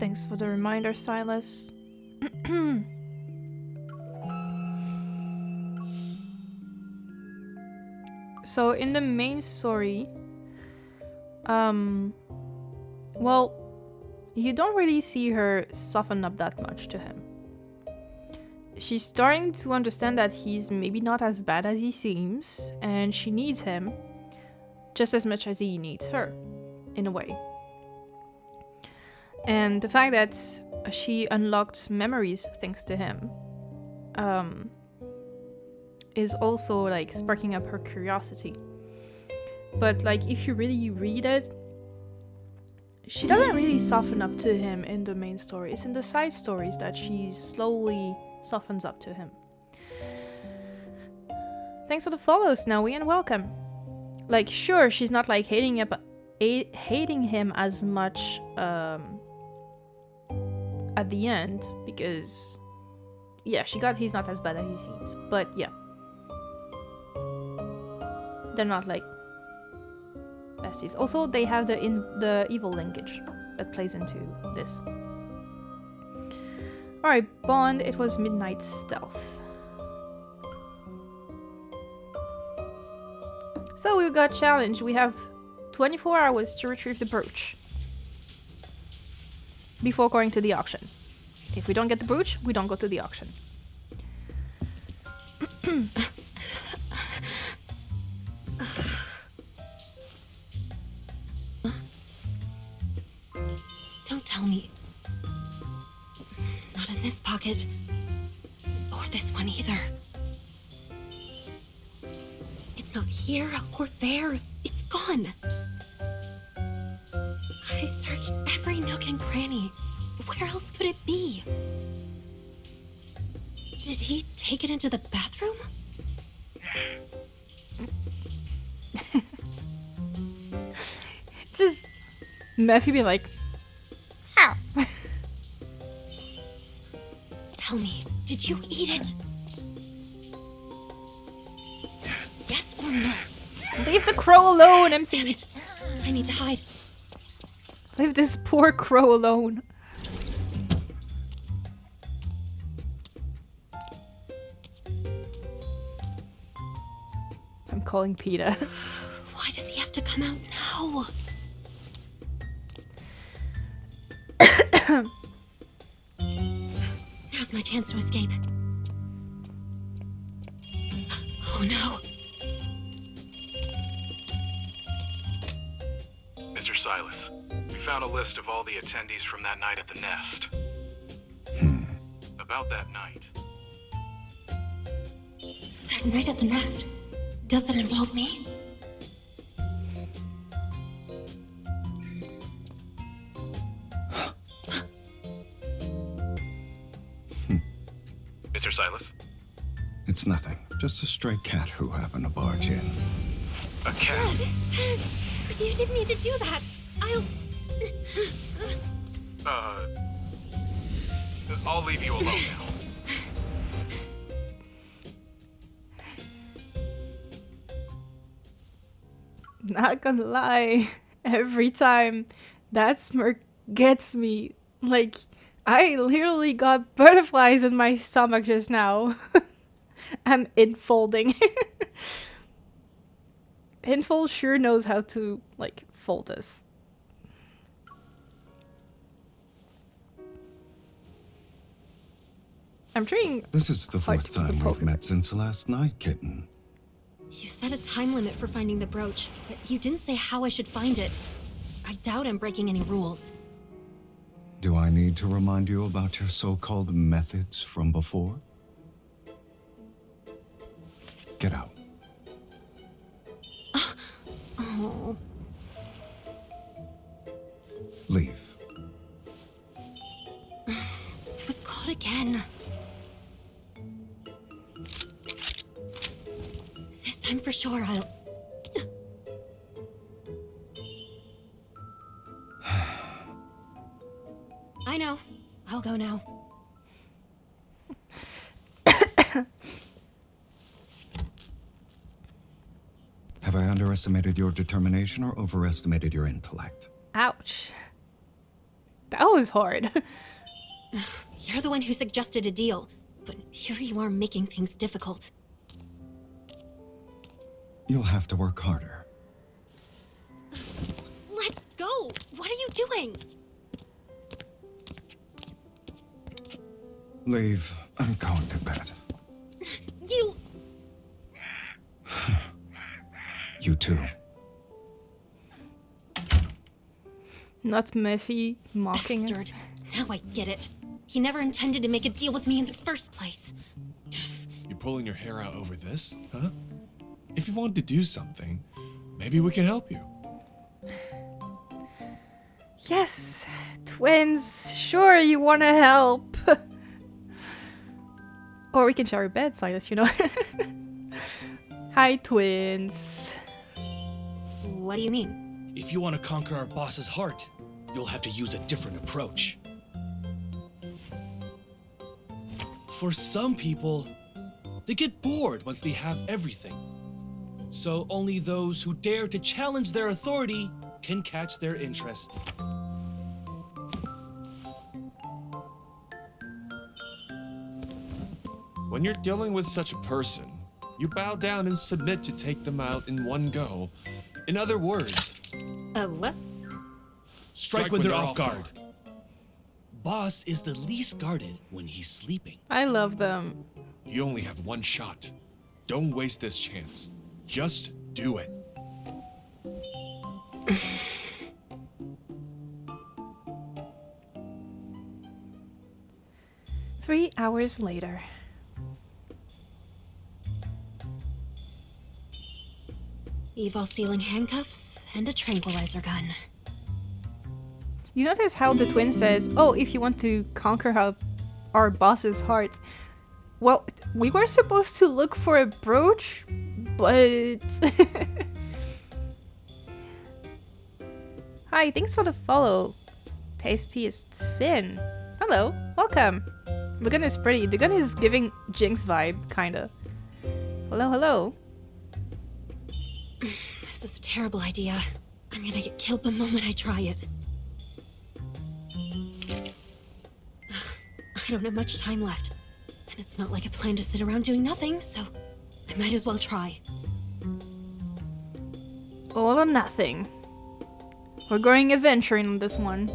Thanks for the reminder, Sylus. So in the main story, well, you don't really see her soften up that much to him. She's starting to understand that he's maybe not as bad as he seems, and she needs him just as much as he needs her, in a way. And the fact that she unlocked memories thanks to him is also like sparking up her curiosity. But like if you really read it, she doesn't really soften up to him in the main story. It's in the side stories that she slowly softens up to him. Thanks for the follow, Snowy, and welcome. Like, sure, she's not like hating him as much at the end, because yeah, he's not as bad as he seems, but yeah, they're not like besties. Also, they have the evil linkage that plays into this. Alright, Bond, it was Midnight Stealth. So we got challenged. We have 24 hours to retrieve the brooch before going to the auction. If we don't get the brooch, we don't go to the auction. Don't tell me. Not in this pocket. Or this one either. It's not here or there. It's gone. I searched every nook and cranny. Where else could it be? Did he take it into the bathroom? Just Murphy be like, ow. Tell me, did you eat it? Yes or no? Leave the crow alone, MC. Damn it. I need to hide. Leave this poor crow alone. calling PETA. Why does he have to come out now? Now's my chance to escape. Oh no. Mr. Sylus, we found a list of all the attendees from that night at the Nest. About that night. That night at the Nest. Does it involve me? Mr. Sylus? It's nothing. Just a stray cat who happened to barge in. A cat? You didn't need to do that. I'll leave you alone now. Not gonna lie, every time that smirk gets me. Like, I literally got butterflies in my stomach just now. I'm infolding. Infold sure knows how to, like, fold us. I'm trying. This is the fourth time we've met since last night, kitten. You set a time limit for finding the brooch, but you didn't say how I should find it. I doubt I'm breaking any rules. Do I need to remind you about your so-called methods from before? Get out. Oh. Leave. I was caught again. This time for sure I'll... I know. I'll go now. Have I underestimated your determination or overestimated your intellect? Ouch. That was hard. You're the one who suggested a deal, but here you are making things difficult. You'll have to work harder. Let go! What are you doing? Leave. I'm going to bed. You... You too. Not Miffy mocking us. Bastard. Now I get it. He never intended to make a deal with me in the first place. You're pulling your hair out over this, huh? If you want to do something, maybe we can help you. Yes, twins. Sure, you want to help. Or we can share a bed, Sylus, you know. Hi, twins. What do you mean? If you want to conquer our boss's heart, you'll have to use a different approach. For some people, they get bored once they have everything. So only those who dare to challenge their authority can catch their interest. When you're dealing with such a person, you bow down and submit to take them out in one go. In other words... What? Strike when they're off guard. Boss is the least guarded when he's sleeping. I love them. You only have one shot. Don't waste this chance. Just do it. Three hours later. Evil ceiling handcuffs and a tranquilizer gun. You notice how the twin says, oh, if you want to conquer our boss's heart. Well, we were supposed to look for a brooch, but... Hi, thanks for the follow. Tastiest Sin. Hello, welcome. The gun is pretty. The gun is giving Jinx vibe, kinda. Hello, hello. This is a terrible idea. I'm gonna get killed the moment I try it. I don't have much time left. And it's not like I plan to sit around doing nothing, so I might as well try. All or nothing. We're going adventuring on this one.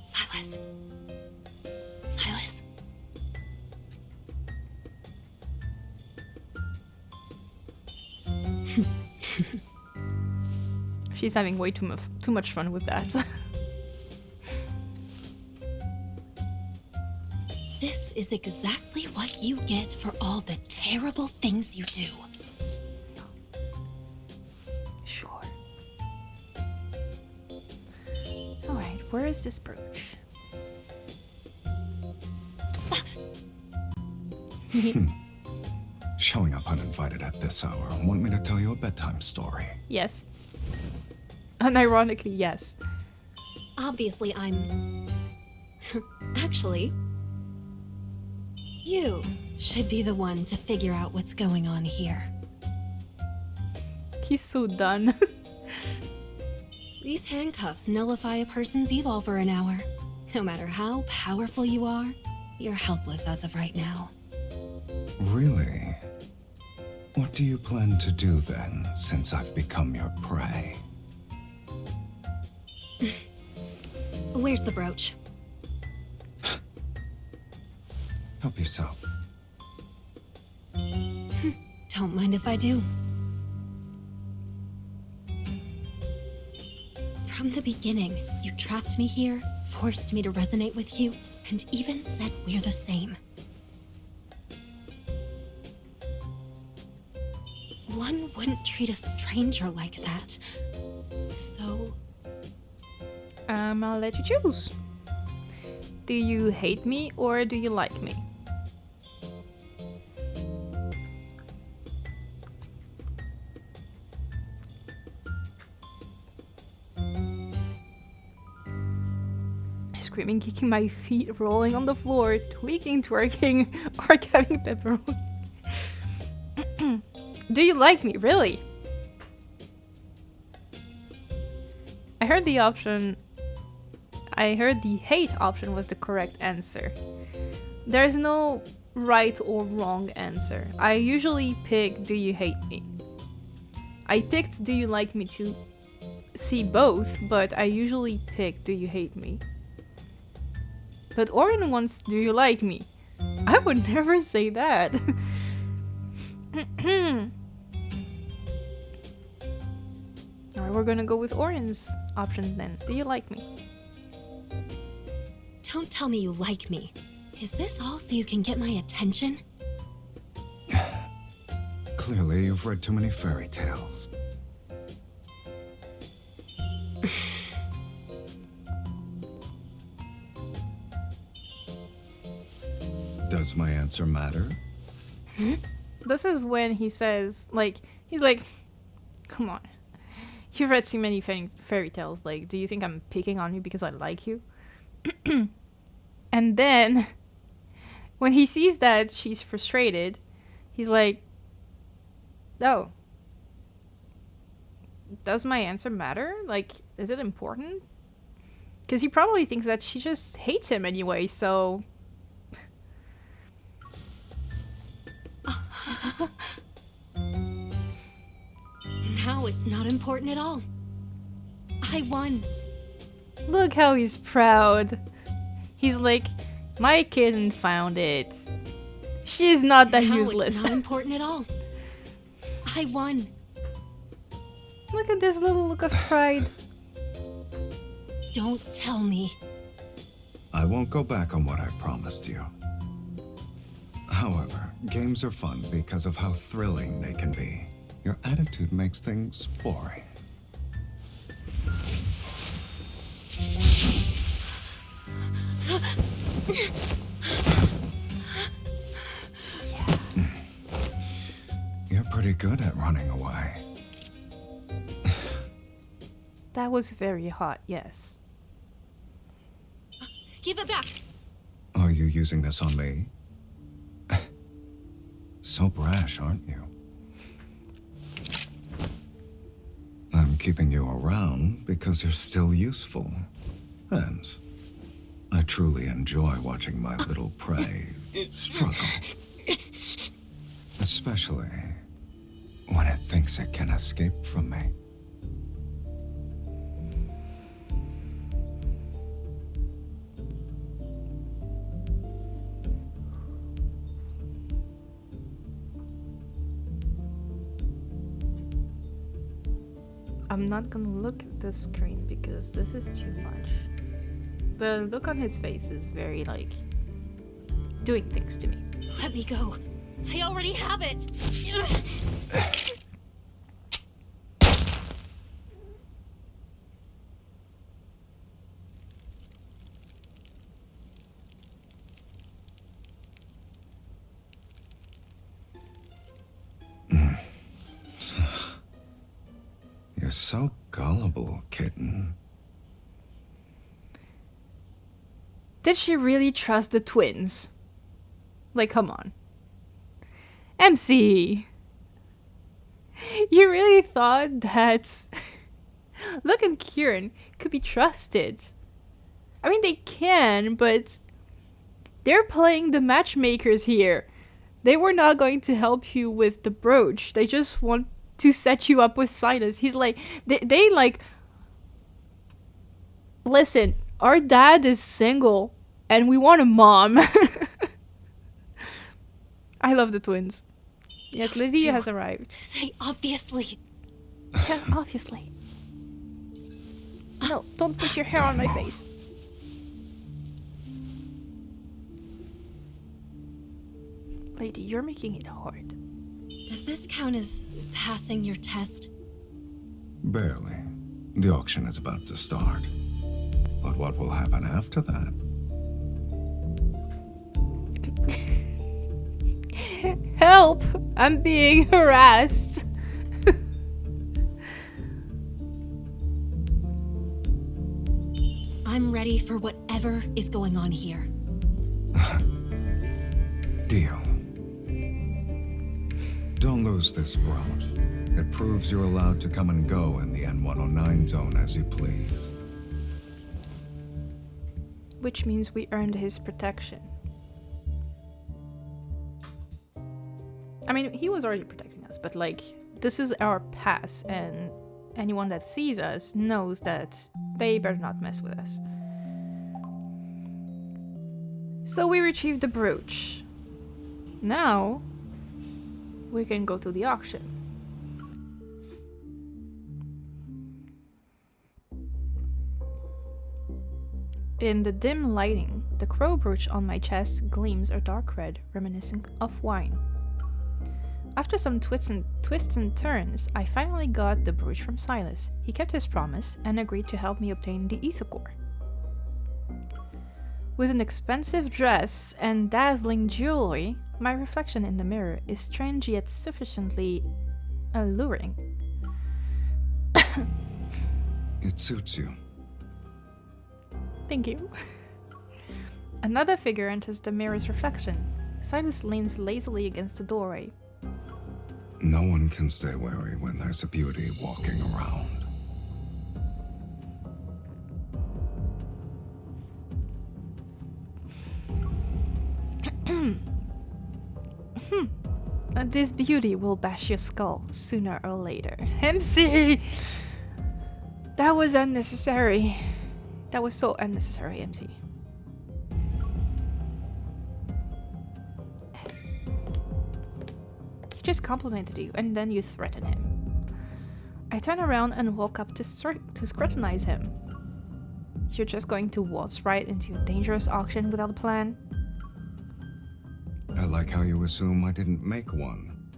Sylus. Sylus. She's having way too much fun with that. This is exactly what you get for all the terrible things you do. Sure. Alright, where is this brooch? Showing up uninvited at this hour. Want me to tell you a bedtime story? Yes. Unironically, yes. Obviously, I'm... Actually, you should be the one to figure out what's going on here. He's so done. These handcuffs nullify a person's evil for an hour. No matter how powerful you are, you're helpless as of right now. Really? What do you plan to do then, since I've become your prey? Where's the brooch? Help yourself. Don't mind if I do. From the beginning, you trapped me here, forced me to resonate with you, and even said we're the same. One wouldn't treat a stranger like that. So... I'll let you choose. Do you hate me or do you like me? Screaming, kicking my feet, rolling on the floor, tweaking, twerking, or having pepperoni. Do you like me, really? I heard the hate option was the correct answer. There's no right or wrong answer. I usually pick do you hate me. I picked do you like me to see both, but I usually pick do you hate me. But Orin wants do you like me. I would never say that. Alright, we're gonna go with Orin's option then. Do you like me? Don't tell me you like me. Is this all so you can get my attention? Clearly, you've read too many fairy tales. Does my answer matter? Huh? This is when he says, he's like, come on. You've read too many fairy tales. Like, do you think I'm picking on you because I like you? And then, when he sees that she's frustrated, he's like, oh. Does my answer matter? Like, is it important? Because he probably thinks that she just hates him anyway, so... Now it's not important at all. I won. Look how he's proud. He's like, my kitten found it. She's not that useless. It's not important at all. I won. Look at this little look of pride. Don't tell me. I won't go back on what I promised you. However, games are fun because of how thrilling they can be. Your attitude makes things boring. You're pretty good at running away. That was very hot, yes. Give it back. Are you using this on me? So brash, aren't you? I'm keeping you around because you're still useful. And I truly enjoy watching my little prey struggle. Especially when it thinks it can escape from me. I'm not gonna look at the screen because this is too much. The look on his face is very, like, doing things to me. Let me go. I already have it. You're so gullible, kitten. Did she really trust the twins? Like, come on. MC! You really thought that Luke and Kieran could be trusted? I mean, they can, but they're playing the matchmakers here. They were not going to help you with the brooch. They just want to set you up with Sylus. He's like, they like, listen, our dad is single and we want a mom. I love the twins. Yes, Lydia has arrived. They obviously. Yeah, obviously. No, don't put your hair on my face. Lady, you're making it hard. Does this count as passing your test? Barely. The auction is about to start. But what will happen after that? Help! I'm being harassed. I'm ready for whatever is going on here. Deal. Don't lose this brooch. It proves you're allowed to come and go in the N109 zone as you please. Which means we earned his protection. I mean, he was already protecting us, but like, this is our pass, and anyone that sees us knows that they better not mess with us. So we retrieved the brooch. Now, we can go to the auction. In the dim lighting, the crow brooch on my chest gleams a dark red, reminiscent of wine. After some twists and turns, I finally got the brooch from Sylus. He kept his promise and agreed to help me obtain the ether core. With an expensive dress and dazzling jewelry, my reflection in the mirror is strange yet sufficiently alluring. It suits you. Thank you. Another figure enters the mirror's reflection. Sylus leans lazily against the doorway. No one can stay wary when there's a beauty walking around. This beauty will bash your skull sooner or later. MC! That was unnecessary. That was so unnecessary, MC. He just complimented you and then you threaten him. I turn around and walk up to scrutinize him. You're just going to waltz right into a dangerous auction without a plan? I like how you assume I didn't make one.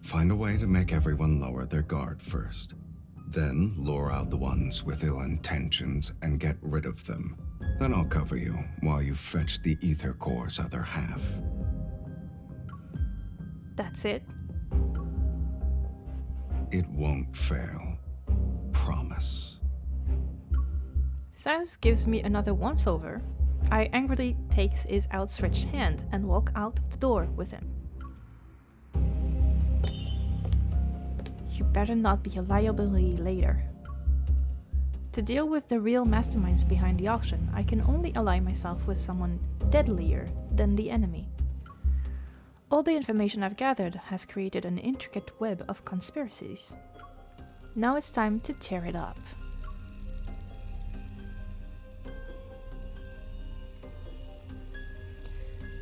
Find a way to make everyone lower their guard first. Then lure out the ones with ill intentions and get rid of them. Then I'll cover you while you fetch the ether core's other half. That's it? It won't fail. Promise. Sylus gives me another once-over. I angrily take his outstretched hand and walk out of the door with him. You better not be a liability later. To deal with the real masterminds behind the auction, I can only ally myself with someone deadlier than the enemy. All the information I've gathered has created an intricate web of conspiracies. Now it's time to tear it up.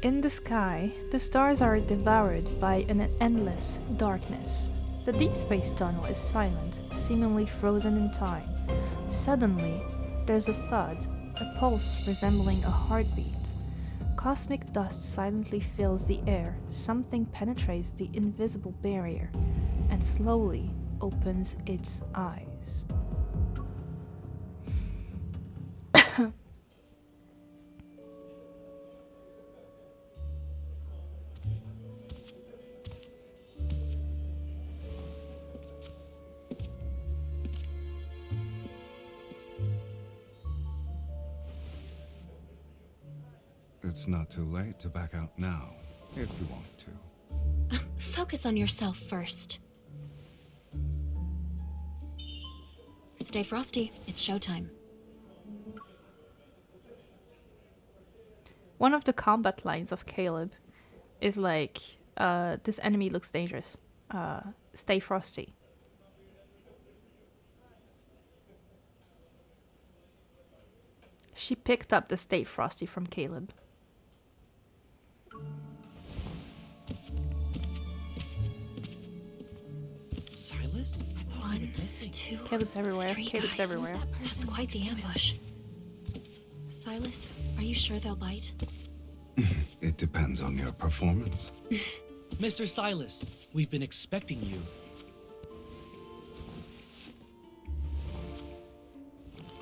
In the sky, the stars are devoured by an endless darkness. The Deepspace tunnel is silent, seemingly frozen in time. Suddenly, there's a thud, a pulse resembling a heartbeat. Cosmic dust silently fills the air. Something penetrates the invisible barrier and slowly opens its eyes. It's not too late to back out now, if you want to. Focus on yourself first. Stay frosty. It's showtime. One of the combat lines of Caleb is like, this enemy looks dangerous. Stay frosty. She picked up the stay frosty from Caleb. Sylus? I thought we were missing. 2, Caleb's everywhere. 3 Caleb's guys. everywhere. That's quite the ambush. Sylus, are you sure they'll bite? It depends on your performance. Mr. Sylus, we've been expecting you.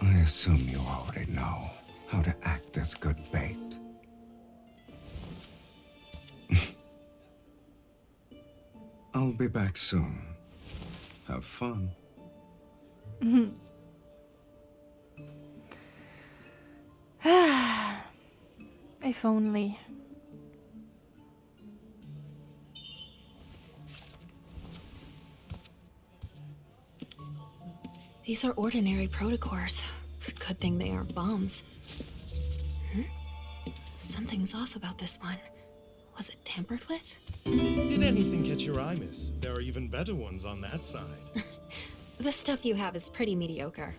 I assume you already know how to act as good bait. I'll be back soon. Have fun. If only. These are ordinary protocors. Good thing they aren't bombs. Something's off about this one. Was it tampered with? Did anything catch your eye, miss? There are even better ones on that side. The stuff you have is pretty mediocre.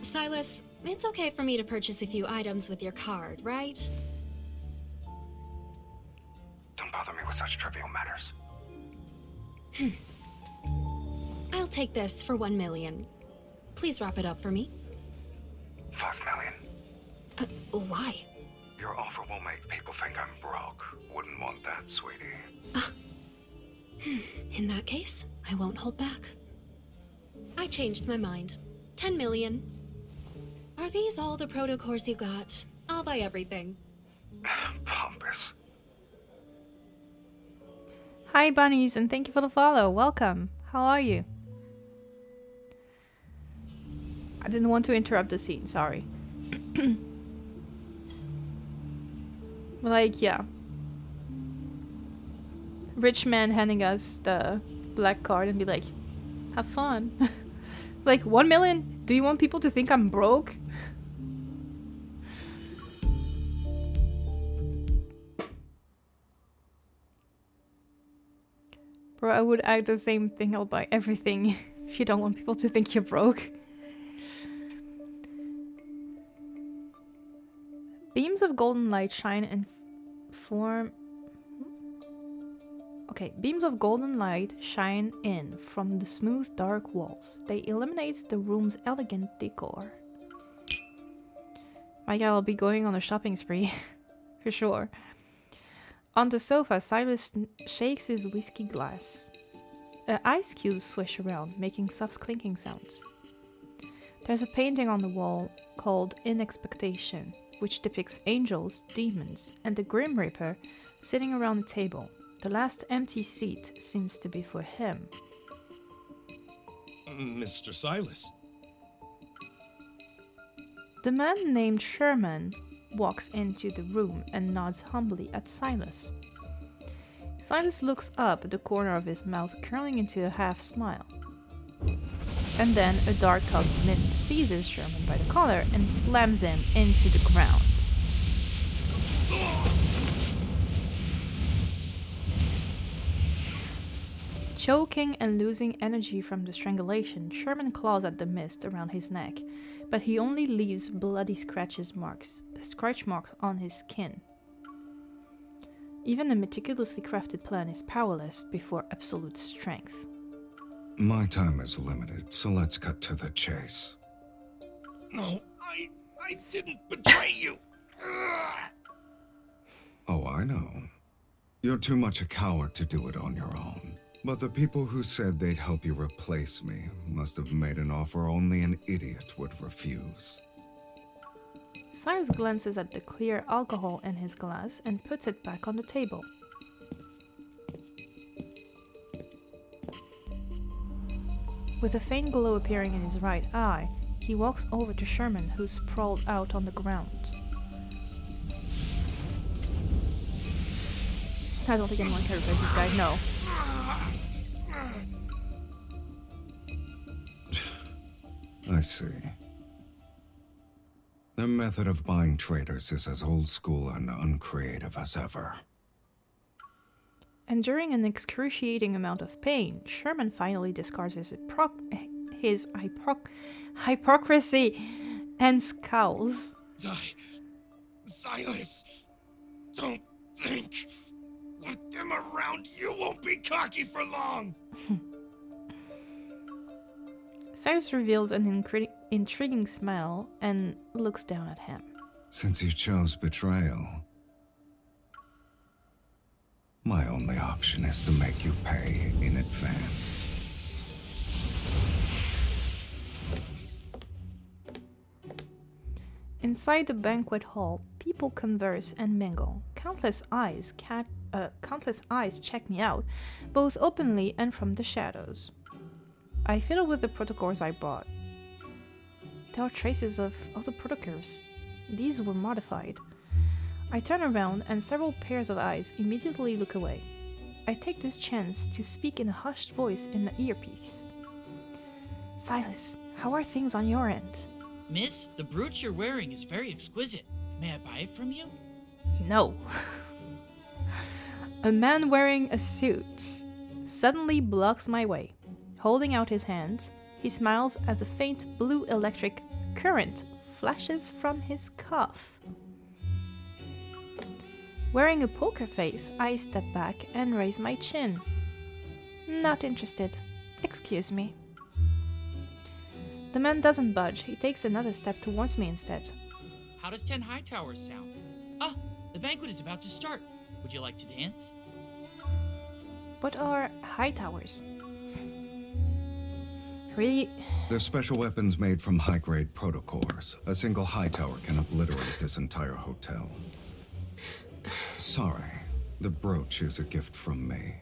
Sylus, it's okay for me to purchase a few items with your card, right? Don't bother me with such trivial matters. I'll take this for 1 million. Please wrap it up for me. 5 million. Why? Your offer will make people think I'm broke. Wouldn't want that, sweetie. In that case, I won't hold back. I changed my mind. 10 million. Are these all the protocors you got? I'll buy everything. Pompous. Hi bunnies, and thank you for the follow. Welcome. How are you? I didn't want to interrupt the scene, sorry. Like, yeah. Rich man handing us the black card and be like, have fun. Like, 1 million? Do you want people to think I'm broke? Bro, I would act the same thing. I'll buy everything if you don't want people to think you're broke. Beams of golden light shine and form... Okay, beams of golden light shine in from the smooth dark walls. They illuminate the room's elegant decor. My guy will be going on a shopping spree. For sure. On the sofa, Sylus shakes his whiskey glass. Ice cubes swish around, making soft clinking sounds. There's a painting on the wall called In Expectation, which depicts angels, demons, and the Grim Reaper sitting around the table. The last empty seat seems to be for him. Mr. Sylus. The man named Sherman walks into the room and nods humbly at Sylus. Sylus looks up, the corner of his mouth curling into a half smile. And then a dark cloud of mist seizes Sherman by the collar and slams him into the ground. Choking and losing energy from the strangulation, Sherman claws at the mist around his neck, but he only leaves bloody scratch mark on his skin. Even a meticulously crafted plan is powerless before absolute strength. My time is limited, so let's cut to the chase. No, I didn't betray you. Oh, I know. You're too much a coward to do it on your own. But the people who said they'd help you replace me must have made an offer only an idiot would refuse. Sylus glances at the clear alcohol in his glass and puts it back on the table. With a faint glow appearing in his right eye, he walks over to Sherman, who's sprawled out on the ground. I don't think anyone can replace this guy, no. I see. Their method of buying traitors is as old school and uncreative as ever. Enduring an excruciating amount of pain, Sherman finally discards his hypocrisy and scowls. Sylus, don't think. With them around, you won't be cocky for long. Sylus reveals an intriguing smile and looks down at him. Since you chose betrayal, my only option is to make you pay in advance. Inside the banquet hall, people converse and mingle. Countless eyes check me out, both openly and from the shadows. I fiddle with the protocols I brought. There are traces of other protocols. These were modified. I turn around and several pairs of eyes immediately look away. I take this chance to speak in a hushed voice in the earpiece. Sylus, how are things on your end? Miss, the brooch you're wearing is very exquisite. May I buy it from you? No. A man wearing a suit suddenly blocks my way. Holding out his hands, he smiles as a faint blue electric current flashes from his cuff. Wearing a poker face, I step back and raise my chin. Not interested. Excuse me. The man doesn't budge. He takes another step towards me instead. How does 10 High Towers sound? Ah, the banquet is about to start. Would you like to dance? What are high towers? Really? They're special weapons made from high-grade protocores. A single high tower can obliterate this entire hotel. Sorry, the brooch is a gift from me.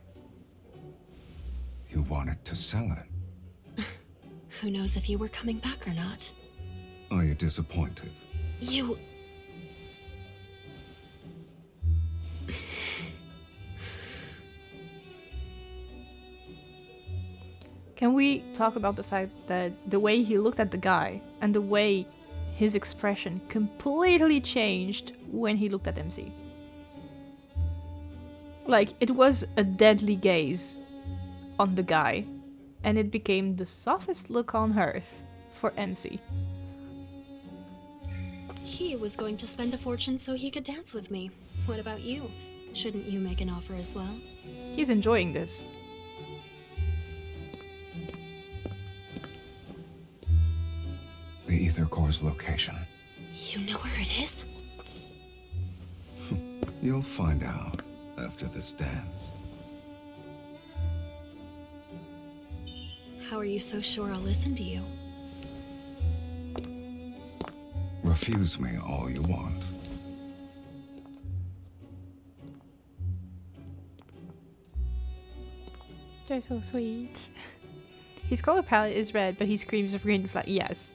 You wanted to sell it. Who knows if you were coming back or not? Are you disappointed? You... Can we talk about the fact that the way he looked at the guy and the way his expression completely changed when he looked at MC? Like, it was a deadly gaze on the guy, and it became the softest look on earth for MC. He was going to spend a fortune so he could dance with me. What about you? Shouldn't you make an offer as well? He's enjoying this. The Ether Core's location. You know where it is? You'll find out after this dance. How are you so sure I'll listen to you? Refuse me all you want. They're so sweet. His color palette is red, but he screams of green flag. Yes.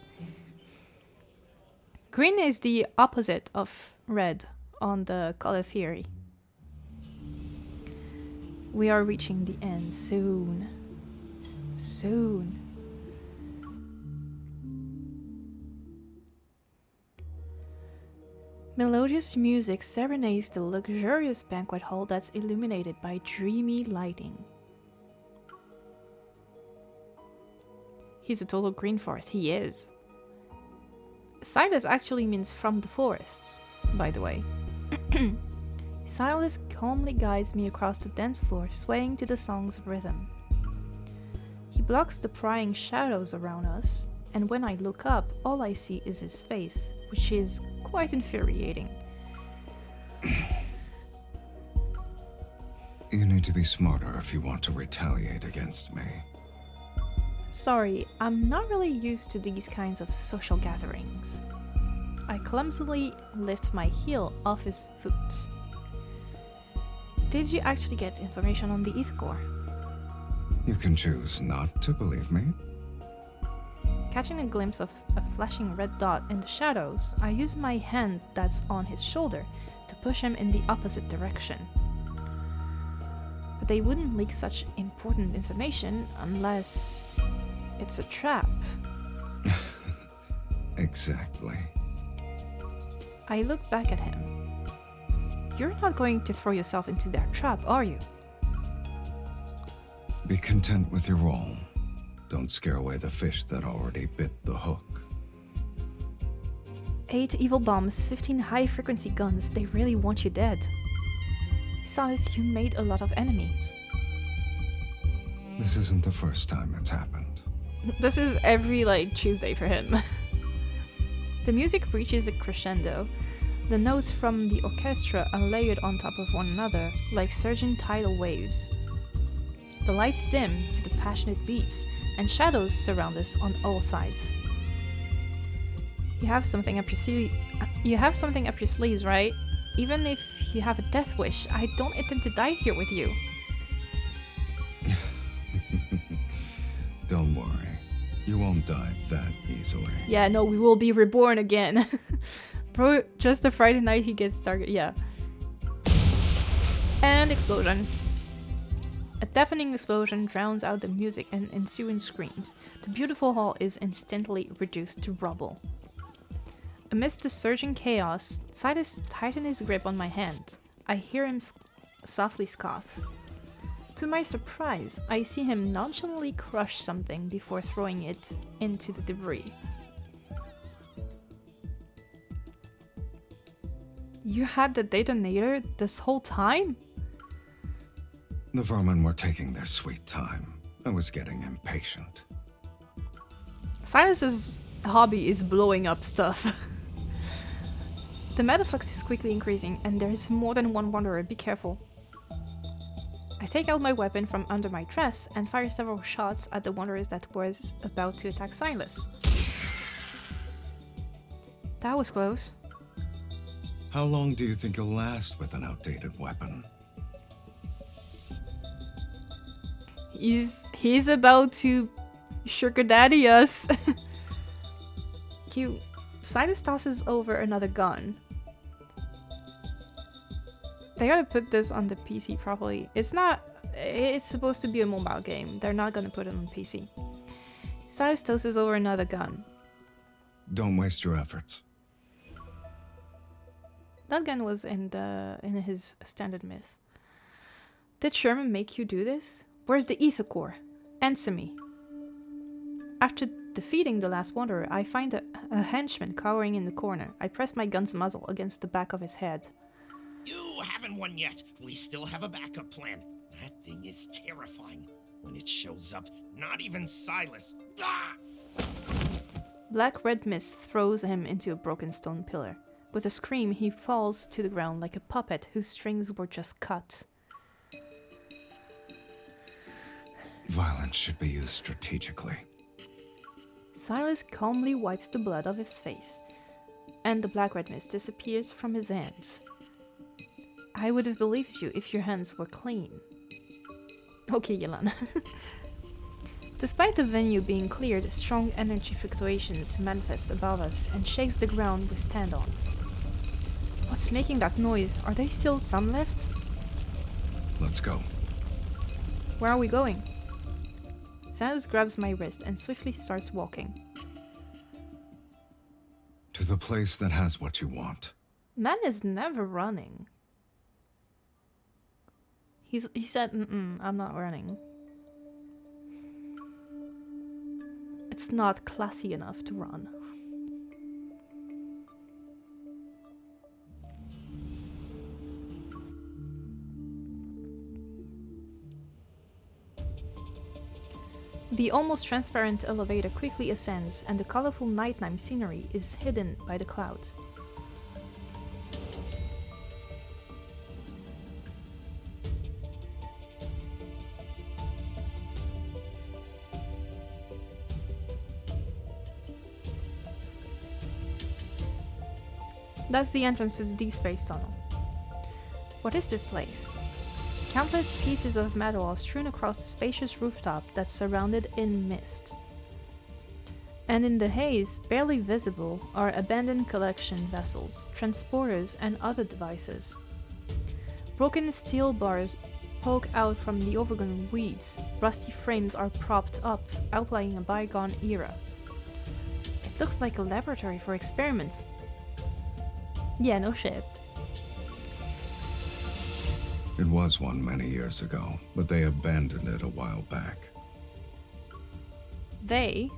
Green is the opposite of red on the color theory. We are reaching the end soon. Soon. Melodious music serenades the luxurious banquet hall that's illuminated by dreamy lighting. He's a total green forest. He is. Sylus actually means from the forests, by the way. Sylus calmly guides me across the dance floor, swaying to the song's rhythm. He blocks the prying shadows around us, and when I look up, all I see is his face, which is quite infuriating. You need to be smarter if you want to retaliate against me. Sorry, I'm not really used to these kinds of social gatherings. I clumsily lift my heel off his foot. Did you actually get information on the ether core? You can choose not to believe me. Catching a glimpse of a flashing red dot in the shadows, I use my hand that's on his shoulder to push him in the opposite direction. But they wouldn't leak such important information unless it's a trap. Exactly. I look back at him. You're not going to throw yourself into that trap, are you? Be content with your role. Don't scare away the fish that already bit the hook. 8 evil bombs, 15 high-frequency guns, they really want you dead. Sylus, you made a lot of enemies. This isn't the first time it's happened. This is every, Tuesday for him. The music reaches a crescendo. The notes from the orchestra are layered on top of one another, like surging tidal waves. The lights dim to the passionate beats, and shadows surround us on all sides. You have something up your sleeves, right? Even if you have a death wish, I don't intend to die here with you. Don't worry. You won't die that easily. Yeah, no, we will be reborn again. Bro, just a Friday night he gets targeted. Yeah. And explosion. A deafening explosion drowns out the music and ensuing screams. The beautiful hall is instantly reduced to rubble. Amidst the surging chaos, Sylus tightens his grip on my hand. I hear him softly scoff. To my surprise, I see him nonchalantly crush something before throwing it into the debris. You had the detonator this whole time? The vermin were taking their sweet time. I was getting impatient. Sylus's hobby is blowing up stuff. The metaflux is quickly increasing, and there is more than one wanderer. Be careful. I take out my weapon from under my dress and fire several shots at the wanderers that was about to attack Sylus. That was close. How long do you think you'll last with an outdated weapon? He's about to sugar daddy us. Sylus tosses over another gun. They gotta put this on the PC properly. It's supposed to be a mobile game. They're not gonna put it on PC. Sylus tosses over another gun. Don't waste your efforts. That gun was in his standard myth. Did Sherman make you do this? Where's the ether core? Answer me. After defeating the last wanderer, I find a henchman cowering in the corner. I press my gun's muzzle against the back of his head. You haven't won yet. We still have a backup plan. That thing is terrifying. When it shows up, not even Sylus. Ah! Black-red mist throws him into a broken stone pillar. With a scream, he falls to the ground like a puppet whose strings were just cut. Violence should be used strategically. Sylus calmly wipes the blood off his face, and the black-red mist disappears from his hands. I would have believed you if your hands were clean. Okay, Yelena. Despite the venue being cleared, strong energy fluctuations manifest above us and shakes the ground we stand on. What's making that noise? Are there still some left? Let's go. Where are we going? Sylus grabs my wrist and swiftly starts walking. To the place that has what you want. Man is never running. He said, I'm not running. It's not classy enough to run. The almost transparent elevator quickly ascends, and the colorful nighttime scenery is hidden by the clouds. That's the entrance to the Deepspace tunnel. What is this place? Countless pieces of metal are strewn across the spacious rooftop that's surrounded in mist. And in the haze, barely visible, are abandoned collection vessels, transporters, and other devices. Broken steel bars poke out from the overgrown weeds. Rusty frames are propped up, outlining a bygone era. It looks like a laboratory for experiments. Yeah, no shit. It was one many years ago, but they abandoned it a while back. They?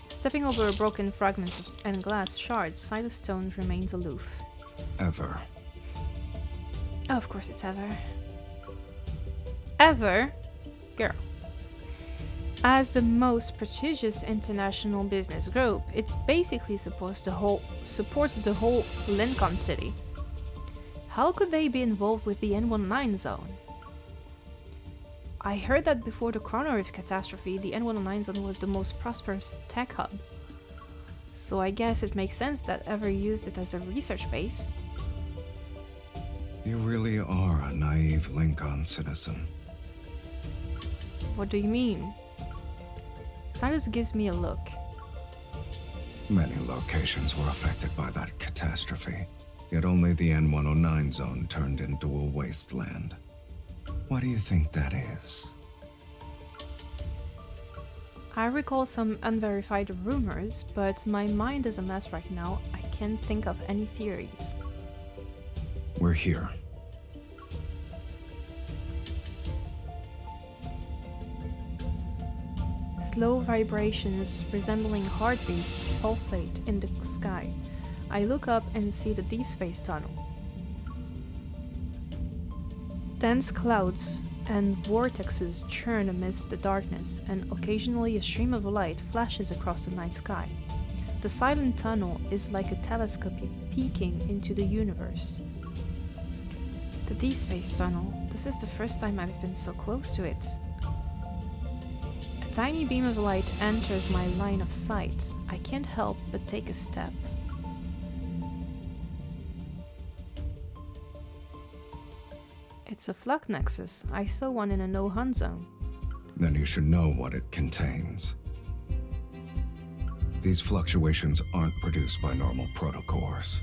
Stepping over a broken fragment and glass shards, Sylus Stone remains aloof. Ever. Oh, of course it's Ever. Ever? Girl. As the most prestigious international business group, it's basically supports the whole Lincoln City. How could they be involved with the N19 zone? I heard that before the Chrono Rift catastrophe, the N19 zone was the most prosperous tech hub. So I guess it makes sense that Ever used it as a research base. You really are a naive Lincoln citizen. What do you mean? Sylus gives me a look. Many locations were affected by that catastrophe, yet only the N109 zone turned into a wasteland. Why do you think that is? I recall some unverified rumors, but my mind is a mess right now. I can't think of any theories. We're here. Slow vibrations resembling heartbeats pulsate in the sky. I look up and see the Deepspace tunnel. Dense clouds and vortexes churn amidst the darkness, and occasionally a stream of light flashes across the night sky. The silent tunnel is like a telescope peeking into the universe. The Deepspace tunnel. This is the first time I've been so close to it. A tiny beam of light enters my line of sight. I can't help but take a step. It's a flux nexus. I saw one in a no-hunt zone. Then you should know what it contains. These fluctuations aren't produced by normal protocores.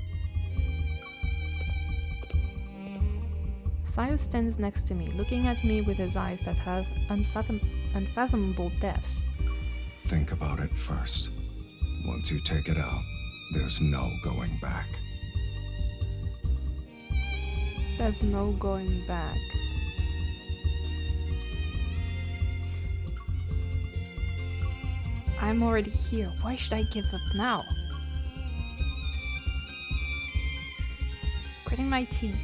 Sylus stands next to me, looking at me with his eyes that have unfathomable depths. Think about it first. Once you take it out, there's no going back. There's no going back. I'm already here. Why should I give up now? Gritting my teeth,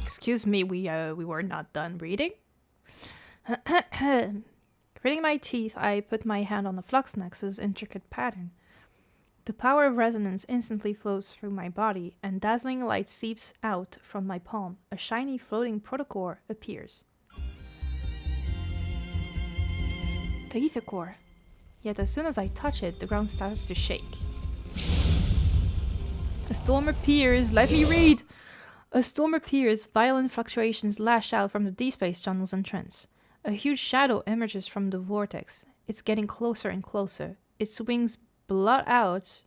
Excuse me, we were not done reading. Gritting my teeth, I put my hand on the flux nexus' intricate pattern. The power of resonance instantly flows through my body, and dazzling light seeps out from my palm. A shiny floating protocore appears. The ether core. Yet as soon as I touch it, the ground starts to shake. A storm appears. Let me read! A storm appears. Violent fluctuations lash out from the Deepspace tunnel's entrance. A huge shadow emerges from the vortex. It's getting closer and closer. Its wings blot out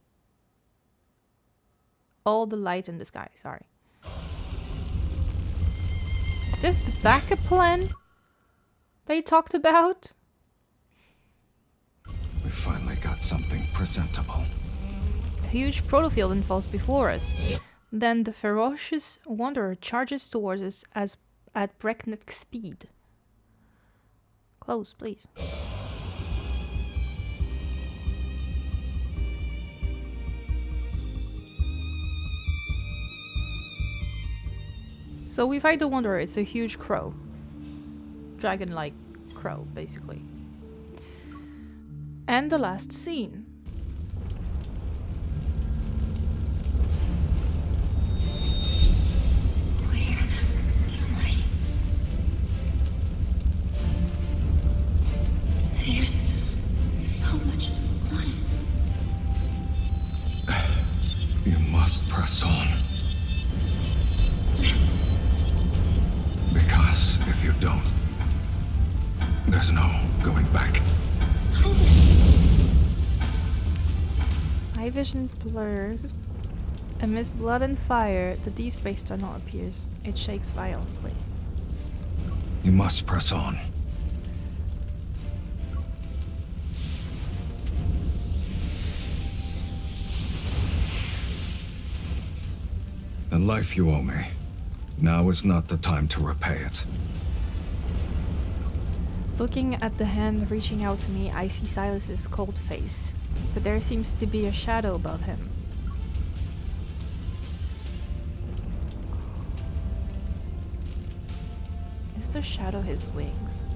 all the light in the sky. Sorry. Is this the backup plan they talked about? We finally got something presentable. A huge protofield and falls before us. Then the ferocious wanderer charges towards us as at breakneck speed. Close, please. So we fight the wanderer. It's a huge crow. Dragon-like crow, basically. And the last scene. There's so much blood. You must press on. Because if you don't, there's no going back. Eye vision blurs. Amidst blood and fire, the Deepspace tunnel appears. It shakes violently. You must press on. The life you owe me. Now is not the time to repay it. Looking at the hand reaching out to me, I see Sylus's cold face, but there seems to be a shadow above him. Is the shadow his wings?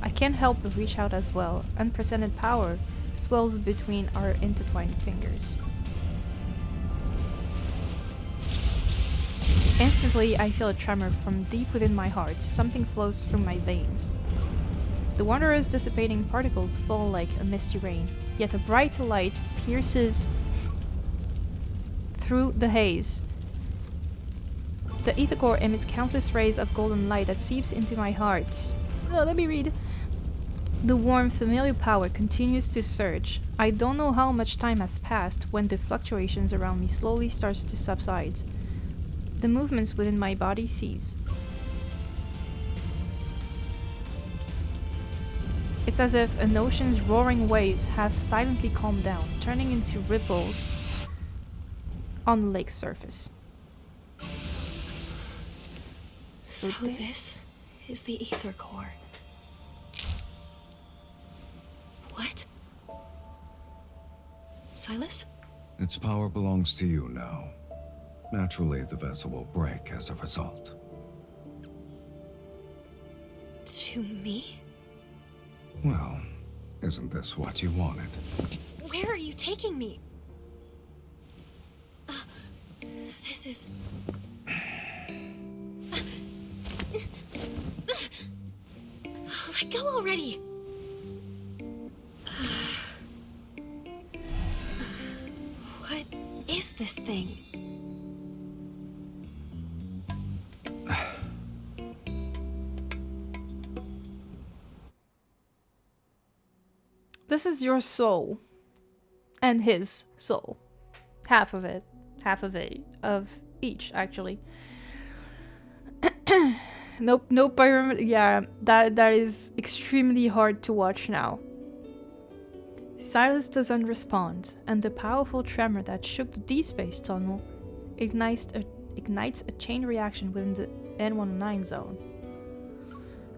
I can't help but reach out as well. Unprecedented power swells between our intertwined fingers. Instantly, I feel a tremor from deep within my heart. Something flows through my veins. The wanderer's dissipating particles fall like a misty rain, yet a bright light pierces through the haze. The ether core emits countless rays of golden light that seeps into my heart. Let me read. The warm, familiar power continues to surge. I don't know how much time has passed when the fluctuations around me slowly starts to subside. The movements within my body cease. It's as if an ocean's roaring waves have silently calmed down, turning into ripples on the lake's surface. So this is the ether core. What? Sylus? Its power belongs to you now. Naturally, the vessel will break as a result. To me? Well, isn't this what you wanted? Where are you taking me? This is... Let go already! What is this thing? This is your soul. And his soul. Half of it. Half of it. Of each, actually. Nope, yeah, that is extremely hard to watch now. Sylus doesn't respond, and the powerful tremor that shook the Deepspace tunnel ignites a chain reaction within the N109 zone.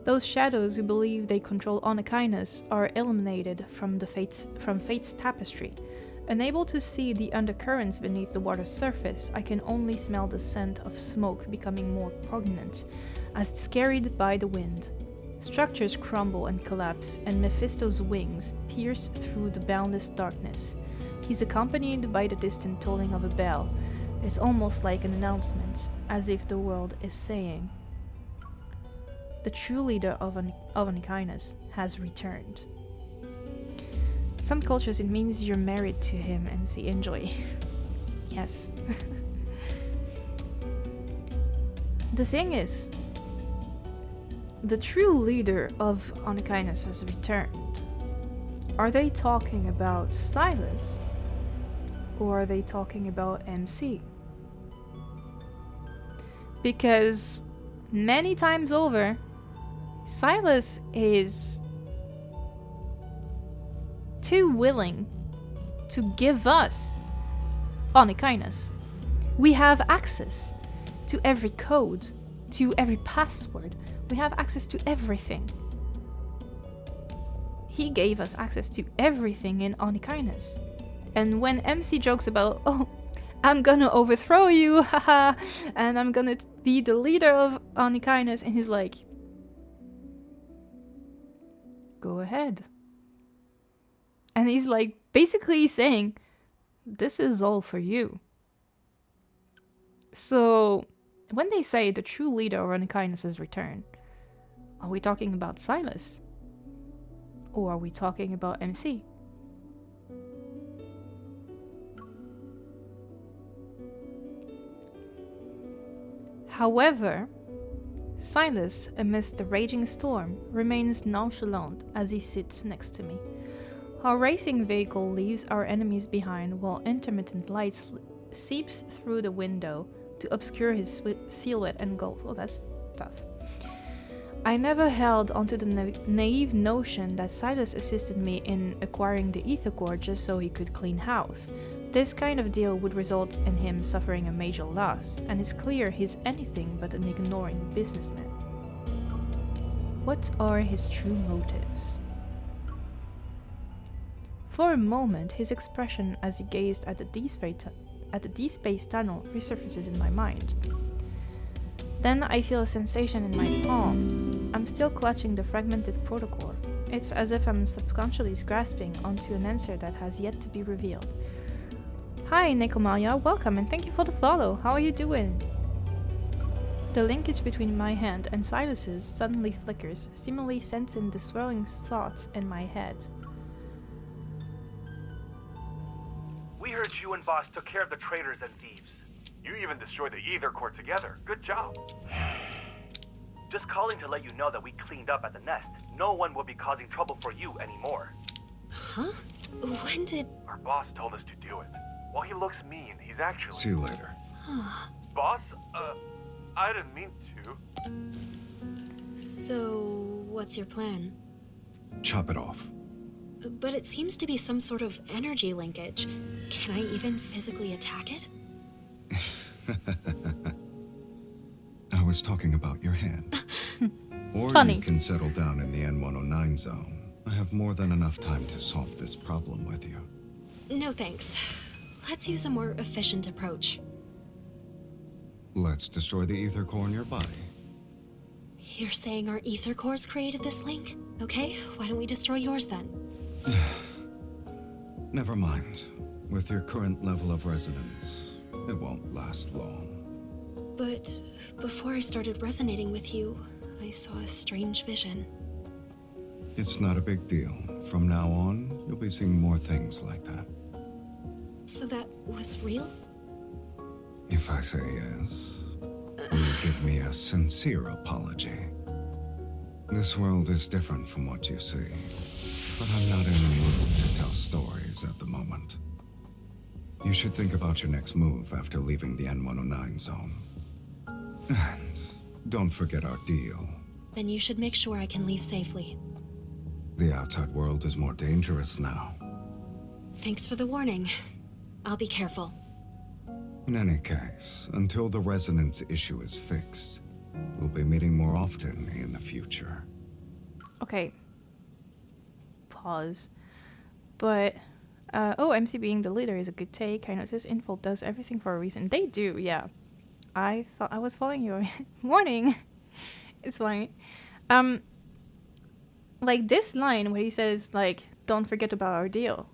Those shadows who believe they control Anakinus are eliminated from Fate's tapestry. Unable to see the undercurrents beneath the water's surface, I can only smell the scent of smoke becoming more poignant as it's carried by the wind. Structures crumble and collapse, and Mephisto's wings pierce through the boundless darkness. He's accompanied by the distant tolling of a bell. It's almost like an announcement, as if the world is saying, the true leader of Anakinus has returned. In some cultures it means you're married to him, MC. Enjoy. Yes. The thing is, the true leader of Anakinus has returned. Are they talking about Sylus? Or are they talking about MC? Because many times over, Sylus is too willing to give us Onykinus. We have access to every code, to every password. We have access to everything. He gave us access to everything in Onykinus. And when MC jokes about, oh, I'm gonna overthrow you, haha, and I'm gonna be the leader of Onykinus, and he's like, go ahead. And he's like basically saying, this is all for you. So when they say the true leader of Onykinus has returned, are we talking about Sylus? Or are we talking about MC? However, Sylus, amidst the raging storm, remains nonchalant as he sits next to me. Our racing vehicle leaves our enemies behind while intermittent light seeps through the window to obscure his silhouette and goals. Oh, that's tough. I never held onto the naive notion that Sylus assisted me in acquiring the ether core just so he could clean house. This kind of deal would result in him suffering a major loss, and it's clear he's anything but an ignoring businessman. What are his true motives? For a moment, his expression as he gazed at the Deepspace tunnel resurfaces in my mind. Then I feel a sensation in my palm. I'm still clutching the fragmented protocore. It's as if I'm subconsciously grasping onto an answer that has yet to be revealed. Hi, Nekomalia, welcome and thank you for the follow. How are you doing? The linkage between my hand and Sylus's suddenly flickers, seemingly sensing the swirling thoughts in my head. We heard you and Boss took care of the traitors and thieves. You even destroyed the ether core together. Good job. Just calling to let you know that we cleaned up at the nest. No one will be causing trouble for you anymore. Huh? When did... Our boss told us to do it. While he looks mean, he's actually... See you later. Boss? I didn't mean to. So, what's your plan? Chop it off. But it seems to be some sort of energy linkage. Can I even physically attack it? I was talking about your hand. Or Funny. you can settle down in the N109 zone. I have more than enough time to solve this problem with you. No thanks. Let's use a more efficient approach. Let's destroy the ether core in your body. You're saying our ether cores created this link? Okay, why don't we destroy yours then? Never mind. With your current level of resonance, it won't last long. But before I started resonating with you, I saw a strange vision. It's not a big deal. From now on, you'll be seeing more things like that. So that was real? If I say yes, will you give me a sincere apology? This world is different from what you see, but I'm not in the mood to tell stories at the moment. You should think about your next move after leaving the N109 zone. And don't forget our deal. Then you should make sure I can leave safely. The outside world is more dangerous now. Thanks for the warning. I'll be careful. In any case, until the resonance issue is fixed, we'll be meeting more often in the future. Okay. Pause. But, oh, MC being the leader is a good take. I noticed Info does everything for a reason. They do, yeah. I thought I was following you. Morning. It's fine. Like this line where he says, like, don't forget about our deal.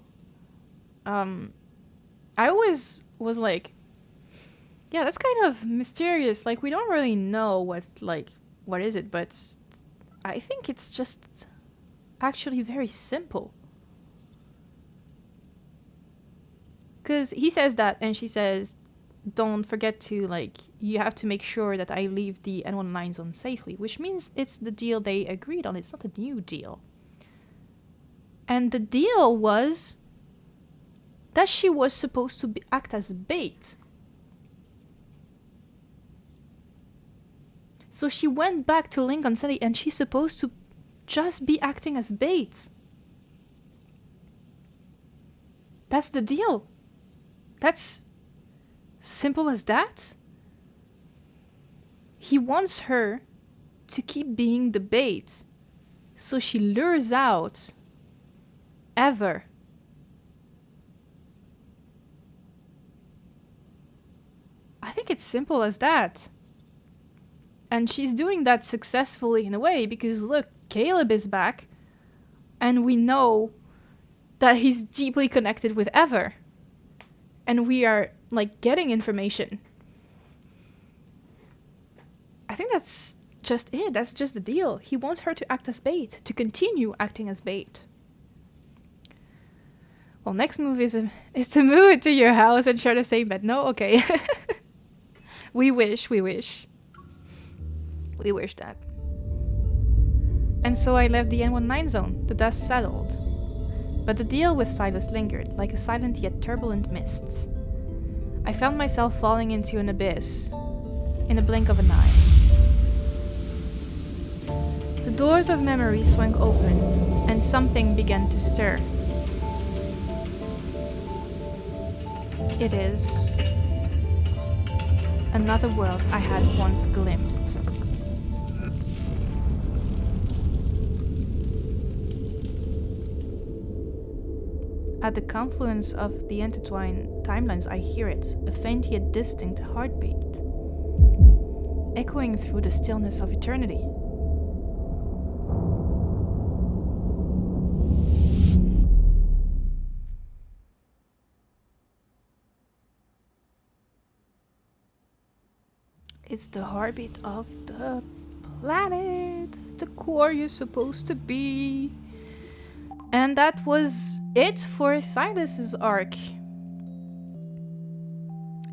I always was like, yeah, that's kind of mysterious. Like, we don't really know what is it, but I think it's just actually very simple. Because he says that, and she says, don't forget to, like, you have to make sure that I leave the N19 zone safely, which means it's the deal they agreed on. It's not a new deal. And the deal was that she was supposed to act as bait. So she went back to Lincoln City and she's supposed to just be acting as bait. That's the deal. That's simple as that. He wants her to keep being the bait, so she lures out Ever. I think it's simple as that. And she's doing that successfully in a way, because look, Caleb is back, and we know that he's deeply connected with Ever. And we are, like, getting information. I think that's just it. That's just the deal. He wants her to act as bait, to continue acting as bait. Well, next move is to move it to your house and share the same bed. No? Okay. We wish that. And so I left the N19 zone. The dust settled. But the deal with Sylus lingered, like a silent yet turbulent mist. I found myself falling into an abyss, in a blink of an eye. The doors of memory swung open, and something began to stir. It is another world I had once glimpsed. At the confluence of the intertwined timelines, I hear it, a faint yet distinct heartbeat, echoing through the stillness of eternity. It's the heartbeat of the planet. It's the core you're supposed to be. And that was it for Sylus's arc.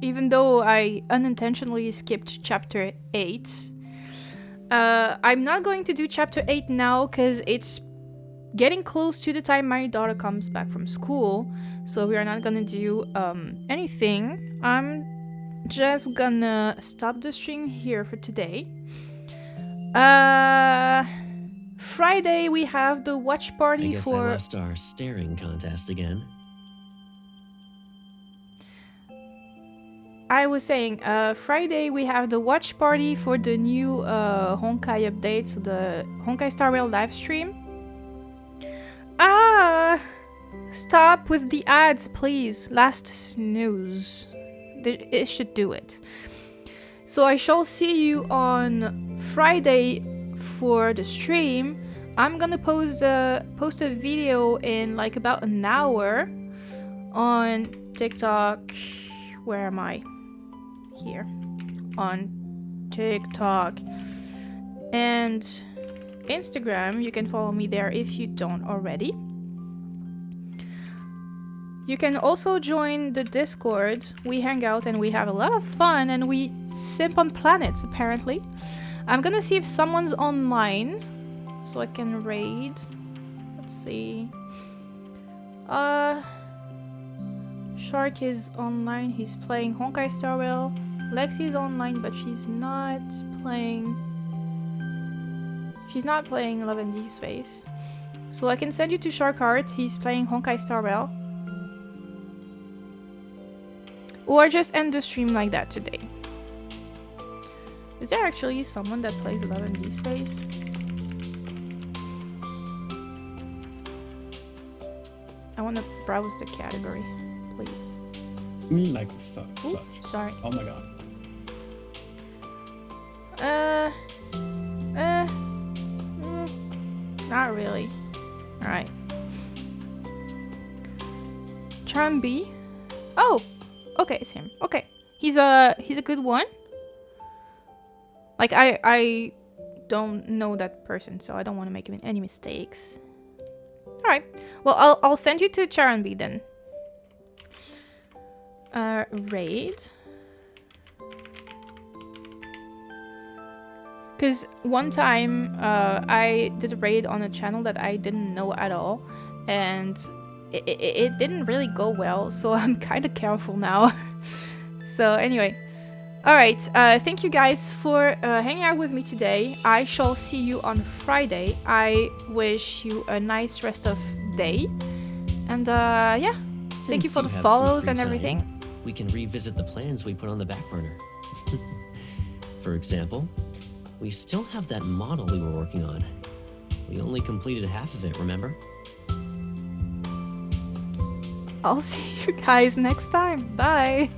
Even though I unintentionally skipped chapter 8. I'm not going to do chapter 8 now because it's getting close to the time my daughter comes back from school. So we are not gonna do anything. I'm just gonna stop the stream here for today. Friday we have the watch party I guess for... I lost our staring contest again. I was saying, Friday we have the watch party for the new Honkai update, so the Honkai Star Rail live stream. Stop with the ads, please. Last snooze. It should do it. So I shall see you on Friday for the stream. I'm gonna post a video in like about an hour on TikTok. Where am I? Here. On TikTok and Instagram. You can follow me there if you don't already. You can also join the Discord. We hang out and we have a lot of fun and we simp on planets, apparently. I'm gonna see if someone's online so I can raid. Let's see. Shark is online. He's playing Honkai Star Rail. Lexi is online, but she's not playing Love and Deepspace. So I can send you to Shark Heart. He's playing Honkai Star Rail. Or just end the stream like that today. Is there actually someone that plays Love and Deepspace? I want to browse the category, please. Like such. Sorry. Oh my god. Not really. Alright. Charm B. Oh! Okay, it's him. Okay. He's a good one. Like, I don't know that person, so I don't want to make any mistakes. Alright. Well, I'll send you to Charan B then. Raid. Because one time, I did a raid on a channel that I didn't know at all. And it didn't really go well, so I'm kind of careful now. So anyway. Alright, thank you guys for hanging out with me today. I shall see you on Friday. I wish you a nice rest of day. And yeah, Thank you Since for the have some follows free and time, everything. We can revisit the plans we put on the back burner. For example, we still have that model we were working on. We only completed half of it, remember? I'll see you guys next time. Bye.